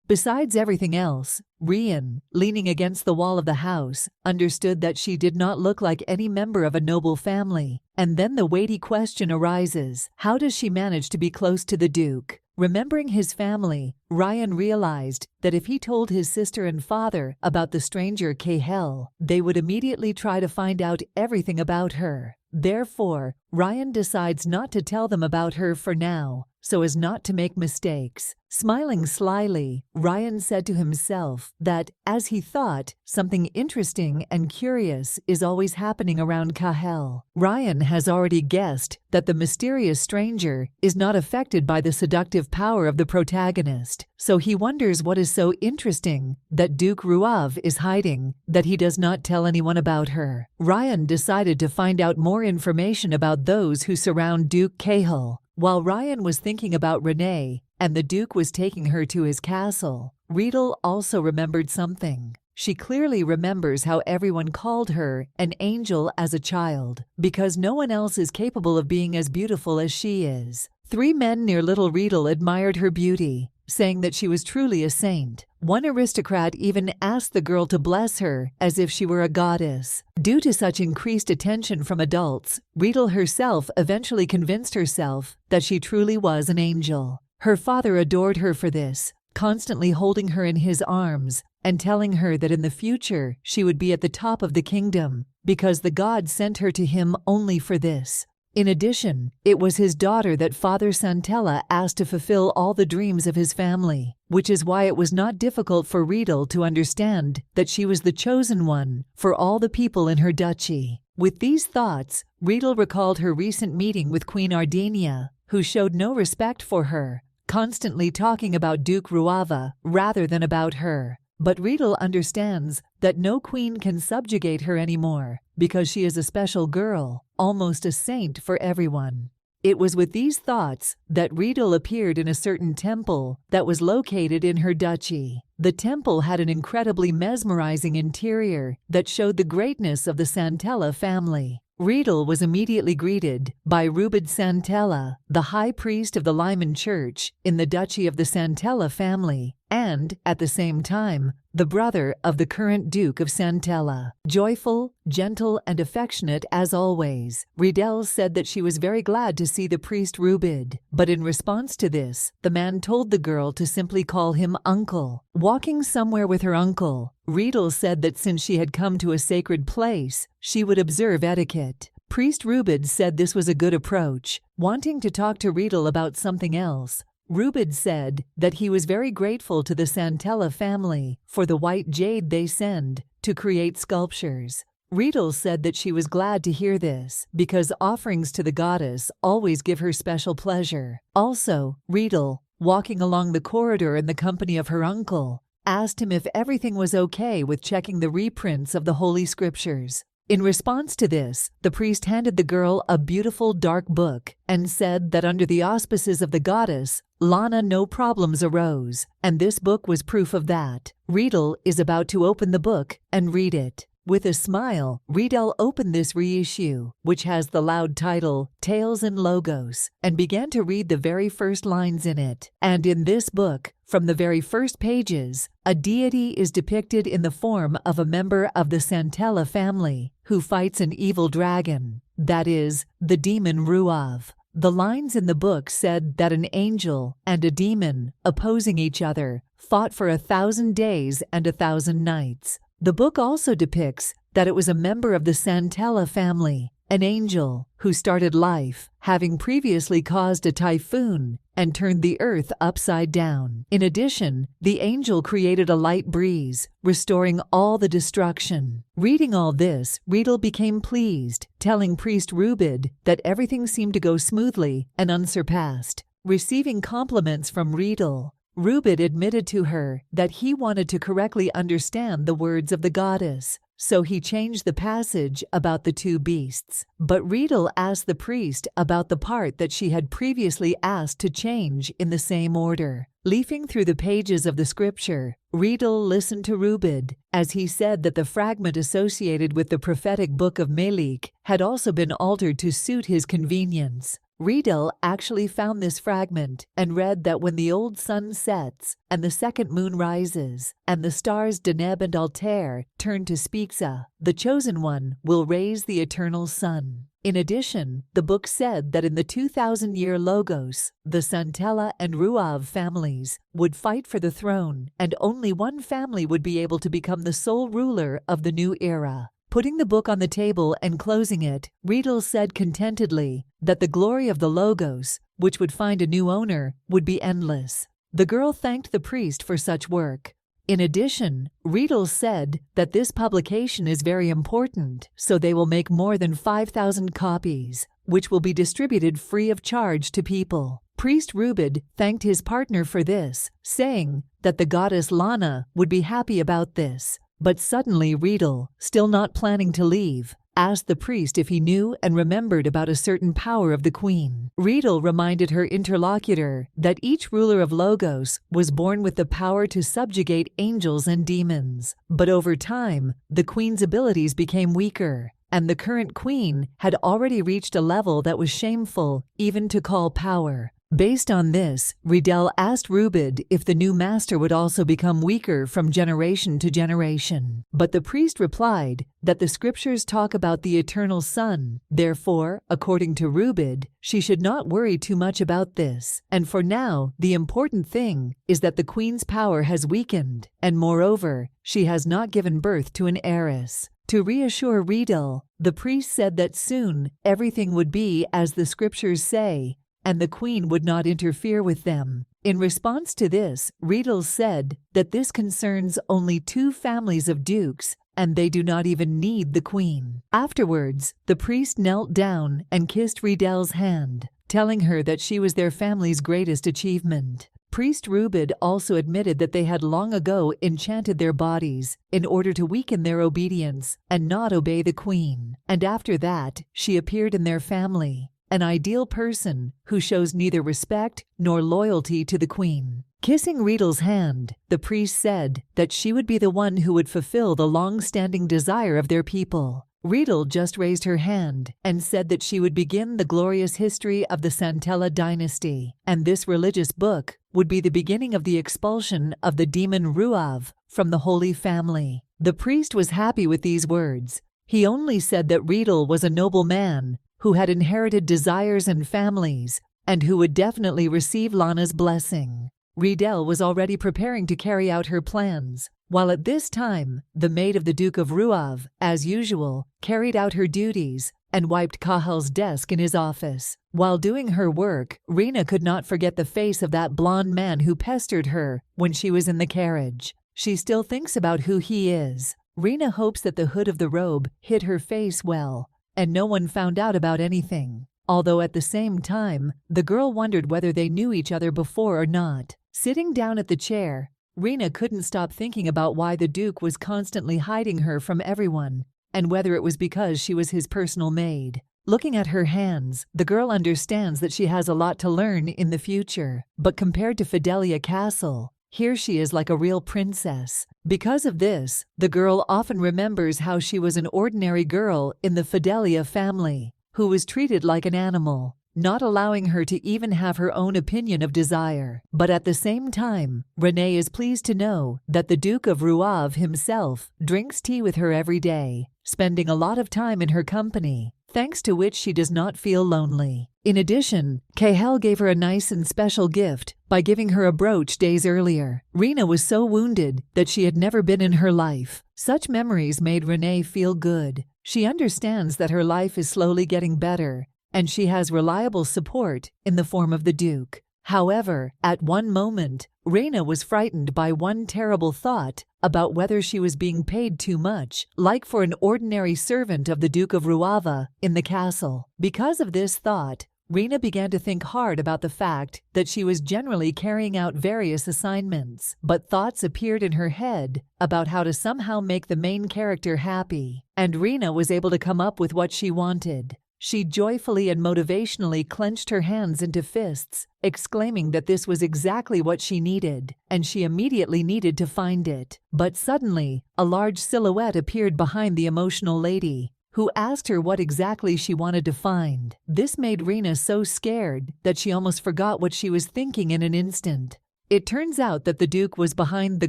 Besides everything else, Ryan, leaning against the wall of the house, understood that she did not look like any member of a noble family. And then the weighty question arises, how does she manage to be close to the Duke? Remembering his family, Ryan realized that if he told his sister and father about the stranger Cahill, they would immediately try to find out everything about her. Therefore, Ryan decides not to tell them about her for now, so as not to make mistakes. Smiling slyly, Ryan said to himself that, as he thought, something interesting and curious is always happening around Cahill. Ryan has already guessed that the mysterious stranger is not affected by the seductive power of the protagonist, so he wonders what is so interesting that Duke Rouave is hiding that he does not tell anyone about her. Ryan decided to find out more information about those who surround Duke Cahill. While Ryan was thinking about Renee and the Duke was taking her to his castle, Riedel also remembered something. She clearly remembers how everyone called her an angel as a child, because no one else is capable of being as beautiful as she is. 3 men near little Riedel admired her beauty, saying that she was truly a saint. One aristocrat even asked the girl to bless her as if she were a goddess. Due to such increased attention from adults, Riedel herself eventually convinced herself that she truly was an angel. Her father adored her for this, constantly holding her in his arms and telling her that in the future she would be at the top of the kingdom, because the gods sent her to him only for this. In addition, it was his daughter that Father Santella asked to fulfill all the dreams of his family, which is why it was not difficult for Riedel to understand that she was the chosen one for all the people in her duchy. With these thoughts, Riedel recalled her recent meeting with Queen Ardania, who showed no respect for her, constantly talking about Duke Rouave rather than about her. But Riedel understands that no queen can subjugate her anymore, because she is a special girl, almost a saint for everyone. It was with these thoughts that Riedel appeared in a certain temple that was located in her duchy. The temple had an incredibly mesmerizing interior that showed the greatness of the Santella family. Riedel was immediately greeted by Rubid Santella, the high priest of the Lyman Church in the Duchy of the Santella family, and, at the same time, the brother of the current Duke of Santella. Joyful, gentle, and affectionate as always, Riedel said that she was very glad to see the priest Rubid, but in response to this, the man told the girl to simply call him uncle. Walking somewhere with her uncle, Riedel said that since she had come to a sacred place, she would observe etiquette. Priest Rubid said this was a good approach. Wanting to talk to Riedel about something else, Rubid said that he was very grateful to the Santella family for the white jade they send to create sculptures. Riedel said that she was glad to hear this, because offerings to the goddess always give her special pleasure. Also, Riedel, walking along the corridor in the company of her uncle, asked him if everything was okay with checking the reprints of the Holy Scriptures. In response to this, the priest handed the girl a beautiful dark book and said that under the auspices of the goddess, Lana no problems arose, and this book was proof of that. Riedel is about to open the book and read it. With a smile, Riedel opened this reissue, which has the loud title, Tales and Logos, and began to read the very first lines in it. And in this book, From the very first pages, a deity is depicted in the form of a member of the Santella family who fights an evil dragon, that is, the demon Ruav. The lines in the book said that an angel and a demon, opposing each other, fought for 1,000 days and 1,000 nights. The book also depicts that it was a member of the Santella family, an angel, who started life, having previously caused a typhoon and turned the earth upside down. In addition, the angel created a light breeze, restoring all the destruction. Reading all this, Riedel became pleased, telling priest Rubid that everything seemed to go smoothly and unsurpassed. Receiving compliments from Riedel, Rubid admitted to her that he wanted to correctly understand the words of the goddess, so he changed the passage about the two beasts. But Riedel asked the priest about the part that she had previously asked to change in the same order. Leafing through the pages of the scripture, Riedel listened to Rubid, as he said that the fragment associated with the prophetic book of Melik had also been altered to suit his convenience. Riedel actually found this fragment and read that when the old sun sets and the second moon rises and the stars Deneb and Altair turn to Spixa, the chosen one will raise the eternal sun. In addition, the book said that in the 2,000-year Logos, the Santella and Ruav families would fight for the throne, and only one family would be able to become the sole ruler of the new era. Putting the book on the table and closing it, Riedel said contentedly that the glory of the Logos, which would find a new owner, would be endless. The girl thanked the priest for such work. In addition, Riedel said that this publication is very important, so they will make more than 5,000 copies, which will be distributed free of charge to people. Priest Rubid thanked his partner for this, saying that the goddess Lana would be happy about this. But suddenly Riedel, still not planning to leave, asked the priest if he knew and remembered about a certain power of the queen. Riedel reminded her interlocutor that each ruler of Logos was born with the power to subjugate angels and demons. But over time, the queen's abilities became weaker, and the current queen had already reached a level that was shameful even to call power. Based on this, Riedel asked Rubid if the new master would also become weaker from generation to generation. But the priest replied that the scriptures talk about the eternal sun. Therefore, according to Rubid, she should not worry too much about this. And for now, the important thing is that the queen's power has weakened, and moreover, she has not given birth to an heiress. To reassure Riedel, the priest said that soon everything would be as the scriptures say, and the queen would not interfere with them. In response to this, Riedel said that this concerns only 2 families of dukes, and they do not even need the queen. Afterwards, the priest knelt down and kissed Riedel's hand, telling her that she was their family's greatest achievement. Priest Rubid also admitted that they had long ago enchanted their bodies in order to weaken their obedience and not obey the queen, and after that, she appeared in their family, an ideal person who shows neither respect nor loyalty to the queen. Kissing Riedel's hand, the priest said that she would be the one who would fulfill the long-standing desire of their people. Riedel just raised her hand and said that she would begin the glorious history of the Santella dynasty, and this religious book would be the beginning of the expulsion of the demon Ruav from the Holy Family. The priest was happy with these words. He only said that Riedel was a noble man who had inherited desires and families, and who would definitely receive Lana's blessing. Riedel was already preparing to carry out her plans, while at this time, the maid of the Duke of Ruav, as usual, carried out her duties and wiped Kahal's desk in his office. While doing her work, Raina could not forget the face of that blonde man who pestered her when she was in the carriage. She still thinks about who he is. Raina hopes that the hood of the robe hid her face well, and no one found out about anything. Although at the same time, the girl wondered whether they knew each other before or not. Sitting down at the chair, Raina couldn't stop thinking about why the Duke was constantly hiding her from everyone, and whether it was because she was his personal maid. Looking at her hands, the girl understands that she has a lot to learn in the future. But compared to Fidelia Castle, here she is like a real princess. Because of this, the girl often remembers how she was an ordinary girl in the Fidelia family, who was treated like an animal. not allowing her to even have her own opinion of desire. But at the same time, Renee is pleased to know that the Duke of Rouave himself drinks tea with her every day, spending a lot of time in her company, thanks to which she does not feel lonely. In addition, Cahill gave her a nice and special gift by giving her a brooch days earlier. Raina was so wounded that she had never been in her life. Such memories made Renee feel good. She understands that her life is slowly getting better, and she has reliable support in the form of the Duke. However, at one moment, Raina was frightened by one terrible thought about whether she was being paid too much, like for an ordinary servant of the Duke of Rouava in the castle. Because of this thought, Raina began to think hard about the fact that she was generally carrying out various assignments, but thoughts appeared in her head about how to somehow make the main character happy, and Raina was able to come up with what she wanted. She joyfully and motivationally clenched her hands into fists, exclaiming that this was exactly what she needed, and she immediately needed to find it. But suddenly, a large silhouette appeared behind the emotional lady, who asked her what exactly she wanted to find. This made Raina so scared that she almost forgot what she was thinking in an instant. It turns out that the Duke was behind the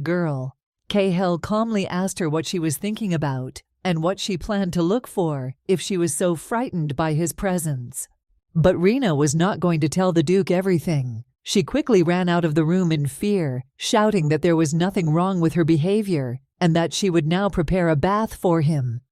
girl. Cahill calmly asked her what she was thinking about, and what she planned to look for if she was so frightened by his presence. But Raina was not going to tell the Duke everything. She quickly ran out of the room in fear, shouting that there was nothing wrong with her behavior and that she would now prepare a bath for him.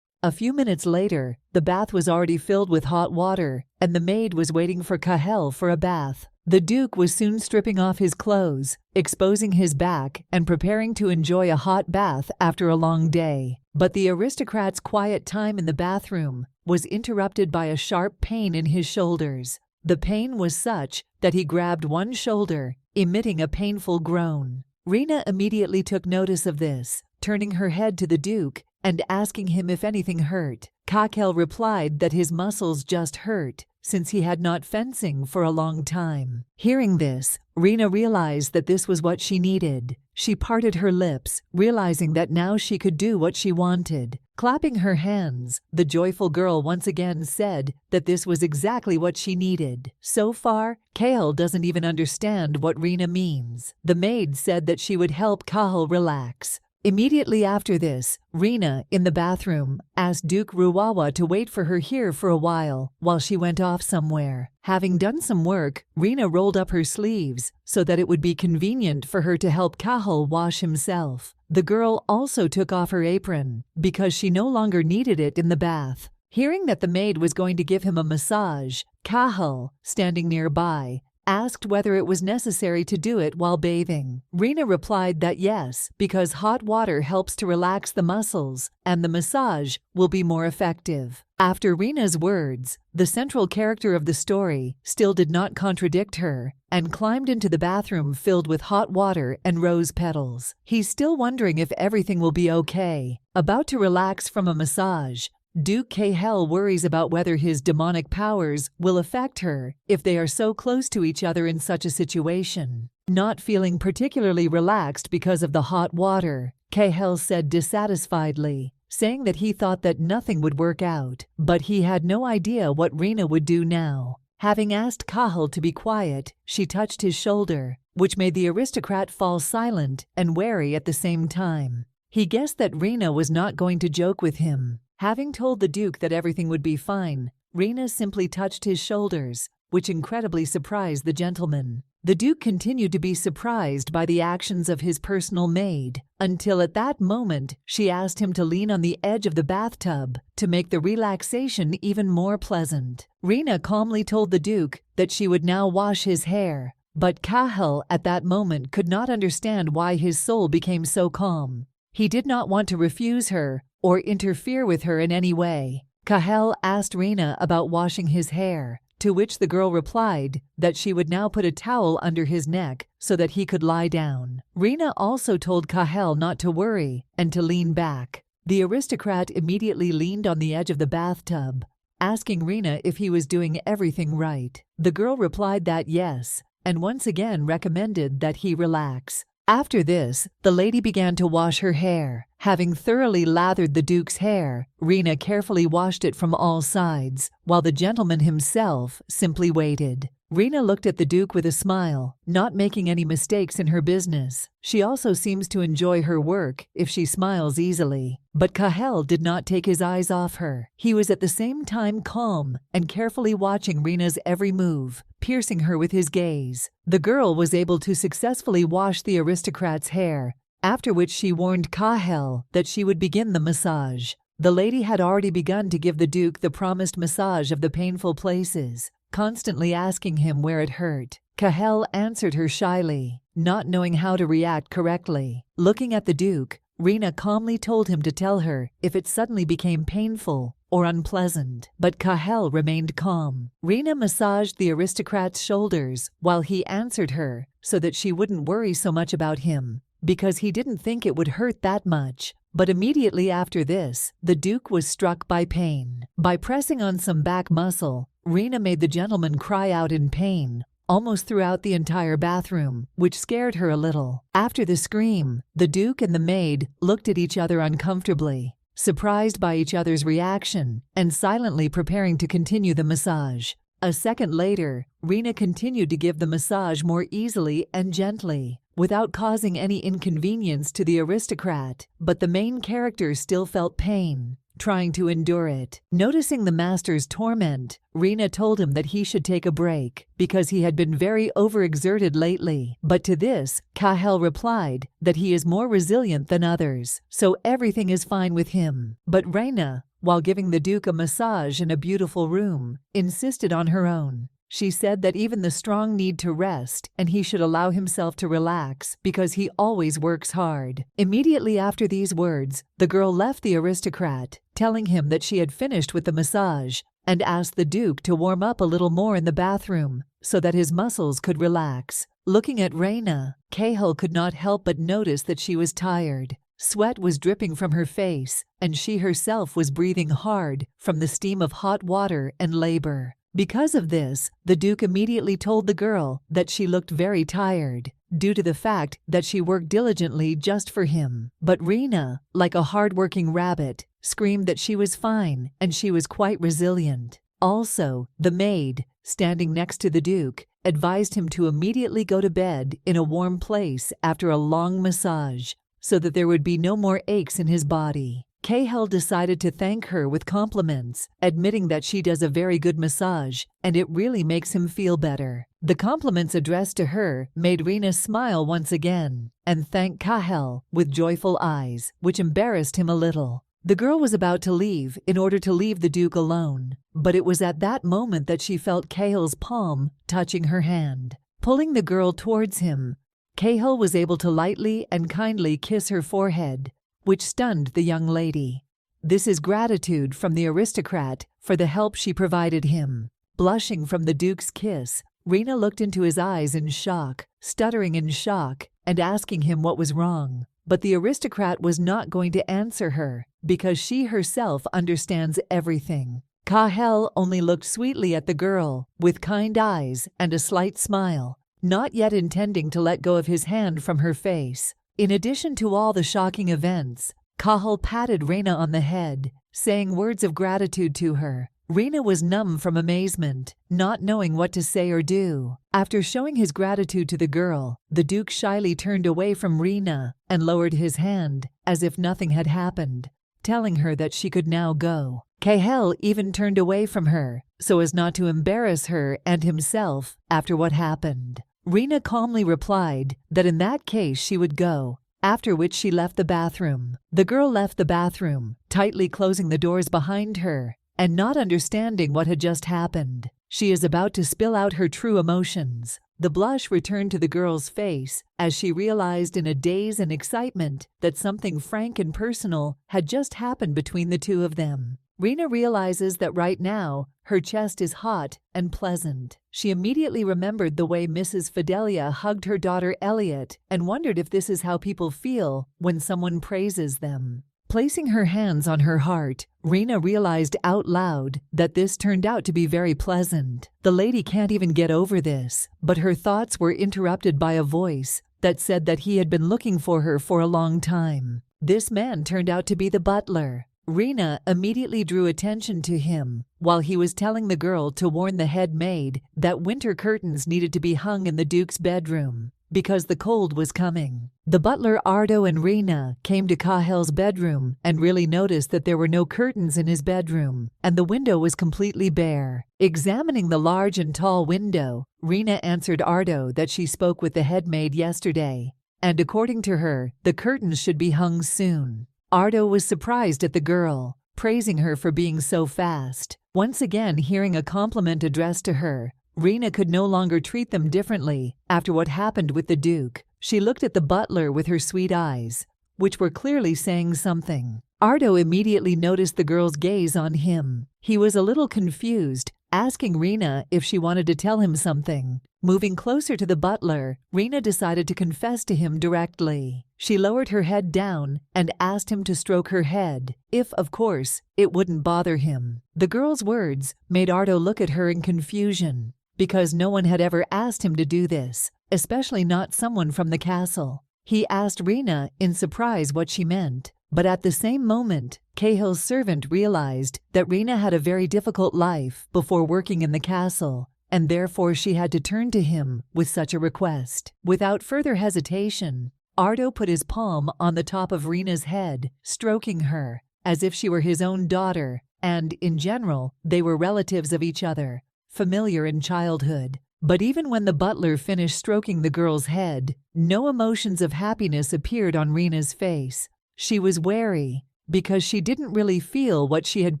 A few minutes later, the bath was already filled with hot water, and the maid was waiting for Cahill for a bath. The Duke was soon stripping off his clothes, exposing his back, and preparing to enjoy a hot bath after a long day. But the aristocrat's quiet time in the bathroom was interrupted by a sharp pain in his shoulders. The pain was such that he grabbed one shoulder, emitting a painful groan. Raina immediately took notice of this, turning her head to the Duke and asking him if anything hurt. Cahill replied that his muscles just hurt, since he had not fencing for a long time. Hearing this, Raina realized that this was what she needed. She parted her lips, realizing that now she could do what she wanted. Clapping her hands, the joyful girl once again said that this was exactly what she needed. So far, Cahill doesn't even understand what Raina means. The maid said that she would help Cahill relax. Immediately after this, Raina, in the bathroom, asked Duke Ruwawa to wait for her here for a while she went off somewhere. Having done some work, Raina rolled up her sleeves so that it would be convenient for her to help Cahill wash himself. The girl also took off her apron because she no longer needed it in the bath. Hearing that the maid was going to give him a massage, Cahill, standing nearby, asked whether it was necessary to do it while bathing. Raina replied that yes, because hot water helps to relax the muscles and the massage will be more effective. After Raina's words, the central character of the story still did not contradict her and climbed into the bathroom filled with hot water and rose petals. He's still wondering if everything will be okay. About to relax from a massage, Duke Cahill worries about whether his demonic powers will affect her if they are so close to each other in such a situation. Not feeling particularly relaxed because of the hot water, Cahill said dissatisfiedly, saying that he thought that nothing would work out, but he had no idea what Raina would do now. Having asked Cahill to be quiet, she touched his shoulder, which made the aristocrat fall silent and wary at the same time. He guessed that Raina was not going to joke with him. Having told the Duke that everything would be fine, Raina simply touched his shoulders, which incredibly surprised the gentleman. The Duke continued to be surprised by the actions of his personal maid, until at that moment she asked him to lean on the edge of the bathtub to make the relaxation even more pleasant. Raina calmly told the Duke that she would now wash his hair, but Cahill at that moment could not understand why his soul became so calm. He did not want to refuse her or interfere with her in any way. Cahill asked Raina about washing his hair, to which the girl replied that she would now put a towel under his neck so that he could lie down. Raina also told Cahill not to worry and to lean back. The aristocrat immediately leaned on the edge of the bathtub, asking Raina if he was doing everything right. The girl replied that yes, and once again recommended that he relax. After this, the lady began to wash her hair. Having thoroughly lathered the Duke's hair, Raina carefully washed it from all sides, while the gentleman himself simply waited. Raina looked at the Duke with a smile, not making any mistakes in her business. She also seems to enjoy her work if she smiles easily. But Cahel did not take his eyes off her. He was at the same time calm and carefully watching Raina's every move, piercing her with his gaze. The girl was able to successfully wash the aristocrat's hair, after which she warned Cahel that she would begin the massage. The lady had already begun to give the Duke the promised massage of the painful places, constantly asking him where it hurt. Cahel answered her shyly, not knowing how to react correctly. Looking at the Duke, Raina calmly told him to tell her if it suddenly became painful or unpleasant, but Cahel remained calm. Raina massaged the aristocrat's shoulders while he answered her so that she wouldn't worry so much about him, because he didn't think it would hurt that much. But immediately after this, the Duke was struck by pain. By pressing on some back muscle, Raina made the gentleman cry out in pain, almost throughout the entire bathroom, which scared her a little. After the scream, the Duke and the maid looked at each other uncomfortably, surprised by each other's reaction, and silently preparing to continue the massage. A second later, Raina continued to give the massage more easily and gently, without causing any inconvenience to the aristocrat, but the main character still felt pain, trying to endure it. Noticing the master's torment, Raina told him that he should take a break, because he had been very overexerted lately. But to this, Cahel replied that he is more resilient than others, so everything is fine with him. But Raina, while giving the Duke a massage in a beautiful room, insisted on her own. She said that even the strong need to rest and he should allow himself to relax because he always works hard. Immediately after these words, the girl left the aristocrat, telling him that she had finished with the massage, and asked the Duke to warm up a little more in the bathroom so that his muscles could relax. Looking at Raina, Cahel could not help but notice that she was tired. Sweat was dripping from her face, and she herself was breathing hard from the steam of hot water and labor. Because of this, the Duke immediately told the girl that she looked very tired, due to the fact that she worked diligently just for him. But Raina, like a hard-working rabbit, screamed that she was fine and she was quite resilient. Also, the maid, standing next to the Duke, advised him to immediately go to bed in a warm place after a long massage, so that there would be no more aches in his body. Cahel decided to thank her with compliments, admitting that she does a very good massage and it really makes him feel better. The compliments addressed to her made Raina smile once again and thank Cahel with joyful eyes, which embarrassed him a little. The girl was about to leave in order to leave the Duke alone, but it was at that moment that she felt Cahel's palm touching her hand. Pulling the girl towards him, Cahel was able to lightly and kindly kiss her forehead, which stunned the young lady. This is gratitude from the aristocrat for the help she provided him. Blushing from the Duke's kiss, Raina looked into his eyes in shock, stuttering in shock, and asking him what was wrong. But the aristocrat was not going to answer her, because she herself understands everything. Cahel only looked sweetly at the girl, with kind eyes and a slight smile, not yet intending to let go of his hand from her face. In addition to all the shocking events, Cahel patted Raina on the head, saying words of gratitude to her. Raina was numb from amazement, not knowing what to say or do. After showing his gratitude to the girl, the Duke shyly turned away from Raina and lowered his hand as if nothing had happened, telling her that she could now go. Cahel even turned away from her, so as not to embarrass her and himself after what happened. Raina calmly replied that in that case she would go, after which she left the bathroom. The girl left the bathroom, tightly closing the doors behind her, and not understanding what had just happened. She is about to spill out her true emotions. The blush returned to the girl's face as she realized in a daze and excitement that something frank and personal had just happened between the two of them. Raina realizes that right now, her chest is hot and pleasant. She immediately remembered the way Mrs. Fidelia hugged her daughter Elliot and wondered if this is how people feel when someone praises them. Placing her hands on her heart, Raina realized out loud that this turned out to be very pleasant. The lady can't even get over this, but her thoughts were interrupted by a voice that said that he had been looking for her for a long time. This man turned out to be the butler. Raina immediately drew attention to him while he was telling the girl to warn the head maid that winter curtains needed to be hung in the Duke's bedroom because the cold was coming. The butler Ardo and Raina came to Cahel's bedroom and really noticed that there were no curtains in his bedroom and the window was completely bare. Examining the large and tall window, Raina answered Ardo that she spoke with the head maid yesterday, and according to her, the curtains should be hung soon. Ardo was surprised at the girl, praising her for being so fast. Once again hearing a compliment addressed to her, Raina could no longer treat them differently after what happened with the Duke. She looked at the butler with her sweet eyes, which were clearly saying something. Ardo immediately noticed the girl's gaze on him. He was a little confused, asking Raina if she wanted to tell him something. Moving closer to the butler, Raina decided to confess to him directly. She lowered her head down and asked him to stroke her head, if, of course, it wouldn't bother him. The girl's words made Ardo look at her in confusion, because no one had ever asked him to do this, especially not someone from the castle. He asked Raina in surprise what she meant, but at the same moment, Cahill's servant realized that Raina had a very difficult life before working in the castle, and therefore she had to turn to him with such a request. Without further hesitation, Ardo put his palm on the top of Raina's head, stroking her, as if she were his own daughter, and, in general, they were relatives of each other, familiar in childhood. But even when the butler finished stroking the girl's head, no emotions of happiness appeared on Raina's face. She was wary, because she didn't really feel what she had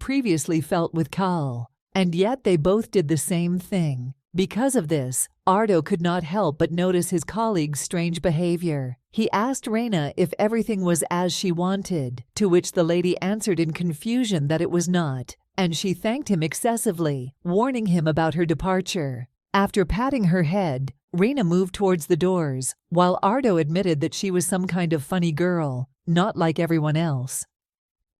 previously felt with Cahel. And yet they both did the same thing. Because of this, Ardo could not help but notice his colleague's strange behavior. He asked Raina if everything was as she wanted, to which the lady answered in confusion that it was not, and she thanked him excessively, warning him about her departure. After patting her head, Raina moved towards the doors, while Ardo admitted that she was some kind of funny girl, not like everyone else.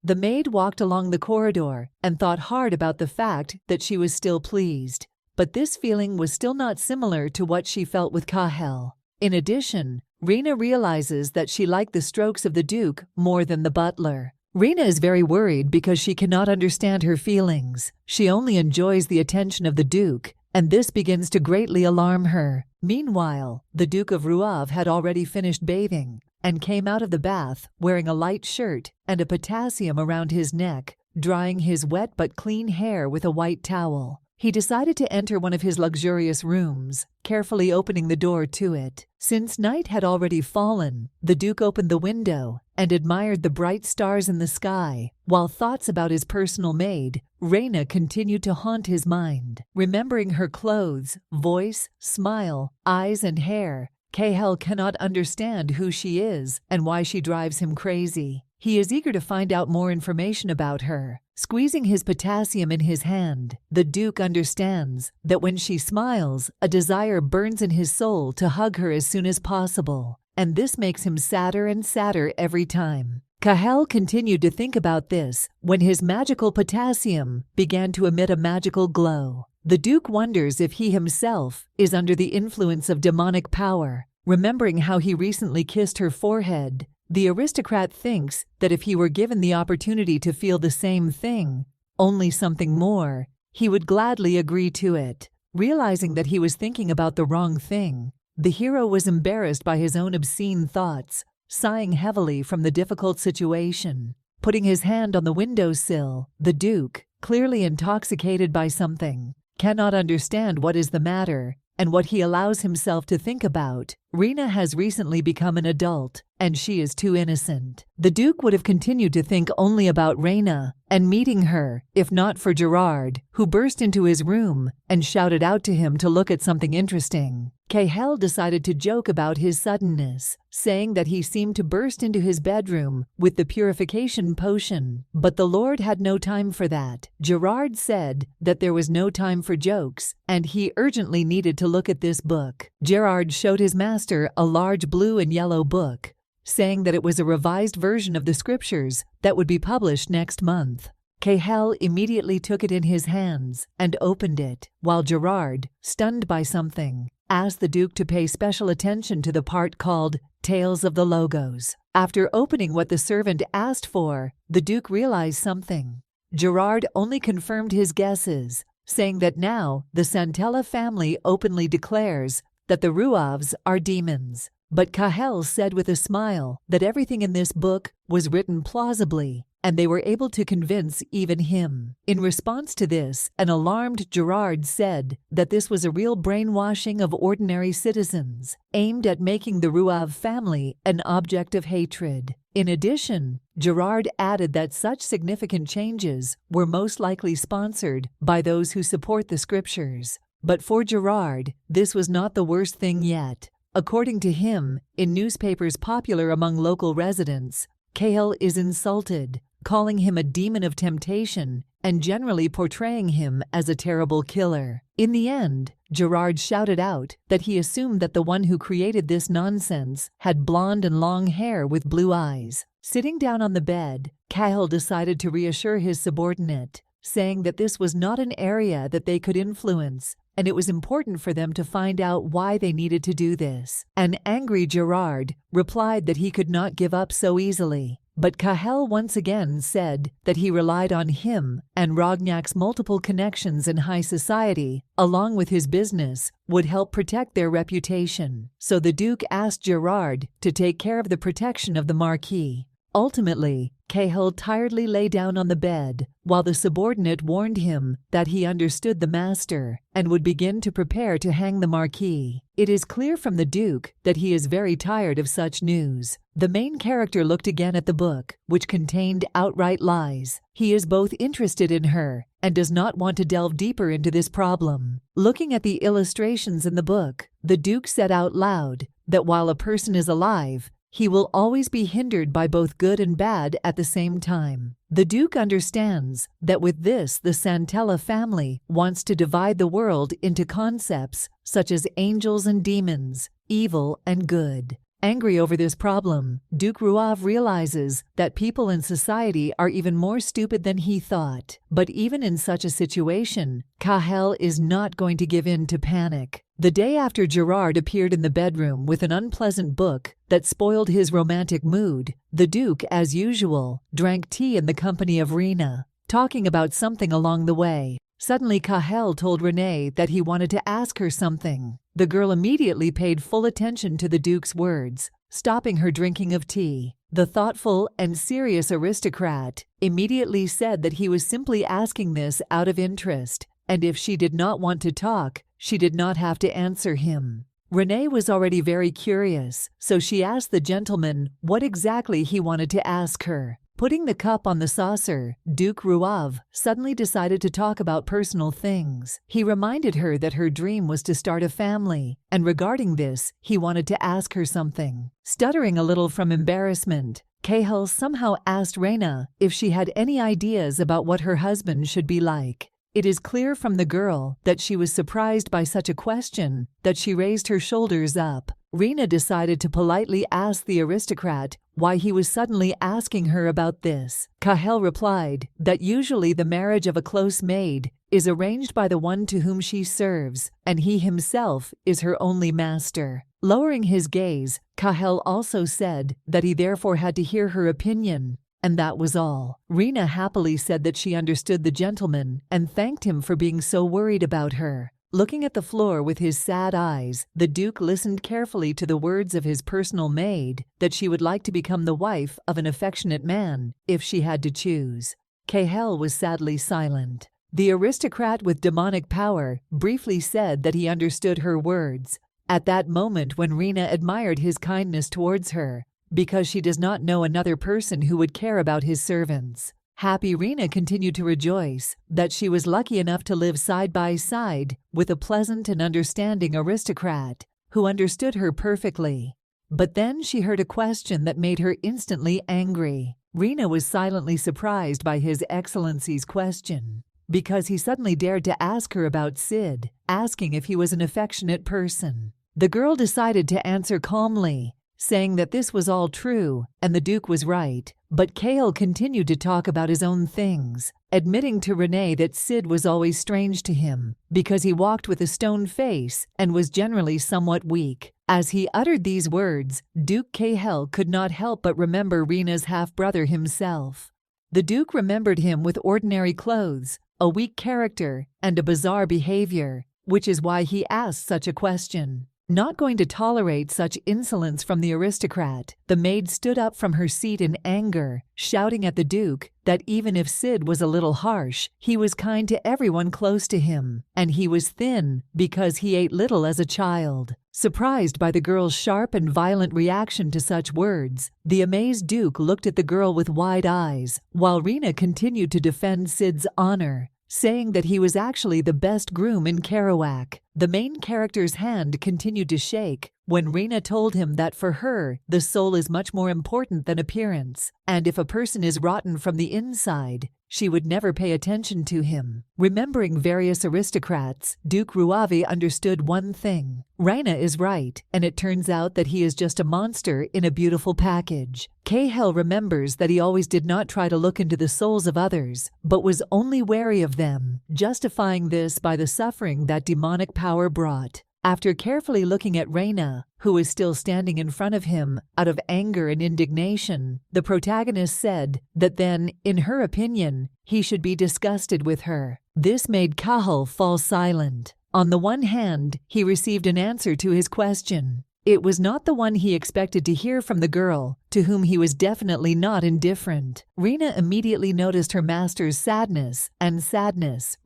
The maid walked along the corridor and thought hard about the fact that she was still pleased, but this feeling was still not similar to what she felt with Cahel. In addition, Raina realizes that she liked the strokes of the Duke more than the butler. Raina is very worried because she cannot understand her feelings. She only enjoys the attention of the Duke, and this begins to greatly alarm her. Meanwhile, the Duke of Rouave had already finished bathing and came out of the bath wearing a light shirt and a potassium around his neck, drying his wet but clean hair with a white towel. He decided to enter one of his luxurious rooms, carefully opening the door to it. Since night had already fallen, the Duke opened the window and admired the bright stars in the sky, while thoughts about his personal maid, Raina, continued to haunt his mind. Remembering her clothes, voice, smile, eyes and hair, Cahel cannot understand who she is and why she drives him crazy. He is eager to find out more information about her. Squeezing his potassium in his hand, the Duke understands that when she smiles, a desire burns in his soul to hug her as soon as possible, and this makes him sadder and sadder every time. Cahel continued to think about this when his magical potassium began to emit a magical glow. The Duke wonders if he himself is under the influence of demonic power. Remembering how he recently kissed her forehead, the aristocrat thinks that if he were given the opportunity to feel the same thing, only something more, he would gladly agree to it. Realizing that he was thinking about the wrong thing, the hero was embarrassed by his own obscene thoughts, sighing heavily from the difficult situation. Putting his hand on the windowsill, the Duke, clearly intoxicated by something, cannot understand what is the matter and what he allows himself to think about. Raina has recently become an adult, and she is too innocent. The Duke would have continued to think only about Raina and meeting her, if not for Gerard, who burst into his room and shouted out to him to look at something interesting. Cahel decided to joke about his suddenness, saying that he seemed to burst into his bedroom with the purification potion, but the Lord had no time for that. Gerard said that there was no time for jokes, and he urgently needed to look at this book. Gerard showed his master a large blue and yellow book, saying that it was a revised version of the scriptures that would be published next month. Cahel immediately took it in his hands and opened it, while Gerard, stunned by something, asked the Duke to pay special attention to the part called Tales of the Logos. After opening what the servant asked for, the Duke realized something. Gerard only confirmed his guesses, saying that now the Santella family openly declares that the Ruavs are demons. But Cahel said with a smile that everything in this book was written plausibly, and they were able to convince even him. In response to this, an alarmed Gerard said that this was a real brainwashing of ordinary citizens, aimed at making the Ruav family an object of hatred. In addition, Gerard added that such significant changes were most likely sponsored by those who support the scriptures. But for Gerard, this was not the worst thing yet. According to him, in newspapers popular among local residents, Cahel is insulted, calling him a demon of temptation and generally portraying him as a terrible killer. In the end, Gerard shouted out that he assumed that the one who created this nonsense had blonde and long hair with blue eyes. Sitting down on the bed, Cahel decided to reassure his subordinate, saying that this was not an area that they could influence, and it was important for them to find out why they needed to do this. An angry Gerard replied that he could not give up so easily, but Cahel once again said that he relied on him and Rognac's multiple connections in high society, along with his business, would help protect their reputation. So the Duke asked Gerard to take care of the protection of the Marquee. Ultimately, Cahel tiredly lay down on the bed, while the subordinate warned him that he understood the master and would begin to prepare to hang the Marquee. It is clear from the Duke that he is very tired of such news. The main character looked again at the book, which contained outright lies. He is both interested in her and does not want to delve deeper into this problem. Looking at the illustrations in the book, the Duke said out loud that while a person is alive, he will always be hindered by both good and bad at the same time. The Duke understands that with this, the Santella family wants to divide the world into concepts such as angels and demons, evil and good. Angry over this problem, Duke Ruav realizes that people in society are even more stupid than he thought. But even in such a situation, Cahel is not going to give in to panic. The day after Gerard appeared in the bedroom with an unpleasant book that spoiled his romantic mood, the Duke, as usual, drank tea in the company of Raina, talking about something along the way. Suddenly, Cahel told Renee that he wanted to ask her something. The girl immediately paid full attention to the Duke's words, stopping her drinking of tea. The thoughtful and serious aristocrat immediately said that he was simply asking this out of interest, and if she did not want to talk, she did not have to answer him. Renee was already very curious, so she asked the gentleman what exactly he wanted to ask her. Putting the cup on the saucer, Duke Ruav suddenly decided to talk about personal things. He reminded her that her dream was to start a family, and regarding this, he wanted to ask her something. Stuttering a little from embarrassment, Cahel somehow asked Raina if she had any ideas about what her husband should be like. It is clear from the girl that she was surprised by such a question that she raised her shoulders up. Raina decided to politely ask the aristocrat why he was suddenly asking her about this. Cahel replied that usually the marriage of a close maid is arranged by the one to whom she serves, and he himself is her only master. Lowering his gaze, Cahel also said that he therefore had to hear her opinion, and that was all. Raina happily said that she understood the gentleman and thanked him for being so worried about her. Looking at the floor with his sad eyes, the Duke listened carefully to the words of his personal maid that she would like to become the wife of an affectionate man if she had to choose. Cahel was sadly silent. The aristocrat with demonic power briefly said that he understood her words. At that moment when Raina admired his kindness towards her, because she does not know another person who would care about his servants. Happy Raina continued to rejoice that she was lucky enough to live side by side with a pleasant and understanding aristocrat who understood her perfectly. But then she heard a question that made her instantly angry. Raina was silently surprised by His Excellency's question, because he suddenly dared to ask her about Sid, asking if he was an affectionate person. The girl decided to answer calmly, saying that this was all true and the Duke was right. But Cahill continued to talk about his own things, admitting to Renee that Sid was always strange to him because he walked with a stone face and was generally somewhat weak. As he uttered these words, Duke Cahill could not help but remember Rena's half-brother himself. The Duke remembered him with ordinary clothes, a weak character, and a bizarre behavior, which is why he asked such a question. Not going to tolerate such insolence from the aristocrat, the maid stood up from her seat in anger, shouting at the Duke that even if Sid was a little harsh, he was kind to everyone close to him, and he was thin because he ate little as a child. Surprised by the girl's sharp and violent reaction to such words, the amazed Duke looked at the girl with wide eyes, while Raina continued to defend Sid's honor, saying that he was actually the best groom in Kerouac. The main character's hand continued to shake when Raina told him that for her, the soul is much more important than appearance, and if a person is rotten from the inside, she would never pay attention to him. Remembering various aristocrats, Duke Ruavi understood one thing. Raina is right, and it turns out that he is just a monster in a beautiful package. Cahill remembers that he always did not try to look into the souls of others, but was only wary of them, justifying this by the suffering that demonic power brought. After carefully looking at Raina, who was still standing in front of him out of anger and indignation, the protagonist said that then, in her opinion, he should be disgusted with her. This made Cahill fall silent. On the one hand, he received an answer to his question. It was not the one he expected to hear from the girl, to whom he was definitely not indifferent. Raina immediately noticed her master's sadness,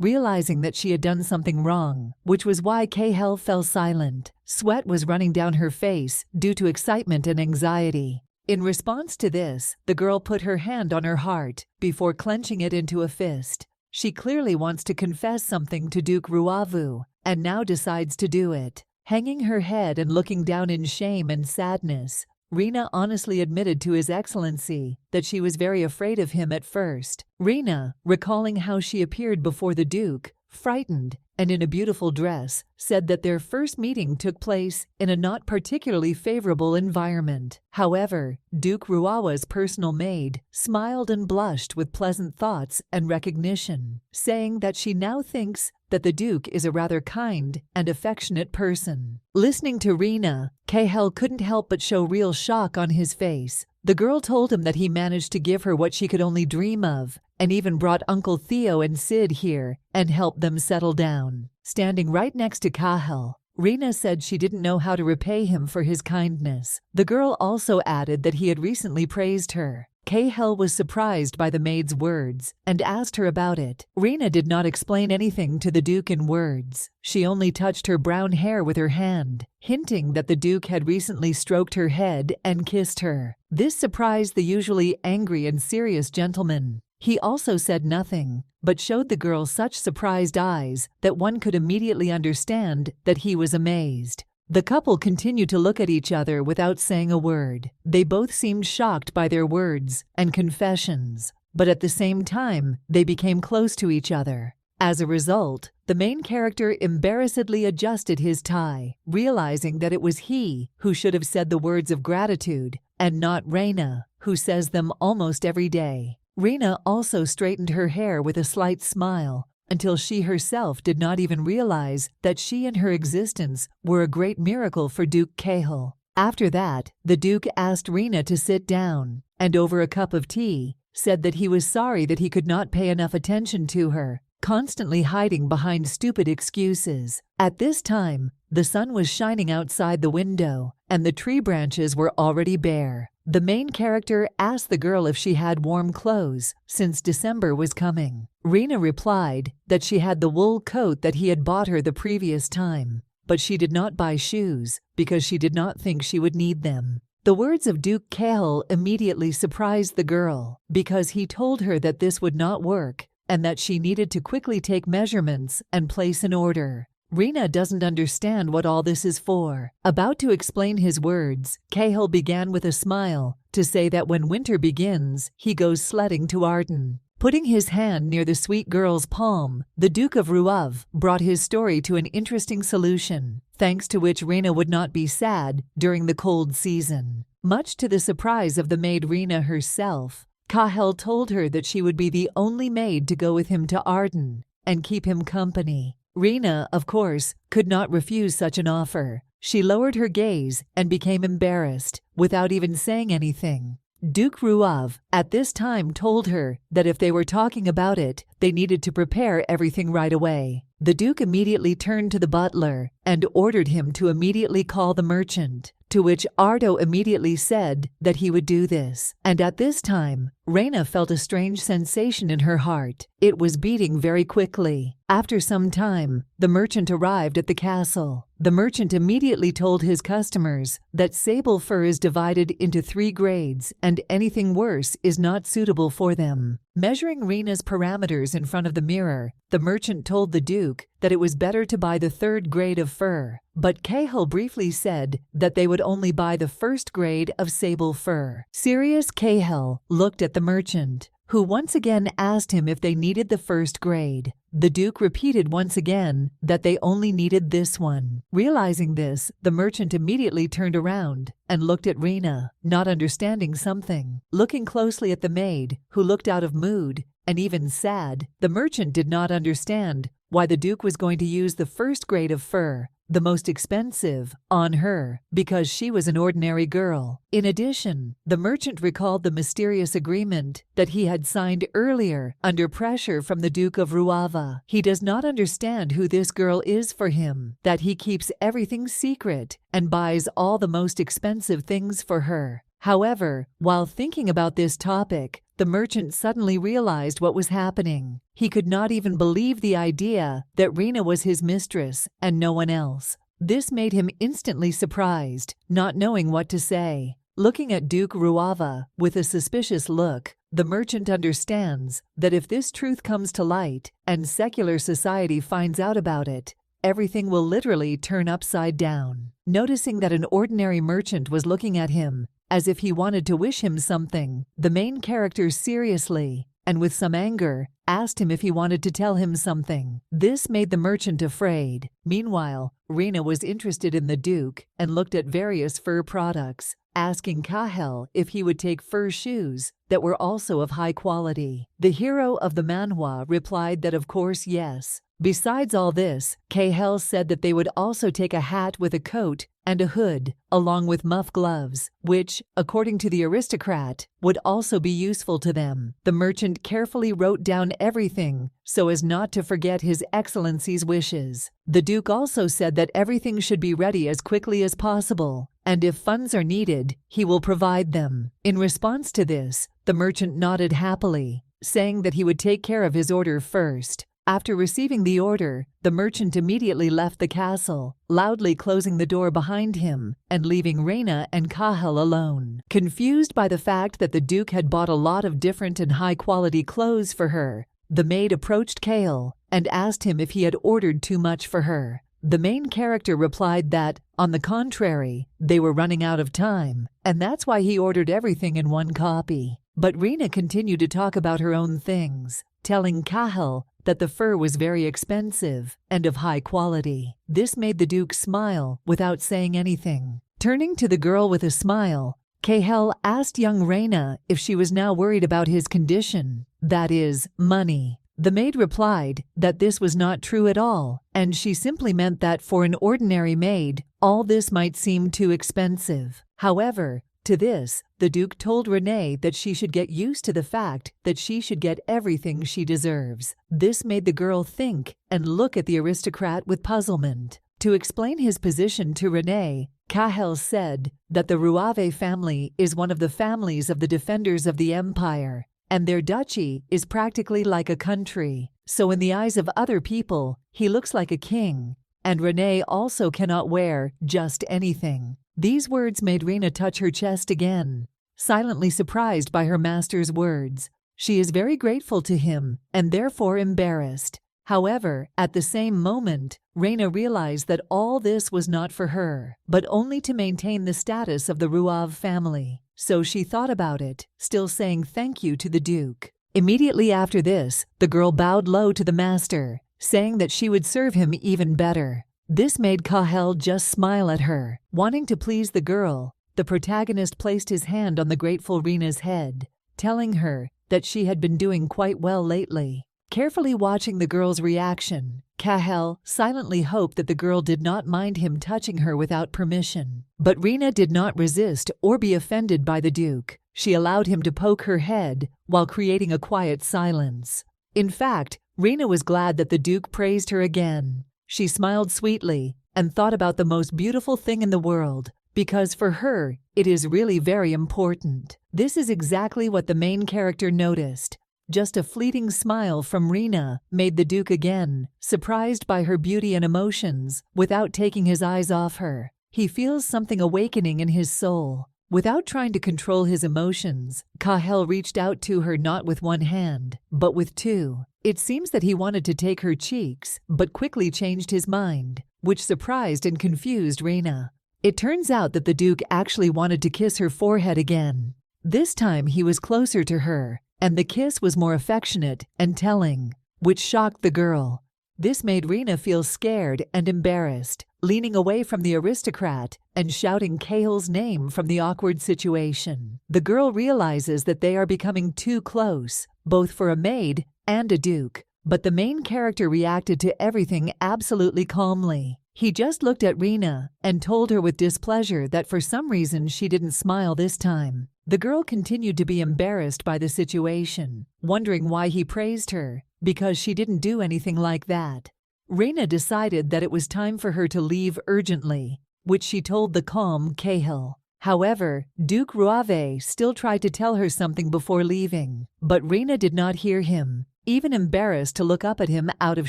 realizing that she had done something wrong, which was why Cahill fell silent. Sweat was running down her face due to excitement and anxiety. In response to this, the girl put her hand on her heart before clenching it into a fist. She clearly wants to confess something to Duke Ruavu, and now decides to do it. Hanging her head and looking down in shame and sadness, Raina honestly admitted to His Excellency that she was very afraid of him at first. Raina, recalling how she appeared before the Duke, frightened and in a beautiful dress, said that their first meeting took place in a not particularly favorable environment. However, Duke Ruawa's personal maid smiled and blushed with pleasant thoughts and recognition, saying that she now thinks that the Duke is a rather kind and affectionate person. Listening to Raina, Cahill couldn't help but show real shock on his face. The girl told him that he managed to give her what she could only dream of, and even brought Uncle Theo and Sid here and helped them settle down. Standing right next to Cahill, Raina said she didn't know how to repay him for his kindness. The girl also added that he had recently praised her. Cahill was surprised by the maid's words and asked her about it. Raina did not explain anything to the Duke in words. She only touched her brown hair with her hand, hinting that the Duke had recently stroked her head and kissed her. This surprised the usually angry and serious gentleman. He also said nothing, but showed the girl such surprised eyes that one could immediately understand that he was amazed. The couple continued to look at each other without saying a word. They both seemed shocked by their words and confessions, but at the same time, they became close to each other. As a result, the main character embarrassedly adjusted his tie, realizing that it was he who should have said the words of gratitude and not Raina, who says them almost every day. Raina also straightened her hair with a slight smile, until she herself did not even realize that she and her existence were a great miracle for Duke Cahill. After that, the Duke asked Raina to sit down, and over a cup of tea, said that he was sorry that he could not pay enough attention to her, constantly hiding behind stupid excuses. At this time, the sun was shining outside the window, and the tree branches were already bare. The main character asked the girl if she had warm clothes, since December was coming. Raina replied that she had the wool coat that he had bought her the previous time, but she did not buy shoes because she did not think she would need them. The words of Duke Cahill immediately surprised the girl because he told her that this would not work and that she needed to quickly take measurements and place an order. Raina doesn't understand what all this is for. About to explain his words, Cahill began with a smile to say that when winter begins, he goes sledding to Ardan. Putting his hand near the sweet girl's palm, the Duke of Ruav brought his story to an interesting solution, thanks to which Raina would not be sad during the cold season. Much to the surprise of the maid Raina herself, Kahel told her that she would be the only maid to go with him to Ardan and keep him company. Raina, of course, could not refuse such an offer. She lowered her gaze and became embarrassed, without even saying anything. Duke Ruav at this time told her that if they were talking about it, they needed to prepare everything right away. The Duke immediately turned to the butler and ordered him to immediately call the merchant, to which Ardo immediately said that he would do this. And at this time, Raina felt a strange sensation in her heart. It was beating very quickly. After some time, the merchant arrived at the castle. The merchant immediately told his customers that sable fur is divided into 3 grades and anything worse is not suitable for them. Measuring Raina's parameters in front of the mirror, the merchant told the Duke that it was better to buy the 3rd grade of fur, but Kahel briefly said that they would only buy the 1st grade of sable fur. Serious Kahel looked at the merchant, who once again asked him if they needed the 1st grade. The Duke repeated once again that they only needed this one. Realizing this, the merchant immediately turned around and looked at Raina, not understanding something. Looking closely at the maid, who looked out of mood and even sad, the merchant did not understand why the Duke was going to use the 1st grade of fur, the most expensive, on her, because she was an ordinary girl. In addition, the merchant recalled the mysterious agreement that he had signed earlier under pressure from the Duke of Ruava. He does not understand who this girl is for him, that he keeps everything secret and buys all the most expensive things for her. However, while thinking about this topic, the merchant suddenly realized what was happening. He could not even believe the idea that Raina was his mistress and no one else. This made him instantly surprised, not knowing what to say. Looking at Duke Ruava with a suspicious look, the merchant understands that if this truth comes to light and secular society finds out about it, everything will literally turn upside down. Noticing that an ordinary merchant was looking at him as if he wanted to wish him something, the main character seriously, and with some anger, asked him if he wanted to tell him something. This made the merchant afraid. Meanwhile, Raina was interested in the Duke and looked at various fur products, asking Kahel if he would take fur shoes that were also of high quality. The hero of the Manhwa replied that of course yes. Besides all this, Kahel said that they would also take a hat with a coat and a hood, along with muff gloves, which, according to the aristocrat, would also be useful to them. The merchant carefully wrote down everything so as not to forget His Excellency's wishes. The Duke also said that everything should be ready as quickly as possible, and if funds are needed, he will provide them. In response to this, the merchant nodded happily, saying that he would take care of his order first. After receiving the order, the merchant immediately left the castle, loudly closing the door behind him and leaving Raina and Kahel alone. Confused by the fact that the Duke had bought a lot of different and high-quality clothes for her, the maid approached Kahel and asked him if he had ordered too much for her. The main character replied that, on the contrary, they were running out of time, and that's why he ordered everything in one copy. But Raina continued to talk about her own things, telling Kahel that the fur was very expensive and of high quality. This made the Duke smile without saying anything. Turning to the girl with a smile, Kahel asked young Raina if she was now worried about his condition, that is, money. The maid replied that this was not true at all, and she simply meant that for an ordinary maid, all this might seem too expensive. However, to this, the Duke told Renee that she should get used to the fact that she should get everything she deserves. This made the girl think and look at the aristocrat with puzzlement. To explain his position to Renee, Kahel said that the Ruave family is one of the families of the defenders of the empire, and their duchy is practically like a country. So in the eyes of other people, he looks like a king, and Renee also cannot wear just anything. These words made Raina touch her chest again, silently surprised by her master's words. She is very grateful to him and therefore embarrassed. However, at the same moment, Raina realized that all this was not for her, but only to maintain the status of the Ruav family. So she thought about it, still saying thank you to the Duke. Immediately after this, the girl bowed low to the master, saying that she would serve him even better. This made Cahel just smile at her. Wanting to please the girl, the protagonist placed his hand on the grateful Raina's head, telling her that she had been doing quite well lately. Carefully watching the girl's reaction, Cahel silently hoped that the girl did not mind him touching her without permission. But Raina did not resist or be offended by the Duke. She allowed him to poke her head while creating a quiet silence. In fact, Raina was glad that the Duke praised her again. She smiled sweetly and thought about the most beautiful thing in the world, because for her, it is really very important. This is exactly what the main character noticed. Just a fleeting smile from Raina made the Duke again, surprised by her beauty and emotions, without taking his eyes off her. He feels something awakening in his soul. Without trying to control his emotions, Cahel reached out to her not with one hand, but with two. It seems that he wanted to take her cheeks, but quickly changed his mind, which surprised and confused Raina. It turns out that the Duke actually wanted to kiss her forehead again. This time he was closer to her, and the kiss was more affectionate and telling, which shocked the girl. This made Raina feel scared and embarrassed, leaning away from the aristocrat and shouting Cahel's name from the awkward situation. The girl realizes that they are becoming too close, both for a maid and a duke, but the main character reacted to everything absolutely calmly. He just looked at Raina and told her with displeasure that for some reason she didn't smile this time. The girl continued to be embarrassed by the situation, wondering why he praised her, because she didn't do anything like that. Raina decided that it was time for her to leave urgently, which she told the calm Cahel. However, Duke Ruave still tried to tell her something before leaving, but Raina did not hear him, even embarrassed to look up at him out of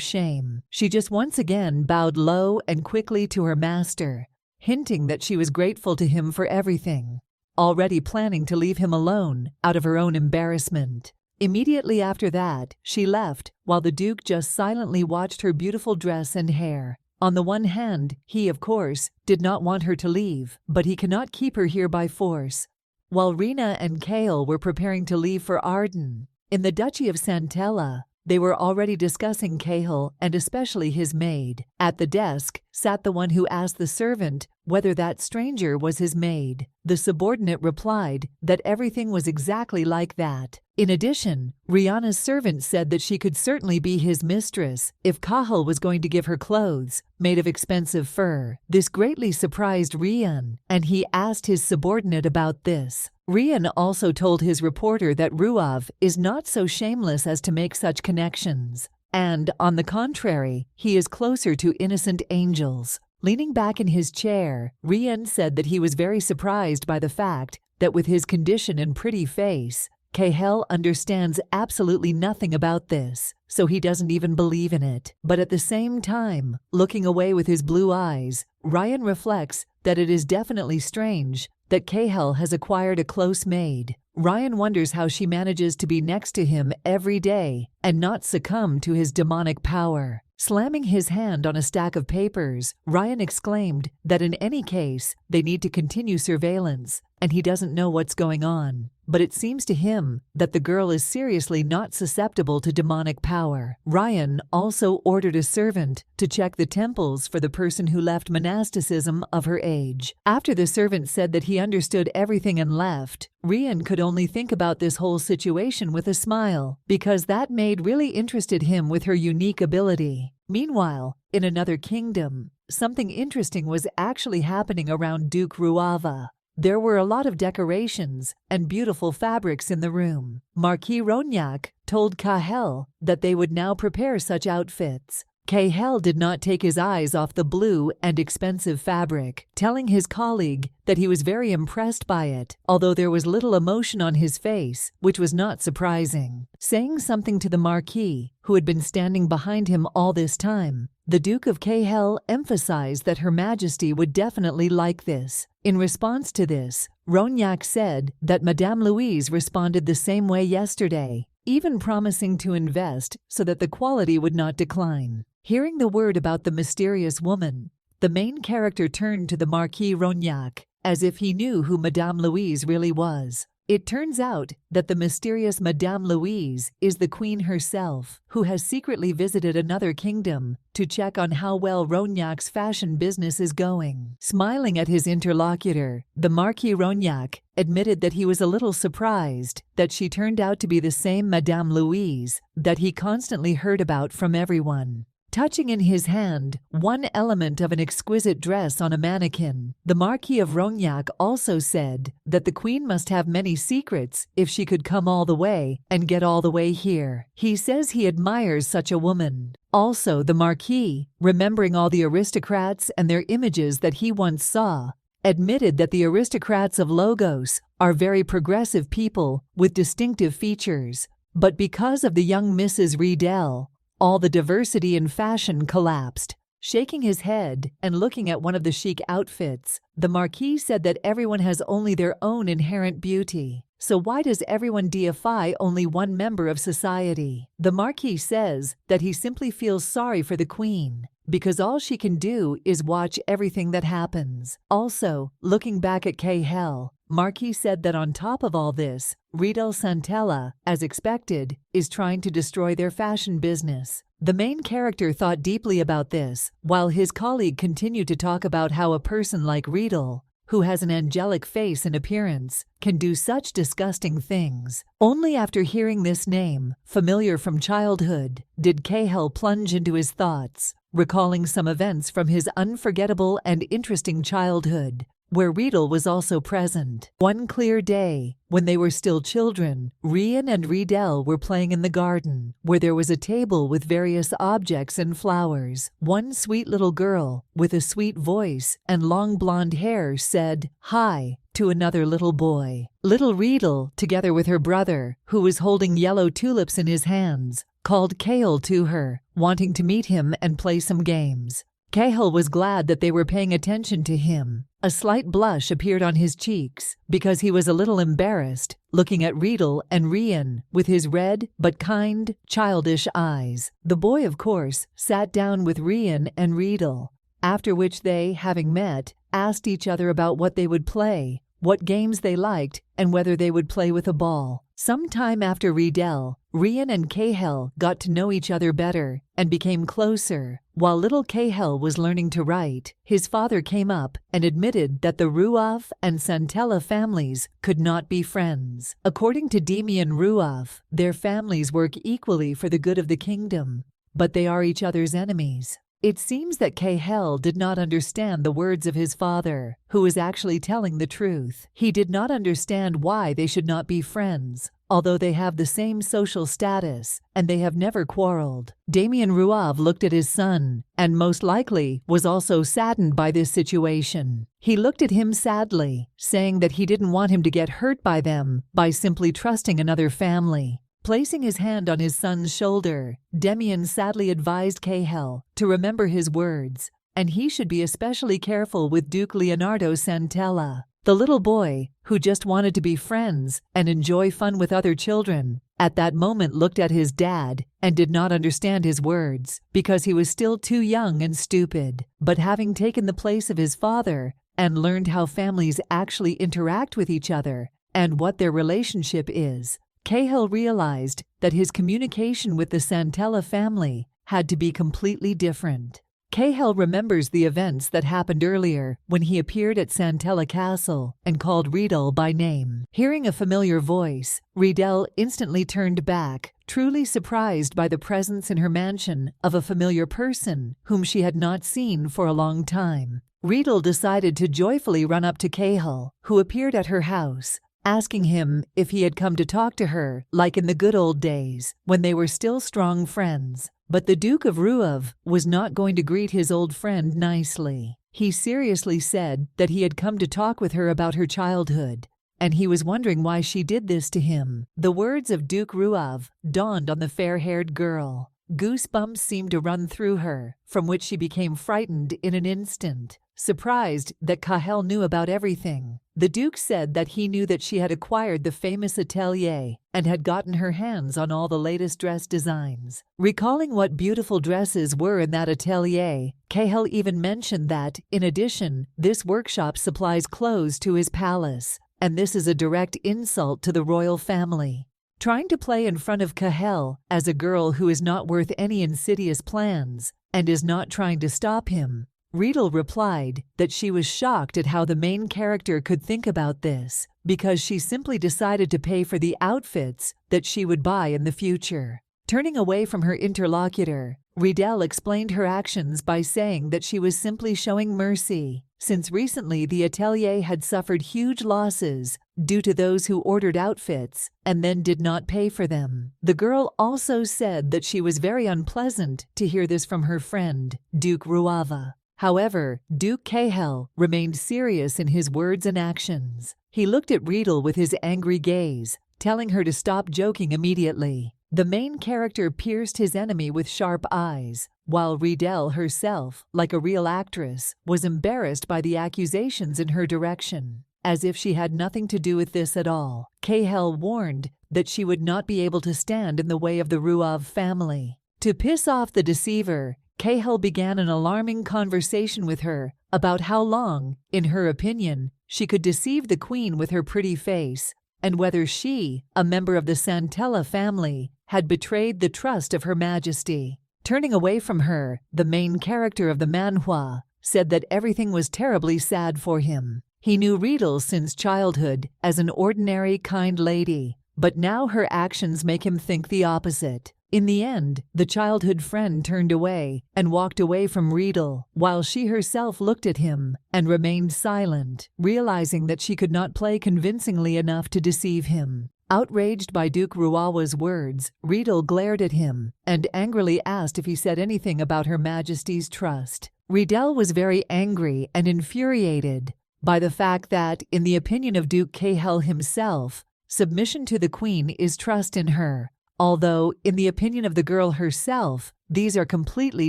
shame. She just once again bowed low and quickly to her master, hinting that she was grateful to him for everything, already planning to leave him alone out of her own embarrassment. Immediately after that, she left, while the Duke just silently watched her beautiful dress and hair. On the one hand, he, of course, did not want her to leave, but he cannot keep her here by force. While Raina and Cahel were preparing to leave for Ardan, in the Duchy of Santella, they were already discussing Cahel and especially his maid. At the desk sat the one who asked the servant whether that stranger was his maid. The subordinate replied that everything was exactly like that. In addition, Rihanna's servant said that she could certainly be his mistress if Cahel was going to give her clothes made of expensive fur. This greatly surprised Rian, and he asked his subordinate about this. Rian also told his reporter that Ruav is not so shameless as to make such connections, and, on the contrary, he is closer to innocent angels. Leaning back in his chair, Rian said that he was very surprised by the fact that with his condition and pretty face, Cahel understands absolutely nothing about this, so he doesn't even believe in it. But at the same time, looking away with his blue eyes, Ryan reflects that it is definitely strange that Cahel has acquired a close maid. Ryan wonders how she manages to be next to him every day and not succumb to his demonic power. Slamming his hand on a stack of papers, Ryan exclaimed that in any case, they need to continue surveillance, and he doesn't know what's going on. But it seems to him that the girl is seriously not susceptible to demonic power. Ryan also ordered a servant to check the temples for the person who left monasticism of her age. After the servant said that he understood everything and left, Ryan could only think about this whole situation with a smile, because that maid really interested him with her unique ability. Meanwhile, in another kingdom, something interesting was actually happening around Duke Ruava. There were a lot of decorations and beautiful fabrics in the room. Marquee Ronyak told Cahel that they would now prepare such outfits. Cahel did not take his eyes off the blue and expensive fabric, telling his colleague that he was very impressed by it, although there was little emotion on his face, which was not surprising. Saying something to the Marquis, who had been standing behind him all this time, the Duke of Cahel emphasized that Her Majesty would definitely like this. In response to this, Ronyak said that Madame Louise responded the same way yesterday, even promising to invest so that the quality would not decline. Hearing the word about the mysterious woman, the main character turned to the Marquis Ronyak, as if he knew who Madame Louise really was. It turns out that the mysterious Madame Louise is the queen herself, who has secretly visited another kingdom to check on how well Rognac's fashion business is going. Smiling at his interlocutor, the Marquis Rognac admitted that he was a little surprised that she turned out to be the same Madame Louise that he constantly heard about from everyone. Touching in his hand one element of an exquisite dress on a mannequin, the Marquis of Rognac also said that the queen must have many secrets if she could come all the way and get all the way here. He says he admires such a woman. Also, the Marquis, remembering all the aristocrats and their images that he once saw, admitted that the aristocrats of Logos are very progressive people with distinctive features. But because of the young Mrs. Riedel, all the diversity in fashion collapsed. Shaking his head and looking at one of the chic outfits, the Marquis said that everyone has only their own inherent beauty. So why does everyone deify only one member of society? The Marquis says that he simply feels sorry for the queen, because all she can do is watch everything that happens. Also, looking back at Cahill, Marquis said that on top of all this, Riedel Santella, as expected, is trying to destroy their fashion business. The main character thought deeply about this, while his colleague continued to talk about how a person like Riedel, who has an angelic face and appearance, can do such disgusting things. Only after hearing this name, familiar from childhood, did Cahill plunge into his thoughts, recalling some events from his unforgettable and interesting childhood, where Riedel was also present. One clear day, when they were still children, Rian and Riedel were playing in the garden, where there was a table with various objects and flowers. One sweet little girl, with a sweet voice and long blonde hair, said, "Hi," to another little boy. Little Riedel, together with her brother, who was holding yellow tulips in his hands, called Cahill to her, wanting to meet him and play some games. Cahill was glad that they were paying attention to him. A slight blush appeared on his cheeks because he was a little embarrassed, looking at Riedel and Rian with his red but kind, childish eyes. The boy, of course, sat down with Rian and Riedel, after which they, having met, asked each other about what they would play, what games they liked, and whether they would play with a ball. Some time after Riedel, Rian and Cahill got to know each other better and became closer. While little Cahill was learning to write, his father came up and admitted that the Ruoff and Santella families could not be friends. According to Demian Ruoff, their families work equally for the good of the kingdom, but they are each other's enemies. It seems that Cahill did not understand the words of his father, who was actually telling the truth. He did not understand why they should not be friends, although they have the same social status, and they have never quarreled. Demian Ruoff looked at his son, and most likely was also saddened by this situation. He looked at him sadly, saying that he didn't want him to get hurt by them by simply trusting another family. Placing his hand on his son's shoulder, Demian sadly advised Cahill to remember his words, and he should be especially careful with Duke Leonardo Santella. The little boy, who just wanted to be friends and enjoy fun with other children, at that moment looked at his dad and did not understand his words because he was still too young and stupid. But having taken the place of his father and learned how families actually interact with each other and what their relationship is, Cahill realized that his communication with the Santella family had to be completely different. Cahill remembers the events that happened earlier when he appeared at Santella Castle and called Riedel by name. Hearing a familiar voice, Riedel instantly turned back, truly surprised by the presence in her mansion of a familiar person whom she had not seen for a long time. Riedel decided to joyfully run up to Cahill, who appeared at her house, asking him if he had come to talk to her like in the good old days when they were still strong friends. But the Duke of Ruoff was not going to greet his old friend nicely. He seriously said that he had come to talk with her about her childhood, and he was wondering why she did this to him. The words of Duke Ruoff dawned on the fair-haired girl. Goosebumps seemed to run through her, from which she became frightened in an instant, surprised that Cahill knew about everything. The Duke said that he knew that she had acquired the famous atelier and had gotten her hands on all the latest dress designs. Recalling what beautiful dresses were in that atelier, Cahill even mentioned that, in addition, this workshop supplies clothes to his palace, and this is a direct insult to the royal family. Trying to play in front of Cahel as a girl who is not worth any insidious plans and is not trying to stop him, Riedel replied that she was shocked at how the main character could think about this because she simply decided to pay for the outfits that she would buy in the future. Turning away from her interlocutor, Riedel explained her actions by saying that she was simply showing mercy, since recently the atelier had suffered huge losses due to those who ordered outfits and then did not pay for them. The girl also said that she was very unpleasant to hear this from her friend, Duke Ruava. However, Duke Cahel remained serious in his words and actions. He looked at Riedel with his angry gaze, telling her to stop joking immediately. The main character pierced his enemy with sharp eyes, while Riedel herself, like a real actress, was embarrassed by the accusations in her direction. As if she had nothing to do with this at all, Cahel warned that she would not be able to stand in the way of the Ruav family. To piss off the deceiver, Cahel began an alarming conversation with her about how long, in her opinion, she could deceive the queen with her pretty face, and whether she, a member of the Santella family, had betrayed the trust of Her Majesty. Turning away from her, the main character of the Manhwa said that everything was terribly sad for him. He knew Riedel since childhood as an ordinary, kind lady, but now her actions make him think the opposite. In the end, the childhood friend turned away and walked away from Riedel, while she herself looked at him and remained silent, realizing that she could not play convincingly enough to deceive him. Outraged by Duke Ruawa's words, Riedel glared at him and angrily asked if he said anything about Her Majesty's trust. Riedel was very angry and infuriated by the fact that, in the opinion of Duke Cahel himself, submission to the queen is trust in her, although, in the opinion of the girl herself, these are completely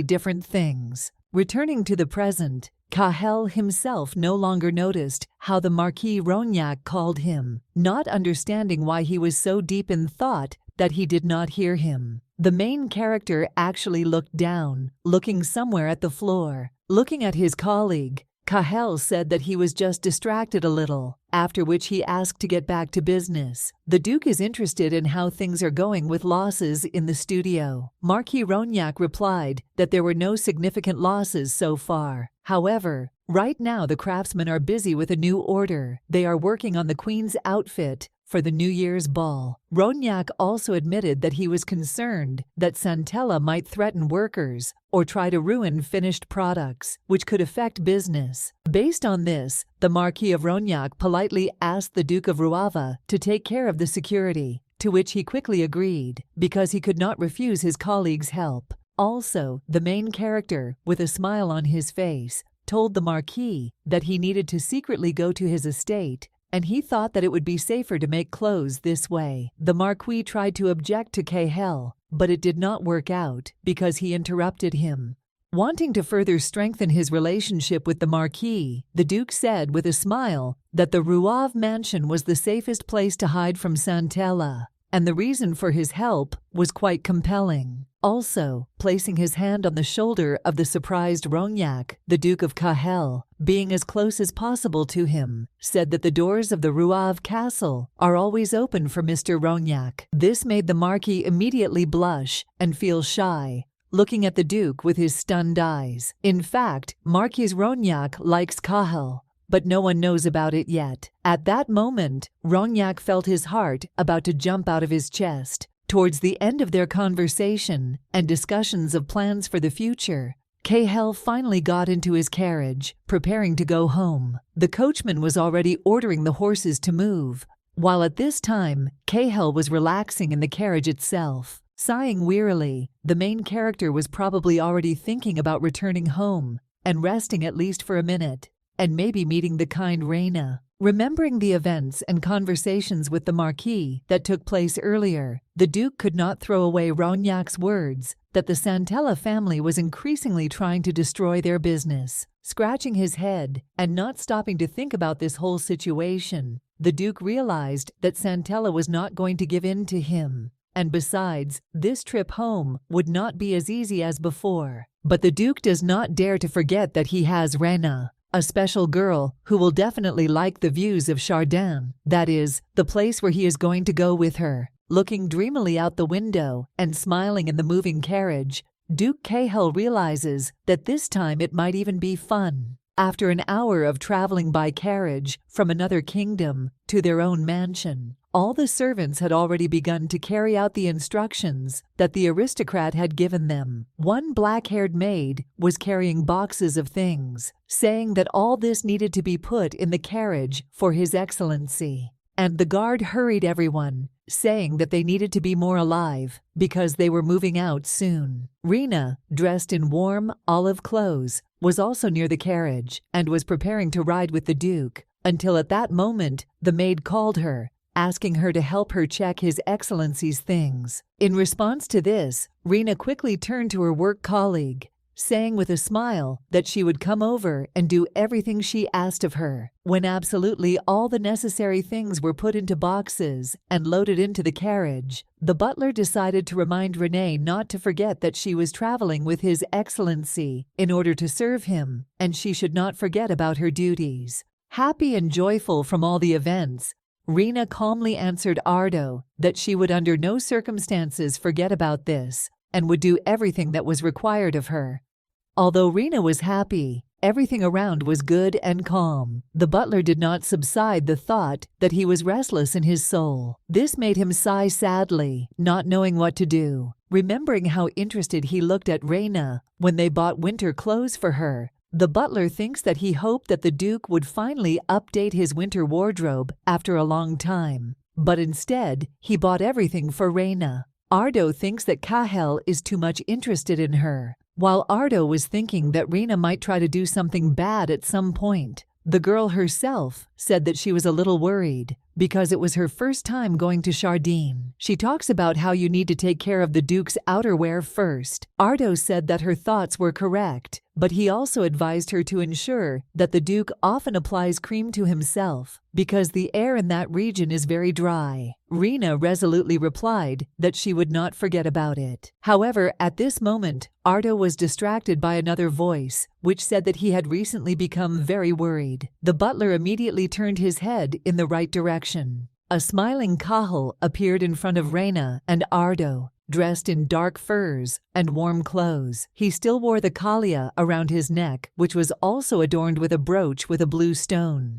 different things. Returning to the present, Cahel himself no longer noticed how the Marquis Rognac called him, not understanding why he was so deep in thought that he did not hear him. The main character actually looked down, looking somewhere at the floor. Looking at his colleague, Cahel said that he was just distracted a little, after which he asked to get back to business. The Duke is interested in how things are going with losses in the studio. Marquis Rognac replied that there were no significant losses so far. However, right now the craftsmen are busy with a new order. They are working on the Queen's outfit for the New Year's ball. Rognac also admitted that he was concerned that Santella might threaten workers or try to ruin finished products, which could affect business. Based on this, the Marquis of Rognac politely asked the Duke of Ruava to take care of the security, to which he quickly agreed, because he could not refuse his colleague's help. Also, the main character, with a smile on his face, told the Marquis that he needed to secretly go to his estate, and he thought that it would be safer to make clothes this way. The Marquis tried to object to Cahel, but it did not work out because he interrupted him. Wanting to further strengthen his relationship with the Marquis, the Duke said with a smile that the Ruav mansion was the safest place to hide from Santella, and the reason for his help was quite compelling. Also, placing his hand on the shoulder of the surprised Rognac, the Duke of Cahel, being as close as possible to him, said that the doors of the Ruav castle are always open for Mr. Rognac. This made the Marquis immediately blush and feel shy, looking at the Duke with his stunned eyes. In fact, Marquis Rognac likes Cahel, but no one knows about it yet. At that moment, Rognac felt his heart about to jump out of his chest. Towards the end of their conversation and discussions of plans for the future, Cahel finally got into his carriage, preparing to go home. The coachman was already ordering the horses to move, while at this time, Cahel was relaxing in the carriage itself. Sighing wearily, the main character was probably already thinking about returning home and resting at least for a minute, and maybe meeting the kind Raina. Remembering the events and conversations with the Marquis that took place earlier, the Duke could not throw away Rognac's words that the Santella family was increasingly trying to destroy their business. Scratching his head and not stopping to think about this whole situation, the Duke realized that Santella was not going to give in to him. And besides, this trip home would not be as easy as before. But the Duke does not dare to forget that he has Raina. a special girl who will definitely like the views of Ardan, that is, the place where he is going to go with her. Looking dreamily out the window and smiling in the moving carriage, Duke Cahill realizes that this time it might even be fun. After an hour of traveling by carriage from another kingdom to their own mansion, all the servants had already begun to carry out the instructions that the aristocrat had given them. One black-haired maid was carrying boxes of things, saying that all this needed to be put in the carriage for His Excellency. And the guard hurried everyone, saying that they needed to be more alive because they were moving out soon. Raina, dressed in warm olive clothes, was also near the carriage and was preparing to ride with the Duke, until at that moment the maid called her, asking her to help her check His Excellency's things. In response to this, Raina quickly turned to her work colleague, saying with a smile that she would come over and do everything she asked of her. When absolutely all the necessary things were put into boxes and loaded into the carriage, the butler decided to remind Renee not to forget that she was traveling with His Excellency in order to serve him, and she should not forget about her duties. Happy and joyful from all the events, Raina calmly answered Ardo that she would under no circumstances forget about this and would do everything that was required of her. Although Raina was happy, everything around was good and calm. The butler did not subside the thought that he was restless in his soul. This made him sigh sadly, not knowing what to do. Remembering how interested he looked at Raina when they bought winter clothes for her, the butler thinks that he hoped that the Duke would finally update his winter wardrobe after a long time. But instead, he bought everything for Raina. Ardo thinks that Cahill is too much interested in her. While Ardo was thinking that Raina might try to do something bad at some point, the girl herself said that she was a little worried because it was her first time going to Chardin. She talks about how you need to take care of the Duke's outerwear first. Ardo said that her thoughts were correct, but he also advised her to ensure that the Duke often applies cream to himself because the air in that region is very dry. Raina resolutely replied that she would not forget about it. However, at this moment, Ardo was distracted by another voice, which said that he had recently become very worried. The butler immediately turned his head in the right direction. A smiling Cahill appeared in front of Raina and Ardo, dressed in dark furs and warm clothes. He still wore the kalia around his neck, which was also adorned with a brooch with a blue stone.